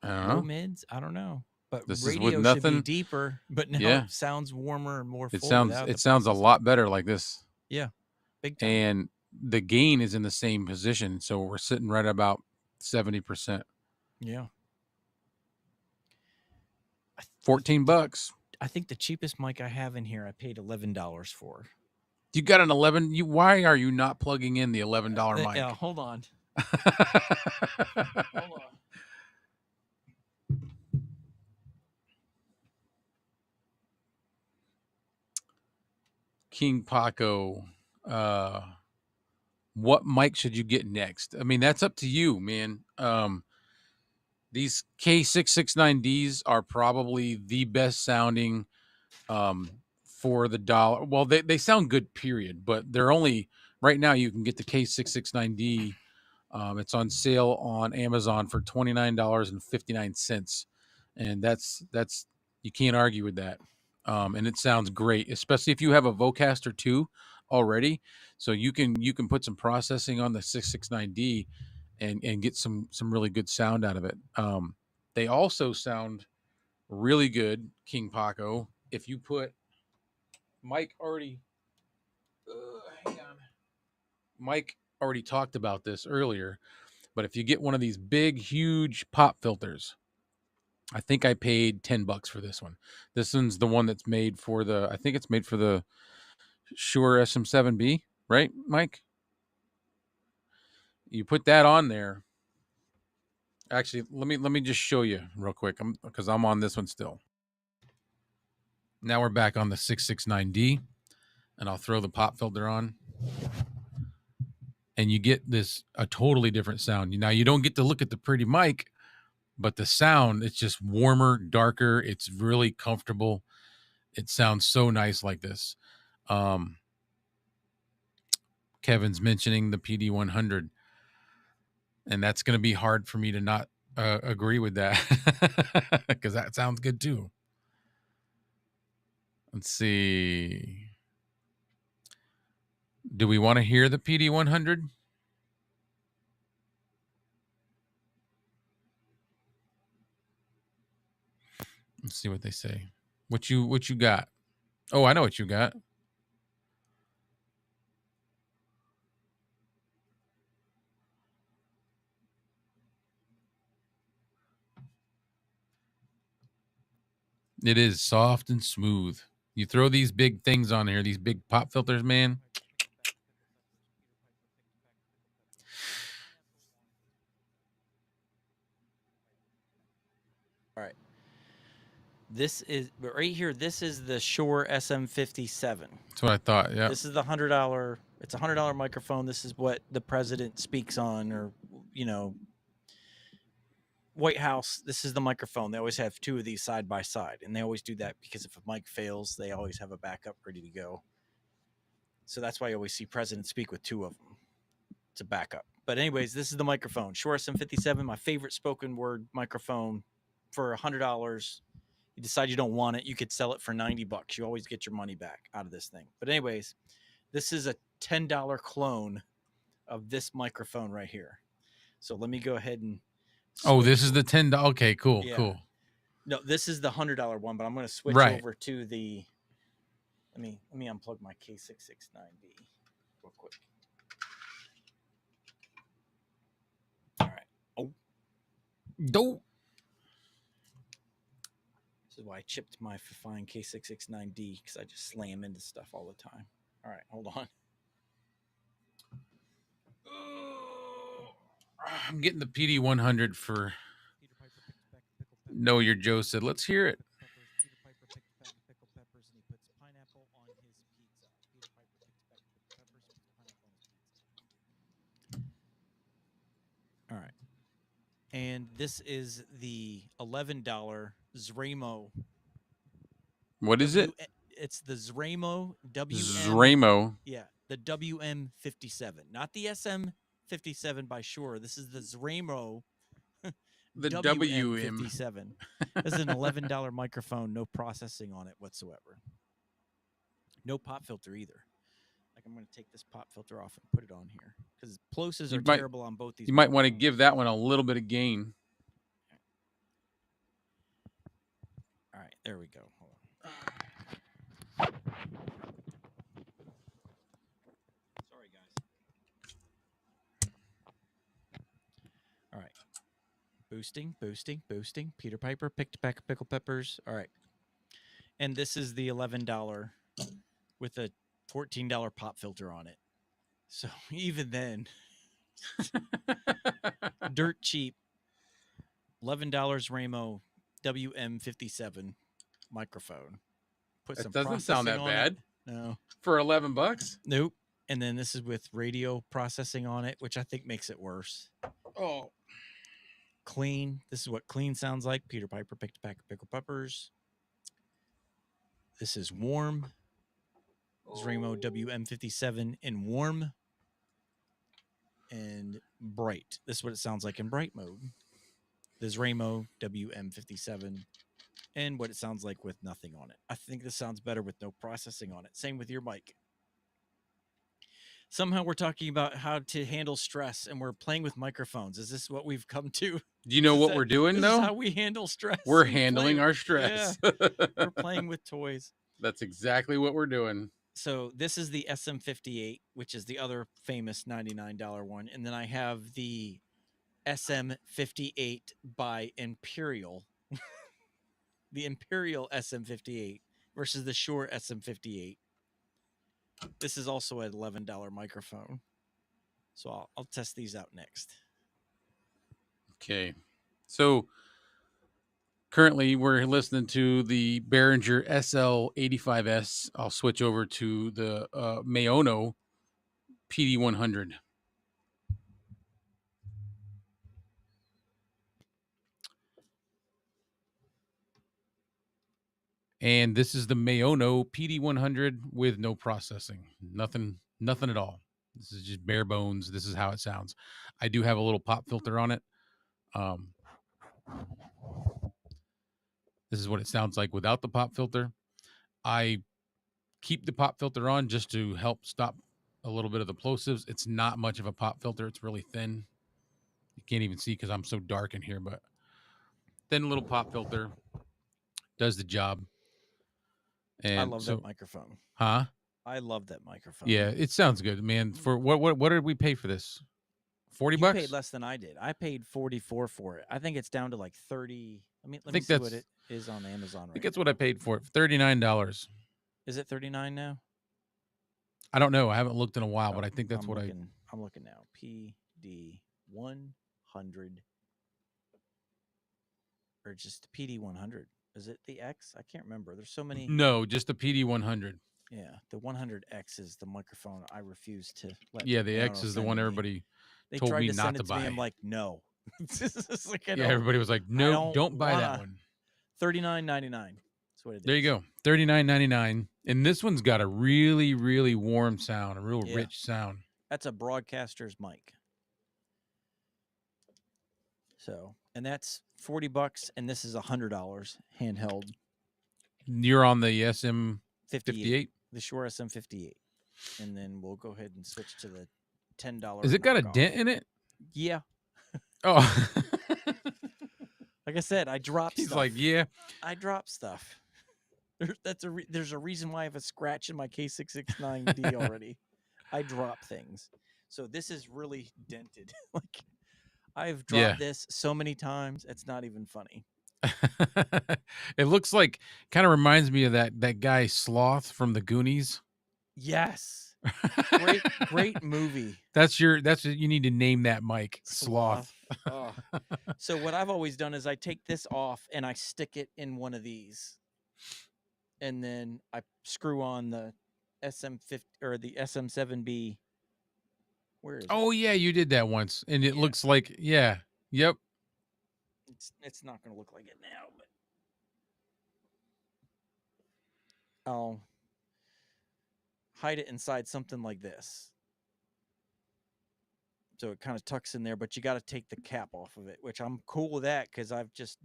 I don't low know. mids. I don't know. But This is with radio should be nothing. deeper. But now Yeah, it sounds warmer and more it full sounds without the it sounds a processing. lot better like this. Yeah, big time. And the gain is in the same position, so we're sitting right about 70%. Yeah, $14. I think the cheapest mic I have in here, I paid $11 for. You got an 11. Why are you not plugging in the $11 mic? Yeah, hold on. Hold on. King Paco, what mic should you get next? I mean, that's up to you, man. These K669Ds are probably the best sounding for the dollar. Well, they sound good, period, but they're only right now. You can get the K669D. It's on sale on Amazon for $29.59, and that's you can't argue with that. And it sounds great, especially if you have a Vocaster 2 already. So you can put some processing on the 669D and get some really good sound out of it. They also sound really good, King Paco. If you put Mike already, hang on. Mike already talked about this earlier, but if you get one of these big, huge pop filters, I think I paid $10 for this one. This one's the one that's made for the. I think it's made for the Shure SM7B, right, Mike? You put that on there. Actually, let me just show you real quick, because I'm on this one still. Now we're back on the 669D, and I'll throw the pop filter on, and you get a totally different sound. Now you don't get to look at the pretty mic, but the sound, it's just warmer, darker. It's really comfortable. it sounds so nice like this. Um, Kevin's mentioning the PD 100, and that's going to be hard for me to not agree with that because that sounds good too. Let's see. Do we want to hear the PD 100? Let's see what they say. What you got? Oh, I know what you got. It is soft and smooth. You throw these big things on here, these big pop filters, man. All right. This is right here. This is the Shure SM57. That's what I thought. Yeah. This is the $100. It's a $100 microphone. This is what the president speaks on, or White House. This is the microphone. They always have two of these side by side, and they always do that because if a mic fails, they always have a backup ready to go. So that's why you always see presidents speak with two of them to backup. But anyways, this is the microphone. Shure SM57, my favorite spoken word microphone for $100. You decide you don't want it, you could sell it for $90. You always get your money back out of this thing. But anyways, this is a $10 clone of this microphone right here. So let me go ahead and Oh, this is the $10. Okay, cool, Yeah. cool. No, this is the $100 one, but I'm going to switch Right. over to the. Let me unplug my K669B real quick. All right. Oh, Dope. this is why I chipped my fine K669D, because I just slam into stuff all the time. All right, hold on. I'm getting the PD 100 for Know Your Joe said. Let's hear it. Peter Piper picks back pickled peppers and he puts pineapple on his pizza. Peter Piper picks back pickled peppers, puts pineapple on his pizza. All right. And this is the $11 Zramo. What is it? It's the Zramo WM. Zramo. Yeah, the WM57, not the SM57 by Shure. This is the Zramo. The WM57. This is an $11 microphone, no processing on it whatsoever. No pop filter either. Like, I'm going to take this pop filter off and put it on here because plosives are terrible on both these. You might want to give that one a little bit of gain. All right, there we go. Hold on. Sorry, guys. All right. Boosting. Peter Piper picked back pickled peppers. All right. And this is the $11 with a $14 pop filter on it. So even then, dirt cheap. $11 Ramo WM57 microphone. Put That doesn't sound that bad. No. For $11? Nope. And then this is with radio processing on it, which I think makes it worse. Oh. Clean. This is what clean sounds like. Peter Piper picked a pack of pickled peppers. This is warm. Zramo WM57 in warm. And bright. This is what it sounds like in bright mode. The Zramo WM57 and what it sounds like with nothing on it. I think this sounds better with no processing on it. Same with your mic. Somehow we're talking about how to handle stress and we're playing with microphones. Is this what we've come to? Do you know what we're doing, though? This is how we handle stress. We're handling our stress. Yeah, we're playing with toys. That's exactly what we're doing. So this is the SM58, which is the other famous $99 one. And then I have the SM58 by Imperial. The Imperial SM58 versus the Shure SM58. This is also an $11 microphone. So I'll test these out next. Okay. So currently we're listening to the Behringer SL85S. I'll switch over to the Maono PD100. And this is the Mayono PD100 with no processing. Nothing at all. This is just bare bones. This is how it sounds. I do have a little pop filter on it. Um, this is what it sounds like without the pop filter. I keep the pop filter on just to help stop a little bit of the plosives. It's not much of a pop filter. It's really thin. You can't even see because I'm so dark in here, but thin little pop filter does the job. I And love that so, microphone. huh? I love that microphone. Yeah, it sounds good, man. For what did we pay for this? 40 You paid bucks? less than I did. I paid 44 for it. I think it's down to like 30. I Let me think see what that's it is on Amazon I think right that's what I now. paid for it. $39. Is it 39 now? I don't know. I haven't looked in a while, Oh, but I think that's I'm what I looking. I'm looking now. PD 100 or just PD 100. Is it the X? I can't remember. There's so many. No, just the PD100. Yeah, the 100X is the microphone I refuse to let Yeah, the X Mayono is the send one to me. everybody They told tried me to send not to it to me. I'm buy. like, no. It's like Yeah, everybody was like, I "Nope, don't don't buy that wanna. one." 39.99. That's what it There you is. go. $39.99. And this one's got a really, really warm sound, a real Yeah, rich sound. that's a broadcaster's mic. So, and that's $40, and this is $100 handheld You're on the SM58. 58, the Shure SM58, and then we'll go ahead and switch to the $10 Is it got a knockoff. dent in it? Yeah, Oh. like I said, I drop He's stuff. like, "Yeah." I drop stuff. There's a reason why I have a scratch in my K669D already. I drop things. So this is really dented. Like I've Yeah. dropped this so many times, it's not even funny. It looks like kind of reminds me of that guy Sloth from the Goonies. Yes. Great movie. That's what you need to name that mic, Sloth. Sloth. Oh. So what I've always done is I take this off and I stick it in one of these. And then I screw on the SM50 or the SM7B. Where is it? Oh yeah, you did that once, and it Yeah. looks like yeah, yep. It's not going to look like it now, but I'll hide it inside something like this. So it kind of tucks in there, but you got to take the cap off of it, which I'm cool with that because I've just,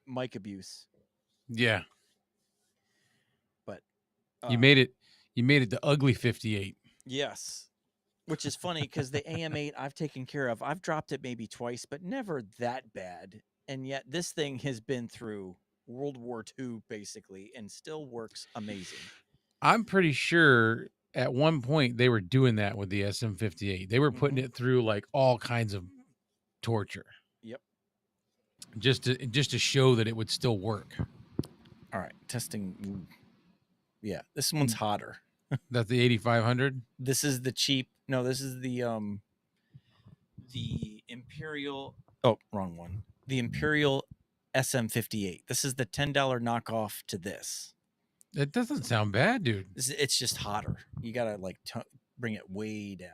mic abuse. Yeah, But you made it. You made it the ugly 58. yes, which is funny because the AM8 I've taken care of. I've dropped it maybe twice, but never that bad. And yet this thing has been through World War II basically and still works amazing. I'm pretty sure at one point they were doing that with the SM58. They were putting it through like all kinds of torture. Yep. Just to show that it would still work. All right, testing. Yeah, this one's hotter. That's the 8500. This is the cheap. No, this is the Imperial. Oh, wrong one. The Imperial SM58. This is the $10 knockoff to this. It doesn't sound bad, dude. It's just hotter. You gotta bring it way down.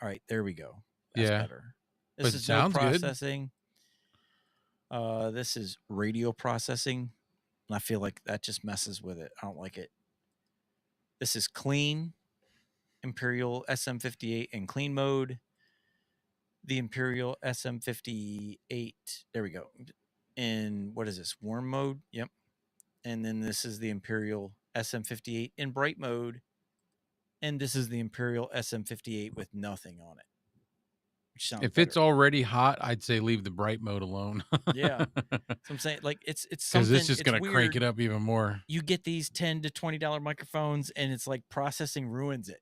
All right, there we go. That's better. This is no processing. This is radio processing, and I feel like that just messes with it. I don't like it. This is clean. Imperial SM58 in clean mode. The Imperial SM58. There we go. In what is this? Warm mode. Yep. And then this is the Imperial SM58 in bright mode. And this is the Imperial SM58 with nothing on it. Which sounds If better. it's already hot, I'd say leave the bright mode alone. Yeah. So I'm saying like it's because something. it's just gonna crank it up even more. You get these $10 to $20 microphones, and it's like processing ruins it.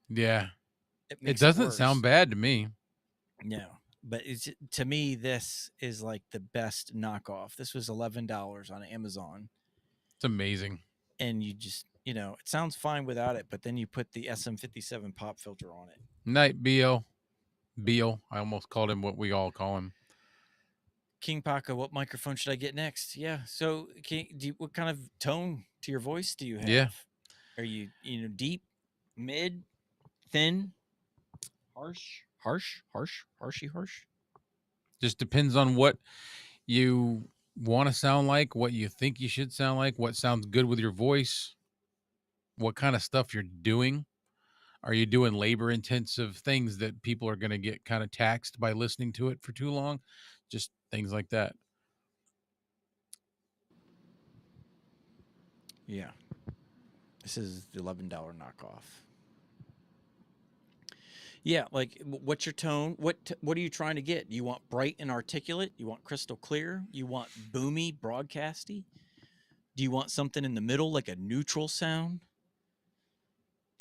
Yeah. It doesn't sound bad to me. No, but to me, this is like the best knockoff. This was $11 on Amazon. It's amazing. And you just, it sounds fine without it, but then you put the SM57 pop filter on it. Night Beal. I almost called him what we all call him. King Paco, what microphone should I get next? Yeah. So, what kind of tone to your voice do you have? Yeah. Are you, deep, mid, thin, harsh? Just depends on what you want to sound like, what you think you should sound like, what sounds good with your voice, what kind of stuff you're doing. Are you doing labor intensive things that people are going to get kind of taxed by listening to it for too long? Just things like that. Yeah. This is the $11 knockoff. Yeah, like what's your tone? What are you trying to get? You want bright and articulate? You want crystal clear? You want boomy, broadcasty? Do you want something in the middle, like a neutral sound?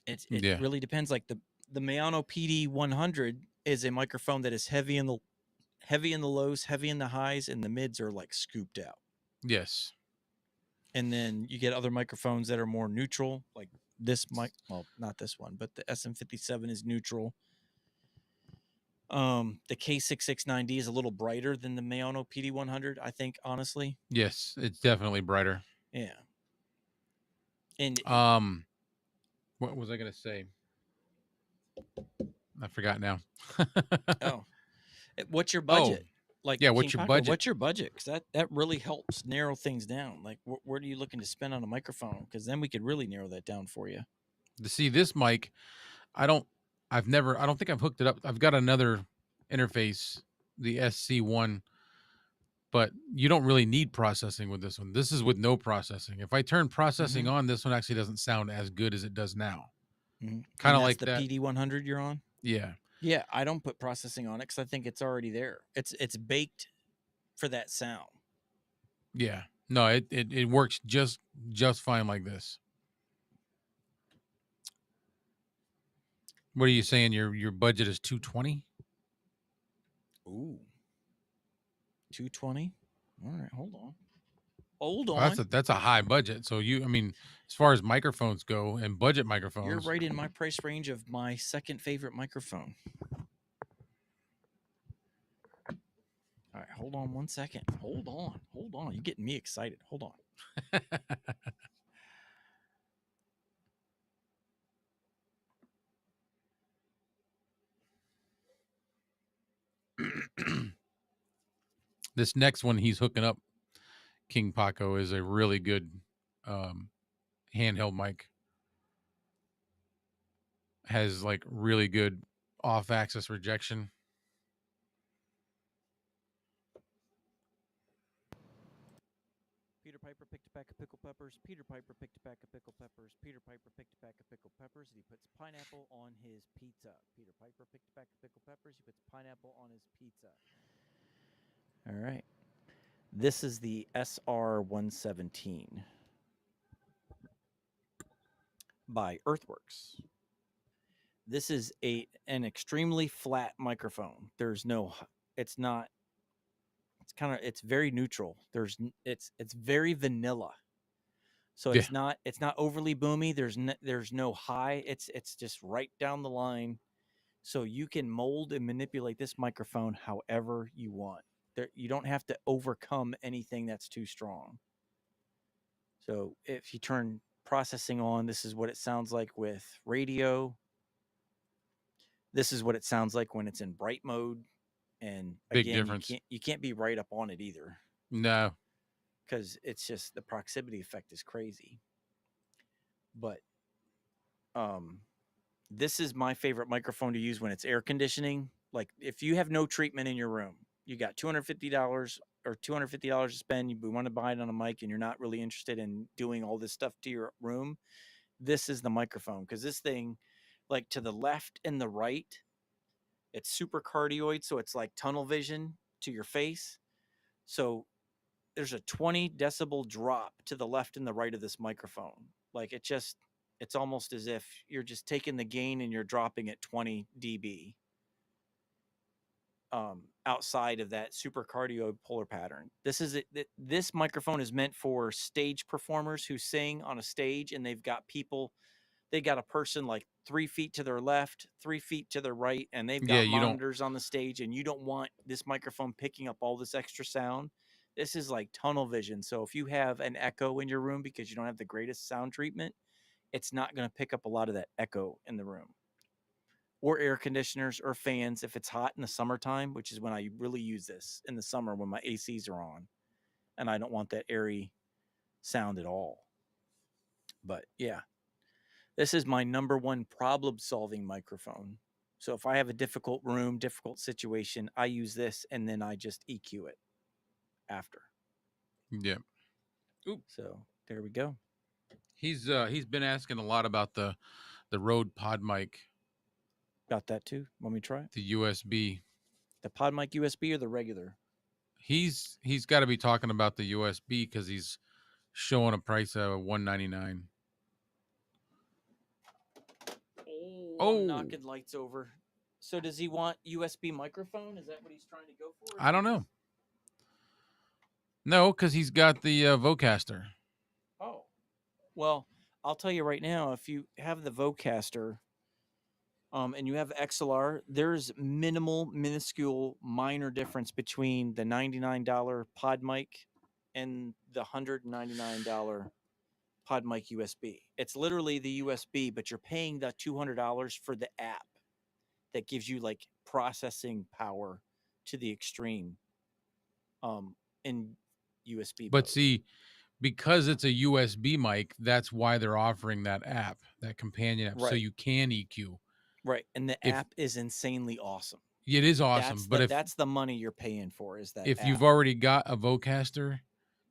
It Yeah. really depends. Like the Mayano PD 100 is a microphone that is heavy in the lows, heavy in the highs, and the mids are like scooped out. Yes. And then you get other microphones that are more neutral, like this mic. Well, not this one, but the SM57 is neutral. The K669D is a little brighter than the Mayano PD100, I think, honestly. Yes. It's definitely brighter. Yeah. And Um, what was I going to say? I forgot now. oh, what's your Oh, budget? Like yeah. King What's your Paco, budget? what's your budget? Because that really helps narrow things down. Like, where are you looking to spend on a microphone? Because then we could really narrow that down for you. To see this mic, I don't, I don't think I've hooked it up. I've got another interface, the SC1, but you don't really need processing with this one. This is with no processing. If I turn processing Mm-hmm. on, this one actually doesn't sound as good as it does now. Mm-hmm. Kind And of that's like the that. PD100 you're on. Yeah. Yeah, I don't put processing on it because I think it's already there. It's baked for that sound. Yeah. No, it works just fine like this. What are you saying? Your budget is 220? Ooh, 220. All right, hold on. Hold Well, on. that's a high budget. So I mean, as far as microphones go and budget You're microphones, right in my price range of my second favorite microphone. All right, hold on 1 second. Hold on. Hold on. You're getting me excited. Hold on. this next one he's hooking up, King Paco, is a really good um, handheld mic. Has like really good off axis rejection. Peter Piper picked a pack of pickled peppers. Peter Piper picked a pack of pickled peppers. Peter Piper picked a pack of pickled peppers, and he puts pineapple on his pizza. Peter Piper picked a pack of pickled peppers. He puts pineapple on his pizza. All right. This is the SR117 by Earthworks. This is an extremely flat microphone. There's no, it's not, it's very neutral. It's very vanilla. So Yeah. it's not overly boomy. There's no high. It's just right down the line. So you can mold and manipulate this microphone however you want. You don't have to overcome anything that's too strong. So if you turn processing on, this is what it sounds like with radio. This is what it sounds like when it's in bright mode. And Big again, difference. you can't be right up on it either No. because it's just the proximity effect is crazy. But um this is my favorite microphone to use when it's air conditioning. Like if you have no treatment in your room, you got $250 or $250 to spend, you want to buy it on a mic and you're not really interested in doing all this stuff to your room, this is the microphone because this thing, like to the left and the right, it's super cardioid, so it's like tunnel vision to your face. So there's a 20 decibel drop to the left and the right of this microphone. Like it's almost as if you're just taking the gain and you're dropping it 20 dB outside of that super cardioid polar pattern. This microphone is meant for stage performers who sing on a stage and they got a person like 3 feet to their left, 3 feet to their right, and they've Yeah, got you don't. monitors on the stage, and you don't want this microphone picking up all this extra sound. This is like tunnel vision. So if you have an echo in your room because you don't have the greatest sound treatment, it's not going to pick up a lot of that echo in the room. Or air conditioners or fans if it's hot in the summertime, which is when I really use this in the summer when my ACs are on. and I don't want that airy sound at all. But yeah, this is my number one problem solving microphone. So if I have a difficult room, difficult situation, I use this and then I just EQ it after. Yeah. Oop. So there we go. He's been asking a lot about the Rode Pod mic, Got that too. Want me to try it? the USB. The pod mic USB or the regular? He's got to be talking about the USB because he's showing a price of $199. Oh, I'm Oh, knocking lights over. So does he want USB microphone? Is that what he's trying to go for? I don't know. No, because he's got the Vocaster. Oh, well, I'll tell you right now. If you have the Vocaster, and you have XLR, there's minuscule, minor difference between the $99 pod mic and the $199 pod mic USB. It's literally the USB, but you're paying the $200 for the app that gives you like processing power to the extreme in USB But mode. see, because it's a USB mic, that's why they're offering that app, that companion app, so Right. you can EQ. Right. And the If app is insanely awesome. it is awesome, but That's the money you're paying for is that if app. you've already got a Vocaster,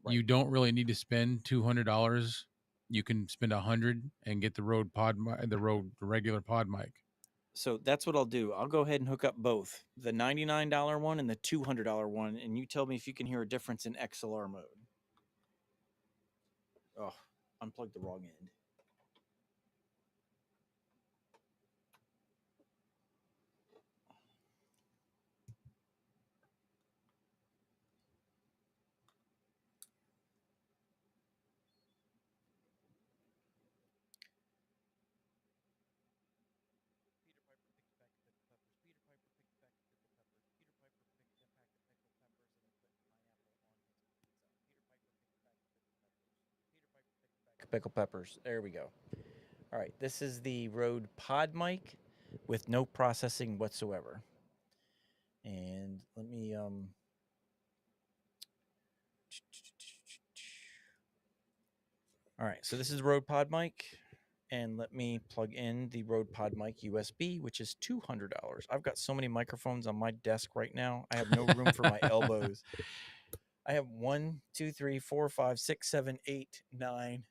Right. you don't really need to spend $200. You can spend $100 and get the the regular pod mic. So that's what I'll do. I'll go ahead and hook up both the $99 one and the $200 one, and you tell me if you can hear a difference in XLR mode. Oh, unplugged the wrong end. Pickle peppers. There we go. All right, this is the Rode Pod mic with no processing whatsoever. And let me All right, so this is the Rode Pod mic, and let me plug in the Rode Pod mic USB, which is $200. I've got so many microphones on my desk right now. I have no room for my elbows. I have 1, 2, 3, 4, 5, 6, 7, 8, 9,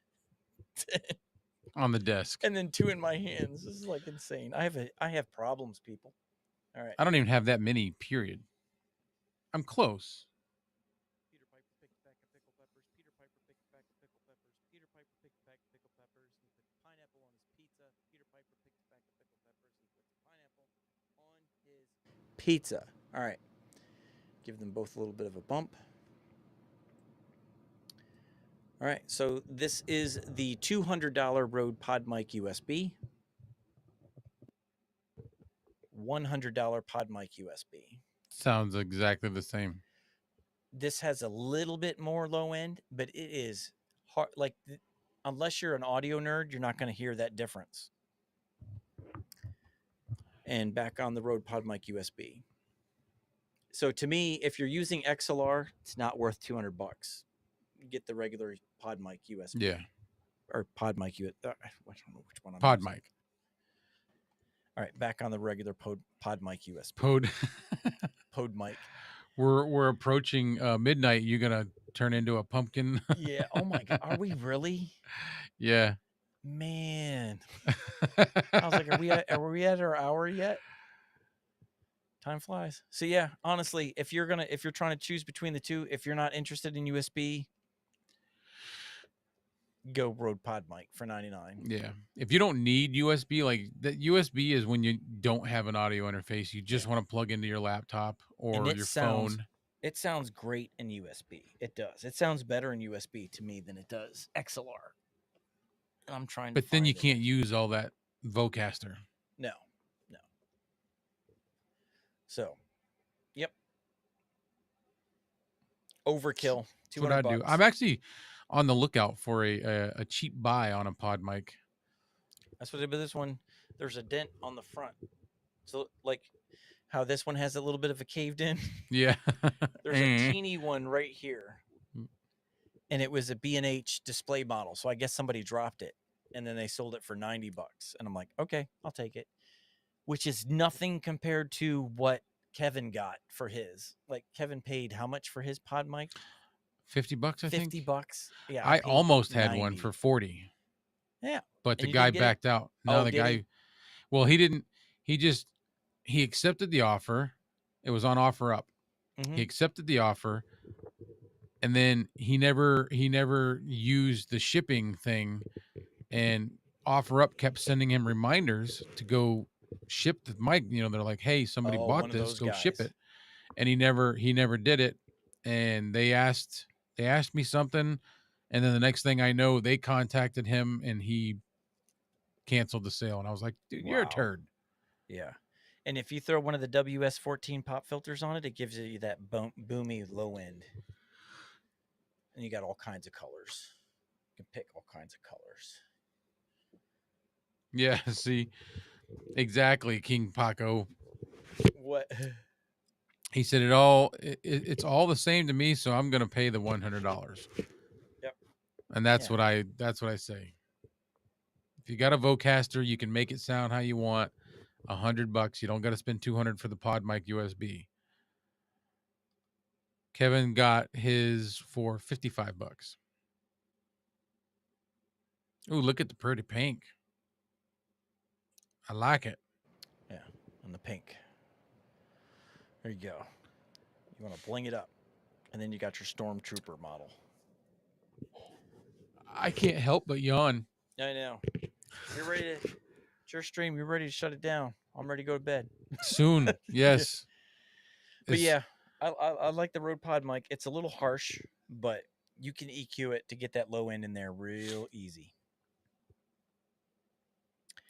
10, On the desk. and then 2 in my hands. This is like insane. I have problems, people. All right. I don't even have that many, period. I'm close. Peter Piper picked back a pickle peppers. Peter Piper picked back a pickle peppers. Peter Piper picked back pickle peppers. He puts pineapple on his pizza. Peter Piper picks back a pickle peppers. He puts pineapple on his pizza. All right. Give them both a little bit of a bump. All right. So this is the $200 Rode Pod Mic USB. $100 Pod Mic USB. Sounds exactly the same. This has a little bit more low end, but it is hard. Like, unless you're an audio nerd, you're not going to hear that difference. And back on the Rode Pod Mic USB. So to me, if you're using XLR, it's not worth $200. Get the regular Pod Mic USB. Yeah. Or Pod Mic USB. I don't know which one I'm Pod using. mic. All right, back on the regular Pod Mic USB. Pod mic. We're approaching midnight. You're gonna turn into a pumpkin. Yeah. Oh my God. Are we really? Yeah. Man. I was like, are we at our hour yet? Time flies. So yeah, honestly, if you're trying to choose between the two, if you're not interested in USB, go Rode Pod mic for $99. Yeah. If you don't need USB, like that USB is when you don't have an audio interface. You just want to plug into your laptop or your phone. It sounds great in USB. It does. It sounds better in USB to me than it does XLR. I'm trying But then you can't use all that Vocaster. No. So, yep. Overkill. That's what I $200. do. I'm actually on the lookout for a cheap buy on a pod mic. That's what I did with this one. There's a dent on the front. So like how this one has a little bit of a caved in. Yeah. There's a teeny one right here. and it was a B&H display model. So I guess somebody dropped it, and then they sold it for $90. And I'm like, okay, I'll take it, which is nothing compared to what Kevin got for his. Like, Kevin paid how much for his pod mic? $50, I think. $50. Yeah, I I paid almost had one for 90. 40, Yeah. but the And you guy didn't get it? backed out. No, Oh, the did he? guy, well, he didn't. He just he accepted the offer. It was on offer up. Mm-hmm. He accepted the offer, and then he never used the shipping thing, and offer up kept sending him reminders to go ship the mic. They're like, hey, somebody Oh, bought one of this, those go ship guys. it. And he never did it. And they asked me something, and then the next thing I know, they contacted him and he canceled the sale. And I was like, dude, you're a Wow. turd. Yeah. And if you throw one of the WS14 pop filters on it, it gives you that boomy low end. And you got all kinds of colors. You can pick all kinds of colors. Yeah, see, exactly, King Paco. What? He said it's all the same to me, so I'm gonna pay the $100. Yep. And Yeah. that's what I say. If you got a Vocaster, you can make it sound how you want. $100. You don't got to spend 200 for the pod mic USB. Kevin got his for $55. Ooh, look at the pretty pink. I like it. Yeah. And the pink. There you go. You want to bling it up. And then you got your Stormtrooper model. I can't help but yawn. I know. You're ready to. It's your stream. You're ready to shut it down. I'm ready to go to bed. Soon, yes. But It's, yeah, I like the Rode Pod mic. It's a little harsh, but you can EQ it to get that low end in there real easy.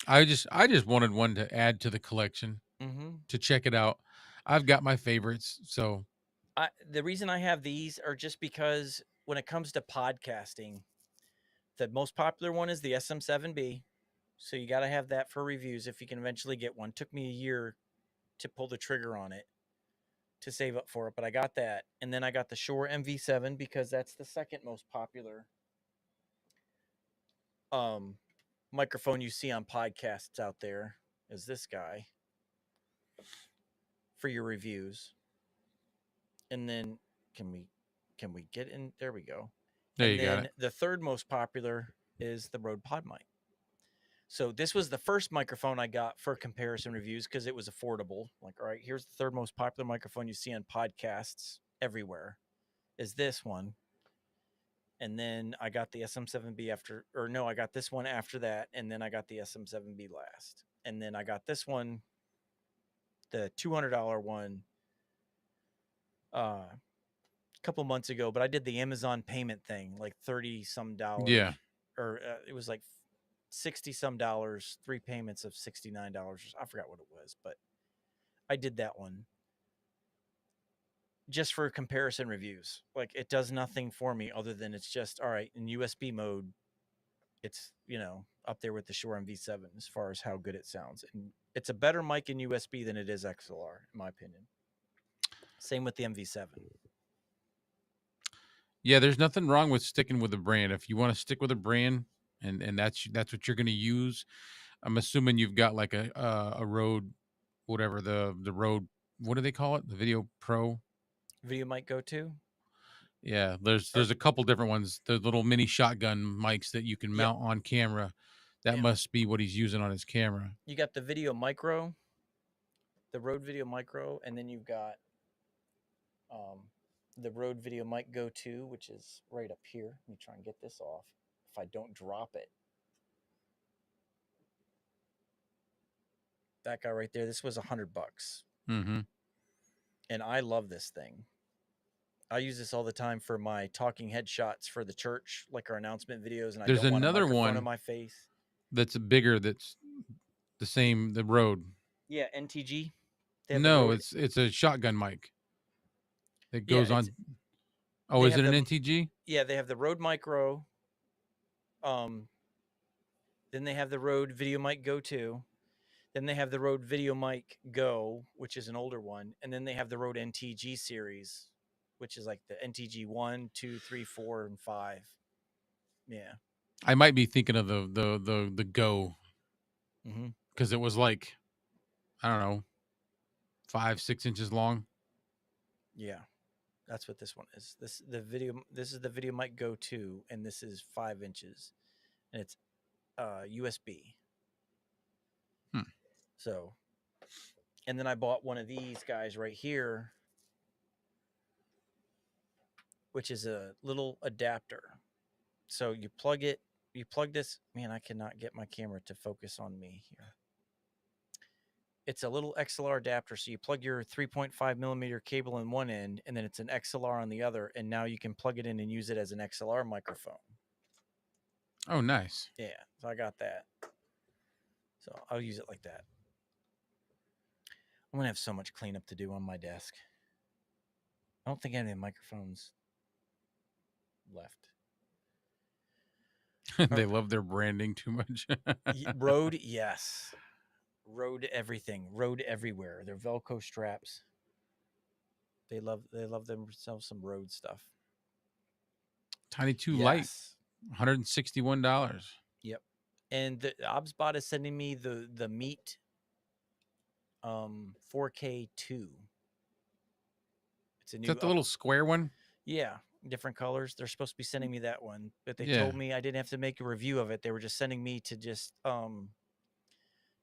I just wanted one to add to the collection Mm-hmm. to check it out. I've got my favorites, so The reason I have these are just because when it comes to podcasting, the most popular one is the SM7B. So you got to have that for reviews if you can eventually get one. Took me a year to pull the trigger on it to save up for it, but I got that. And then I got the Shure MV7 because that's the second most popular um, microphone you see on podcasts out there is this guy for your reviews. And then can we get in? There we go. there And you got then it. the third most popular is the Rode Pod mic. So this was the first microphone I got for comparison reviews because it was affordable. Like, all right, here's the third most popular microphone you see on podcasts everywhere. Is this one. And then I got the SM7B after, or no, I got this one after that, and then I got the SM7B last, and then I got this one, the $200 one, a couple months ago. But I did the Amazon payment thing, like 30 some dollars, Yeah. or it was like 60 some dollars, 3 payments of $69. I forgot what it was, but I did that one just for comparison reviews. Like, it does nothing for me other than it's just all right in USB mode. It's, up there with the Shure MV7 as far as how good it sounds. And it's a better mic in USB than it is XLR, in my opinion. Same with the MV7. Yeah, there's nothing wrong with sticking with a brand. If you want to stick with a brand and that's what you're going to use, I'm assuming you've got like a Rode, whatever the Rode, what do they call it? The Video Pro. Video mic go to? Yeah, there's Or, there's a couple different ones. The little mini shotgun mics that you can yep. mount on camera. That Yeah. must be what he's using on his camera. You got the Video Micro, the Rode Video Micro, and then you've got um, the Rode Video Mic Go 2, which is right up here. Let me try and get this off if I don't drop it. That guy right there, this was $100. Mm-hmm. And I love this thing. I use this all the time for my talking headshots for the church, like our announcement videos, and I There's don't want a another microphone in one my face. that's bigger. That's the same. The Rode. Yeah, NTG. They have the No, Rode. it's a shotgun mic that Yeah, goes it's on. Oh, they is have it an the NTG? yeah they have the Rode Micro. Um, then they have the Rode Video Mic Go 2. Then they have the Rode Video Mic Go, which is an older one, and then they have the Rode NTG series, which is like the NTG 1, 2, 3, 4, and 5. Yeah. I might be thinking of the Go, Mm-hmm. because it was like, I don't know, 5, 6 inches long. Yeah. That's what this one is. This is the Video Mic Go 2, and this is 5 inches, and it's USB. Hmm. So, and then I bought one of these guys right here, which is a little adapter. So you plug this. Man, I cannot get my camera to focus on me here. It's a little XLR adapter. So you plug your 3.5 millimeter cable in one end, and then it's an XLR on the other. And now you can plug it in and use it as an XLR microphone. Oh, nice. Yeah. So I got that. So I'll use it like that. I'm going to have so much cleanup to do on my desk. I don't think I have any microphones left. They love their branding too much. Rode, yes. Rode everything. Rode everywhere. They're Velcro straps. They love themselves some Rode stuff. Tiny 2 Light, Yes. $161. Yep. And the Obsbot is sending me the Meet 4K2. It's a Is new that the little square one? Yeah, different colors. They're supposed to be sending me that one, but they Yeah. told me I didn't have to make a review of it. They were just sending me to just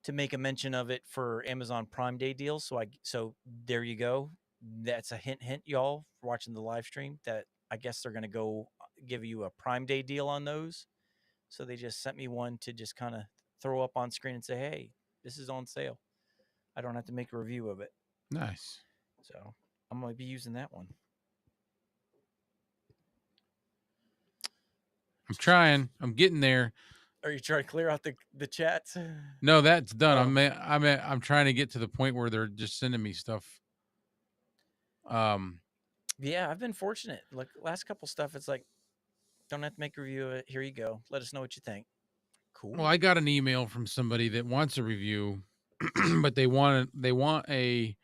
to make a mention of it for Amazon Prime Day deals. So there you go. That's a hint, y'all, for watching the live stream, that I guess they're going to go give you a Prime Day deal on those. So they just sent me one to just kind of throw up on screen and say, hey, this is on sale. I don't have to make a review of it. Nice. So I'm going to be using that one. I'm trying. I'm getting there. Are you trying to clear out the chats? No, that's done. Oh. I'm trying to get to the point where they're just sending me stuff. Yeah, I've been fortunate. Like last couple stuff, it's like, don't have to make a review of it. Here you go. Let us know what you think. Cool. Well, I got an email from somebody that wants a review, but they want a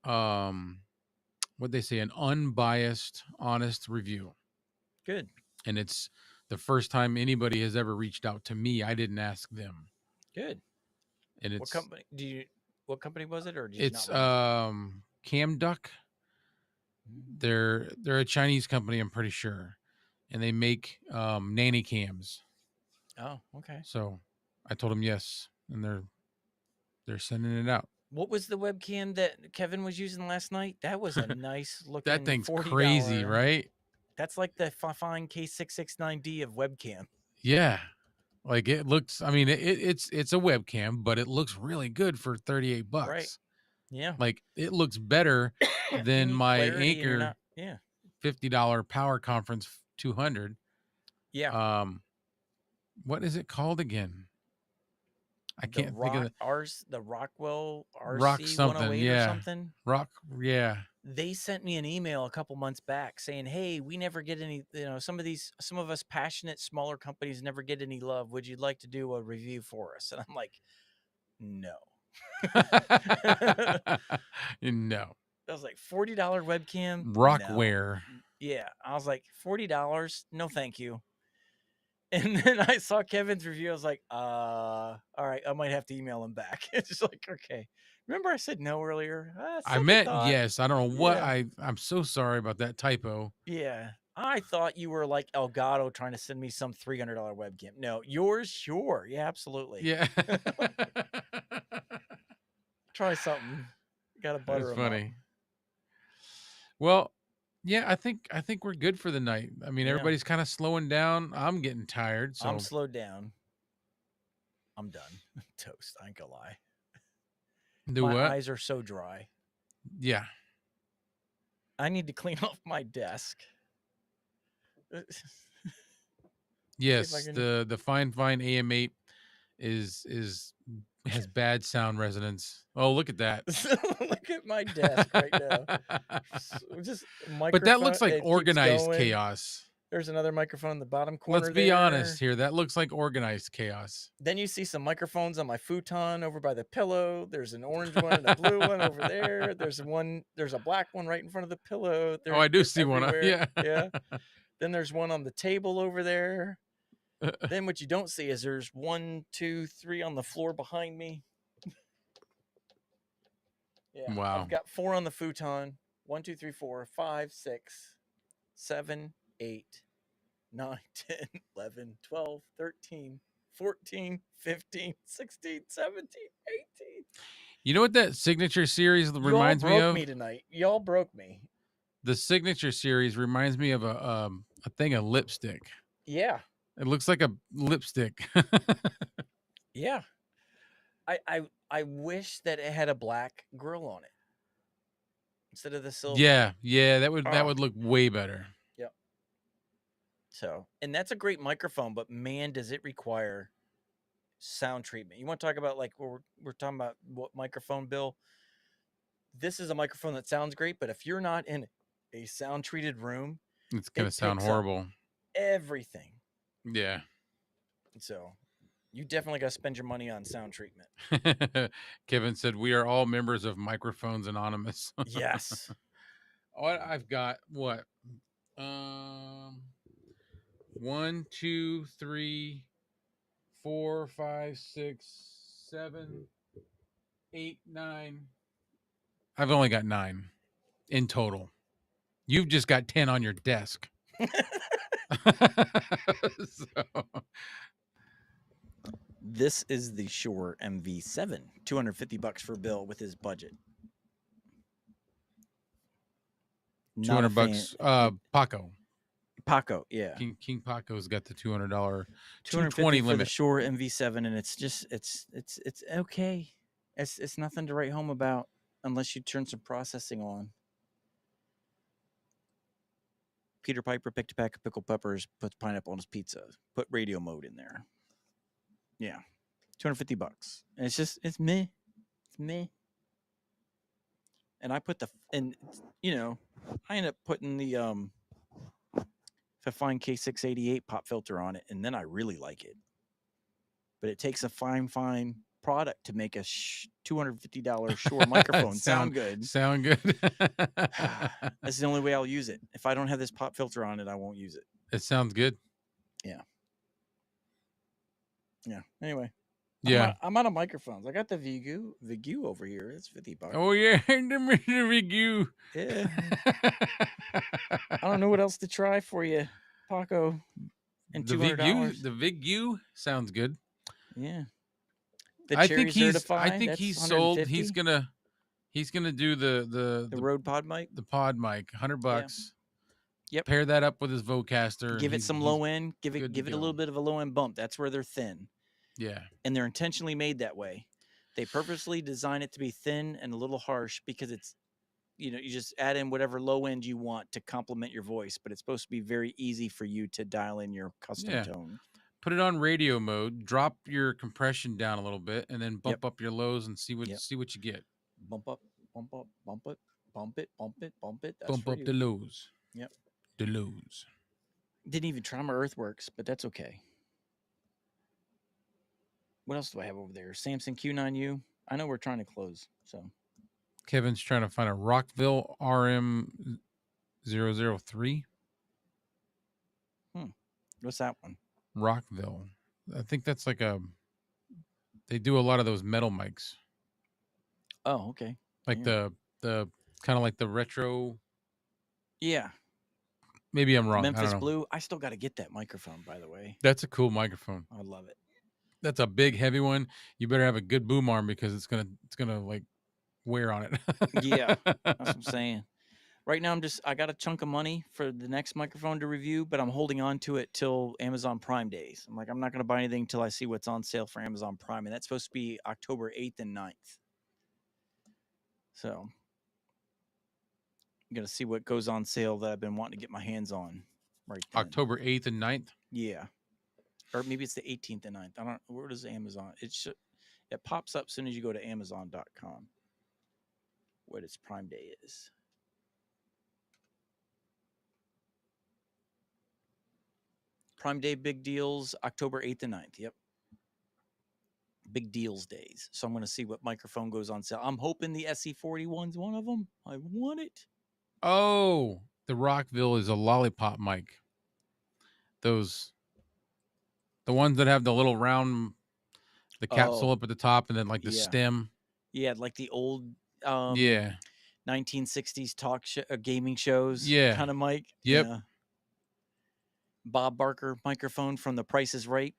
what they say, an unbiased, honest review. Good. And it's the first time anybody has ever reached out to me. I didn't ask them. Good. And What it's company? What company was it, or did you it's not Cam Duck. They're a Chinese company, I'm pretty sure, and they make nanny cams. Oh, okay. So I told them yes, and they're sending it out. What was the webcam that Kevin was using last night? That was a nice looking. That thing's $40. crazy, right? That's like the fine K669D of webcam. Yeah, like it looks. I mean, it's a webcam, but it looks really good for $38. Right. Yeah. Like it looks better than my Anchor yeah. $50 Power Conference 200. Yeah. What is it called again? I can't think of the Rockwell RC Rock something, 108 yeah. or something. Rock, yeah. They sent me an email a couple months back saying, "Hey, we never get any. Some of us passionate smaller companies never get any love. Would you like to do a review for us?" And I'm like, "No." No. I was like, $40 webcam, Rockware. No. Yeah, I was like, $40, no, thank you. And then I saw Kevin's review. I was like, all right, I might have to email him back. It's just like, okay. Remember I said no earlier? I meant thought. yes. I don't know what Yeah. I'm so sorry about that typo. Yeah. I thought you were like Elgato trying to send me some $300 webcam. No, yours, sure. Yeah, absolutely. Yeah. Try something. Got to butter That's them funny. up. Well, yeah, I think we're good for the night. I mean, Yeah. everybody's kind of slowing down. I'm getting tired, so I'm slowed down. I'm done. Toast. I ain't gonna lie. My eyes are so dry. Yeah. I need to clean off my desk. Yes, the Fine AM8 has bad sound resonance. Oh, look at that. Look at my desk right now. Just but that looks like organized chaos. There's another microphone in the bottom Let's corner be honest there. here. That looks like organized chaos. Then you see some microphones on my futon over by the pillow. There's an orange one and a blue one over there. There's a black one right in front of the pillow. Oh, They're I do they're see one. everywhere. Yeah. Yeah. Then there's one on the table over there. Then what you don't see is there's 1, 2, 3 on the floor behind me. Yeah. I've Wow. got 4 on the futon. 1, 2, 3, 4, 5, 6, 7, 8, 9, 10, 11, 12, 13, 14, 15, 16, 17, 18. You know what that signature series Y'all reminds me broke of? me tonight. Y'all broke me. The signature series reminds me of a thing of lipstick. Yeah. It looks like a lipstick. Yeah. I wish that it had a black grill on it instead of the silver. Yeah, that would Oh, look way better. yep. So, and that's a great microphone, but man, does it require sound treatment. You want to talk about like we're talking about what microphone, Bill? This is a microphone that sounds great, but if you're not in a sound treated room, It's gonna it sound picks up horrible. everything. Yeah. So you definitely got to spend your money on sound treatment. Kevin said we are all members of Microphones Anonymous. Yes. I've got what? 1, 2, 3, 4, 5, 6, 7, 8, 9. I've only got 9 in total. You've just got 10 on your desk. So, This is the Shure MV7, $250 for Bill with his budget. Not a fan. $200. Paco. Paco, yeah. King Paco's got the $200 $250 220 for the limit. Shure MV7, and it's just it's okay. It's nothing to write home about unless you turn some processing on. Peter Piper picked a pack of pickled peppers, puts pineapple on his pizza, put radio mode in there. Yeah. $250. And it's meh. It's meh. And I put I end up putting the Fifine K688 pop filter on it, and then I really like it. But it takes a fine product to make a $250 Shure microphone sound good. Sound good. That's the only way I'll use it. If I don't have this pop filter on it, I won't use it. It sounds good. Yeah. Yeah. Anyway. Yeah. I'm out of microphones. I got the Vigu over here. It's $50. Oh yeah, the Mr. Vigu. Yeah. I don't know what else to try for you, Paco. And $200. The Vigu sounds good. Yeah. The I cherry think he's certified. That's he's sold. 150. He's gonna do the Rode Pod mic. The pod mic, $100. Yep. Pair that up with his Vocaster. Give it some low end. Give it a little bit of a low end bump. That's where they're thin. Yeah. And they're intentionally made that way. They purposely design it to be thin and a little harsh because it's, you just add in whatever low end you want to complement your voice, but it's supposed to be very easy for you to dial in your custom tone. Put it on radio mode, drop your compression down a little bit, and then bump up your lows and see what you get. Bump up, bump up, bump it, bump it, bump it, bump it. That's bump up the lows. Yep. The lows. Didn't even try my Earthworks, but that's okay. What else do I have over there? Samson Q9U. I know we're trying to close, so. Kevin's trying to find a Rockville RM003. What's that one? Rockville. I think that's like they do a lot of those metal mics. Oh, okay. Like the kind of like the retro. Yeah. Maybe I'm wrong. Memphis I don't know. Blue. I still got to get that microphone, by the way. That's a cool microphone. I love it. That's a big, heavy one. You better have a good boom arm because it's gonna like wear on it. Yeah, that's what I'm saying. Right now, I got a chunk of money for the next microphone to review, but I'm holding on to it till Amazon Prime days. I'm like, I'm not going to buy anything until I see what's on sale for Amazon Prime, and that's supposed to be October 8th and 9th. So I'm going to see what goes on sale that I've been wanting to get my hands on right then. October 8th and 9th? Yeah. Or maybe it's the 18th and 9th. I don't know. Where does Amazon? It pops up as soon as you go to Amazon.com. What its Prime Day is. Prime Day big deals, October 8th and 9th. Yep. Big deals days. So I'm going to see what microphone goes on sale. I'm hoping the SE41's one of them. I want it. Oh, the Rockville is a lollipop mic. Those, the ones that have the little round, the capsule Oh, up at the top, and then like the yeah. stem. Yeah, like the old um Yeah. 1960s gaming shows Yeah. kind of mic. Yep. Yeah. Bob Barker microphone from The Price is Right.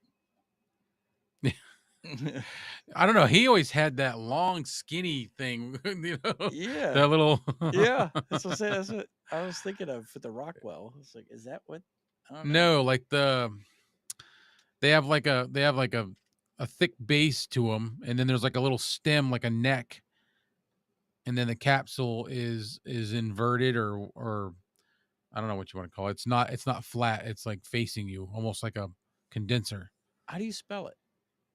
I don't know. He always had that long, skinny thing, Yeah. that little. Yeah. That's what I was thinking of for the Rockwell. It's like, is that what? I don't know. No, like they have like a thick base to them, and then there's like a little stem, like a neck, and then the capsule is inverted or I don't know what you want to call it. It's not flat. It's like facing you, almost like a condenser. How do you spell it?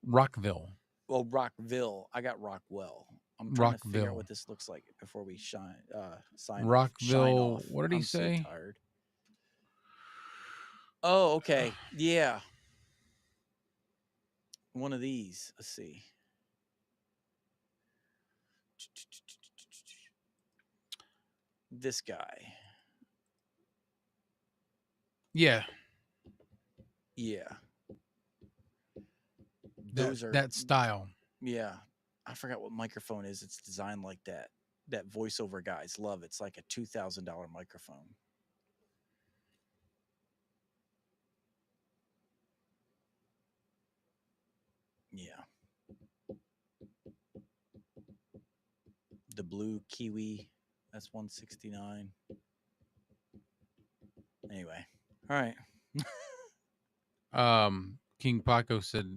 Rockville, Well, Rockville. I got Rockwell. I'm trying to figure out Rockville, what this looks like before we sign off. Shine Rockville. off. What did he I'm so say? tired. Oh, okay. Yeah. One of these. Let's see. This guy. Yeah, Yeah. that Those are that style. yeah. I forgot what microphone is. It's designed like that. That voiceover guys love. It's like a $2,000 microphone. Yeah. The blue kiwi. That's 169. Anyway. All right. King Paco said,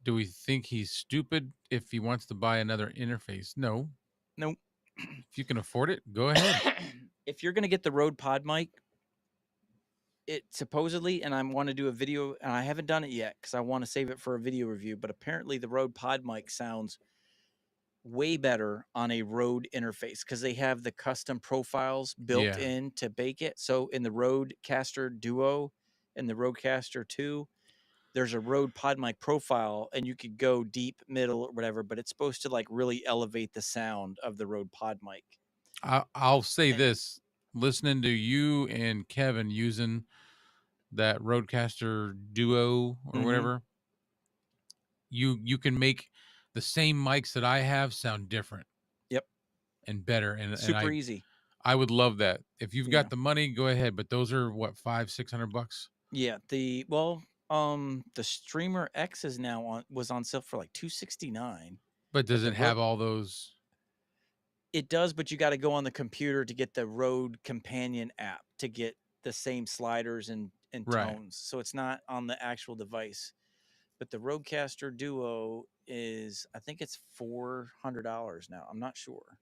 "Do we think he's stupid if he wants to buy another interface?" No. Nope. If you can afford it, go ahead. If you're gonna get the Rode Pod mic, it supposedly, and I want to do a video, and I haven't done it yet because I want to save it for a video review. But apparently, the Rode Pod mic sounds way better on a Rode interface because they have the custom profiles built Yeah. in to bake it. So in the Rodecaster Duo and the Rodecaster 2, there's a Rode Pod mic profile, and you could go deep, middle, or whatever, but it's supposed to like really elevate the sound of the Rode Pod mic. I'll say And this: listening to you and Kevin using that Rodecaster Duo or mhm, whatever, you can make the same mics that I have sound different yep, and better, and super I easy. I would love that. If you've Yeah. got the money, go ahead. But those are what, 500-600 bucks. Yeah, the Streamer X is now was on sale for like 269, But but does it have all those? it does, but you got to go on the computer to get the Rode Companion app to get the same sliders and Right. tones. So it's not on the actual device. But the Rodecaster Duo is, I think it's $400 now. I'm not sure.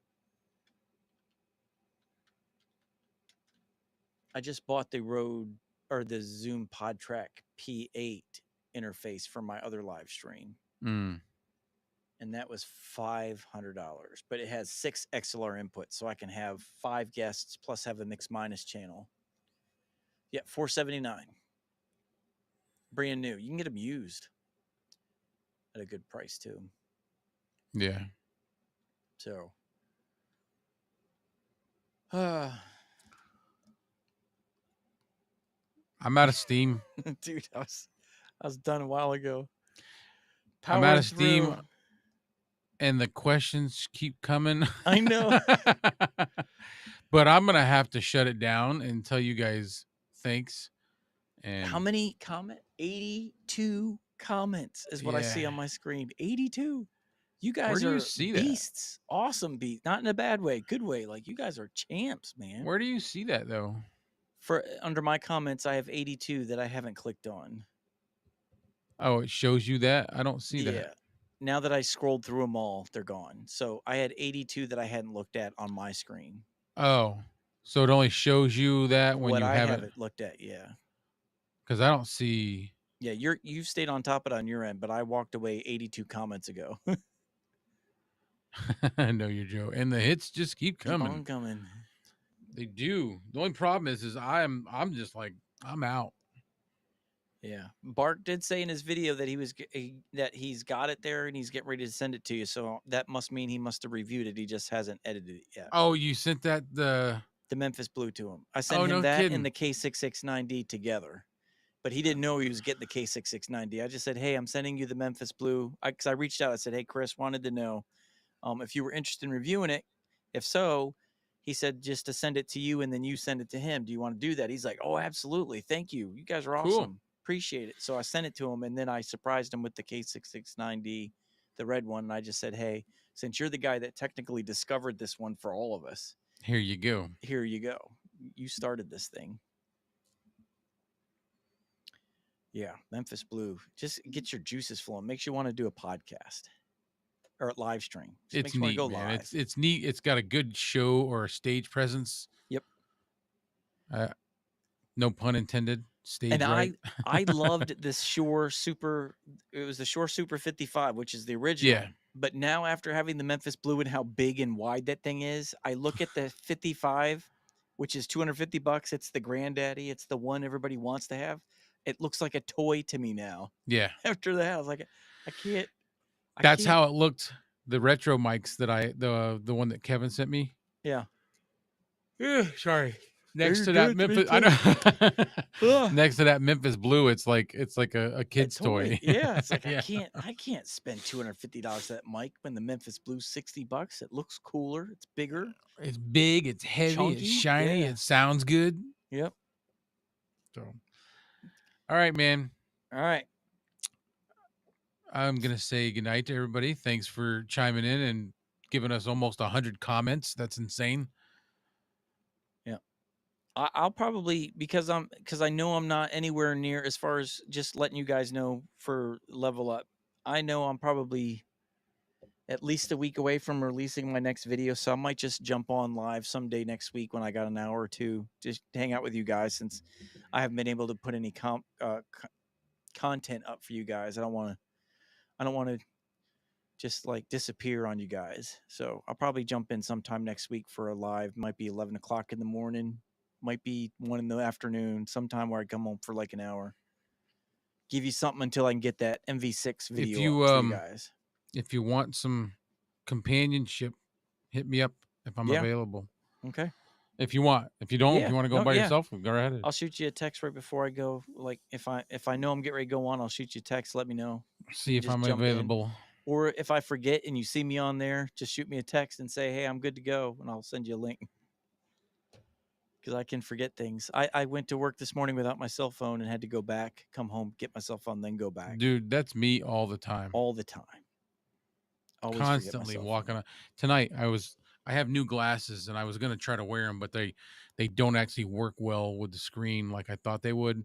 I just bought the Rode or the Zoom PodTrack P8 interface for my other live stream, Mm, and that was $500. But it has 6 XLR inputs, so I can have 5 guests plus have a mix minus channel. Yeah, $479, brand new. You can get them used at a good price too. yeah. So, uh, I'm out of steam. dude, I was done a while ago. I'm out Powering of steam, through. and the questions keep coming. I know. But I'm gonna have to shut it down and tell you guys thanks. How And many comment? 82 comments is what I yeah, see on my screen. 82. You where guys do you are see that? beasts. Awesome beast. Not in a bad way, good way. Like you guys are champs, man. Where do you see that though? For under my comments, I have 82 that I haven't clicked on. Oh, it shows you that? I don't see that. Yeah. Now that I scrolled through them all, they're gone. So I had 82 that I hadn't looked at on my screen. Oh, so it only shows you that when What you I haven't, haven't looked at, yeah. because I don't see. Yeah, you've stayed on top of it on your end, but I walked away 82 comments ago. I know you're Joe, and the hits just keep Keep coming. on coming. They do. The only problem is I'm just like I'm out. Yeah. Bart did say in his video that that he's got it there and he's getting ready to send it to you. So that must mean he must have reviewed it. He just hasn't edited it yet. Oh, you sent that The Memphis Blue to him. I sent oh, him no that and kidding. the K669D together. But he didn't know he was getting the K669D. I just said, "Hey, I'm sending you the Memphis Blue." Because I reached out. I said, "Hey, Chris, wanted to know if you were interested in reviewing it. If so," he said, "just to send it to you and then you send it to him. Do you want to do that?" He's like, "Oh, absolutely. Thank you. You guys are Cool. awesome. Appreciate it." So I sent it to him and then I surprised him with the K669D, the red one. And I just said, "Hey, since you're the guy that technically discovered this one for all of us, Here you go. here you go. You started this thing." Yeah, Memphis Blue. Just get your juices flowing. Makes you want to do a podcast or a live stream. Just It's makes you want to neat, go man. live. It's neat. It's got a good show or a stage presence. Yep. Uh, no pun intended. And Stage right. I loved this Shore Super. It was the Shore Super 55, which is the Yeah. original. But now after having the Memphis Blue and how big and wide that thing is, I look at the 55, which is $250. It's the granddaddy. It's the one everybody wants to have. It looks like a toy to me now. Yeah. After that, I was like, I can't. I That's can't. how it looked. The retro mics that the one that Kevin sent me. Yeah. Sorry. Yeah, Next you're to that good. Me Memphis, I too. know. Ugh. Next to that Memphis Blue, it's like a A kid's toy. toy. Yeah. It's like Yeah. I can't spend $250 for that mic when the Memphis Blue's $60. It looks cooler. It's bigger. It's big, it's heavy, it's Chunky. shiny, Yeah. it sounds good. Yep. So, all right, man. All right. I'm gonna say goodnight to everybody. Thanks for chiming in and giving us almost 100 comments. That's insane. Yeah. I'll probably because I know I'm not anywhere near as far as just letting you guys know for level up. I know I'm probably at least a week away from releasing my next video, so I might just jump on live someday next week when I got an hour or two just to hang out with you guys since I haven't been able to put any content up for you guys. I don't want to just like disappear on you guys. So I'll probably jump in sometime next week for a live. Might be 11 o'clock in the morning, might be 1 in the afternoon, sometime where I come home for like an hour. Give you something until I can get that MV6 If video up you for you guys. if you want some companionship, hit me up if I'm Yeah. available. Okay. If you want. If you don't, if Yeah. you want to go No. by Yeah. yourself, go right ahead. I'll shoot you a text right before I go. Like if I know I'm getting ready to go on, I'll shoot you a text. Let me know. You See can if just I'm jump in. available. Or if I forget and you see me on there, just shoot me a text and say, "Hey, I'm good to go," and I'll send you a link. Because I can forget things. I went to work this morning without my cell phone and had to go back, come home, get my cell phone, then go back Dude, that's me all the time. all the time. Always forget my Constantly cell walking phone. on. Tonight I have new glasses and I was going to try to wear them, but they don't actually work well with the screen like I thought they would.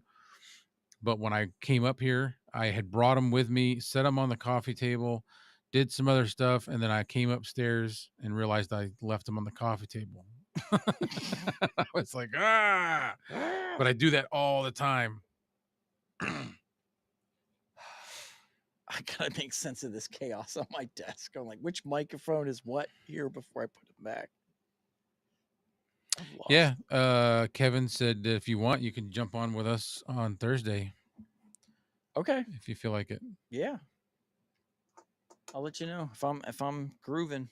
But when I came up here, I had brought them with me, set them on the coffee table, did some other stuff, and then I came upstairs and realized I left them on the coffee table. I was like, ah, but I do that all the time. I gotta make sense of this chaos on my desk. I'm like, which microphone is what here before I put it back? I'm lost. Yeah. Kevin said if you want, you can jump on with us on Thursday Okay. if you feel like it. Yeah. I'll let you know if I'm grooving.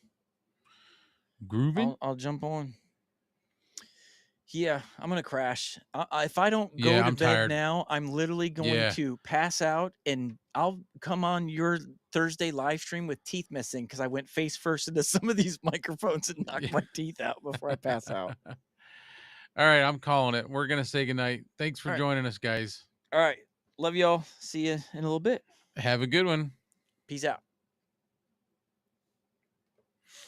Grooving? I'll jump on. Yeah, I'm gonna crash. If I don't go Yeah, to I'm bed tired. now, I'm literally going Yeah. to pass out, and I'll come on your Thursday live stream with teeth missing because I went face first into some of these microphones and knocked Yeah. my teeth out before I pass out. All right, I'm calling it. We're gonna say goodnight. Thanks for All right, joining us, guys. all right. Love y'all. See you in a little bit. Have a good one. Peace out.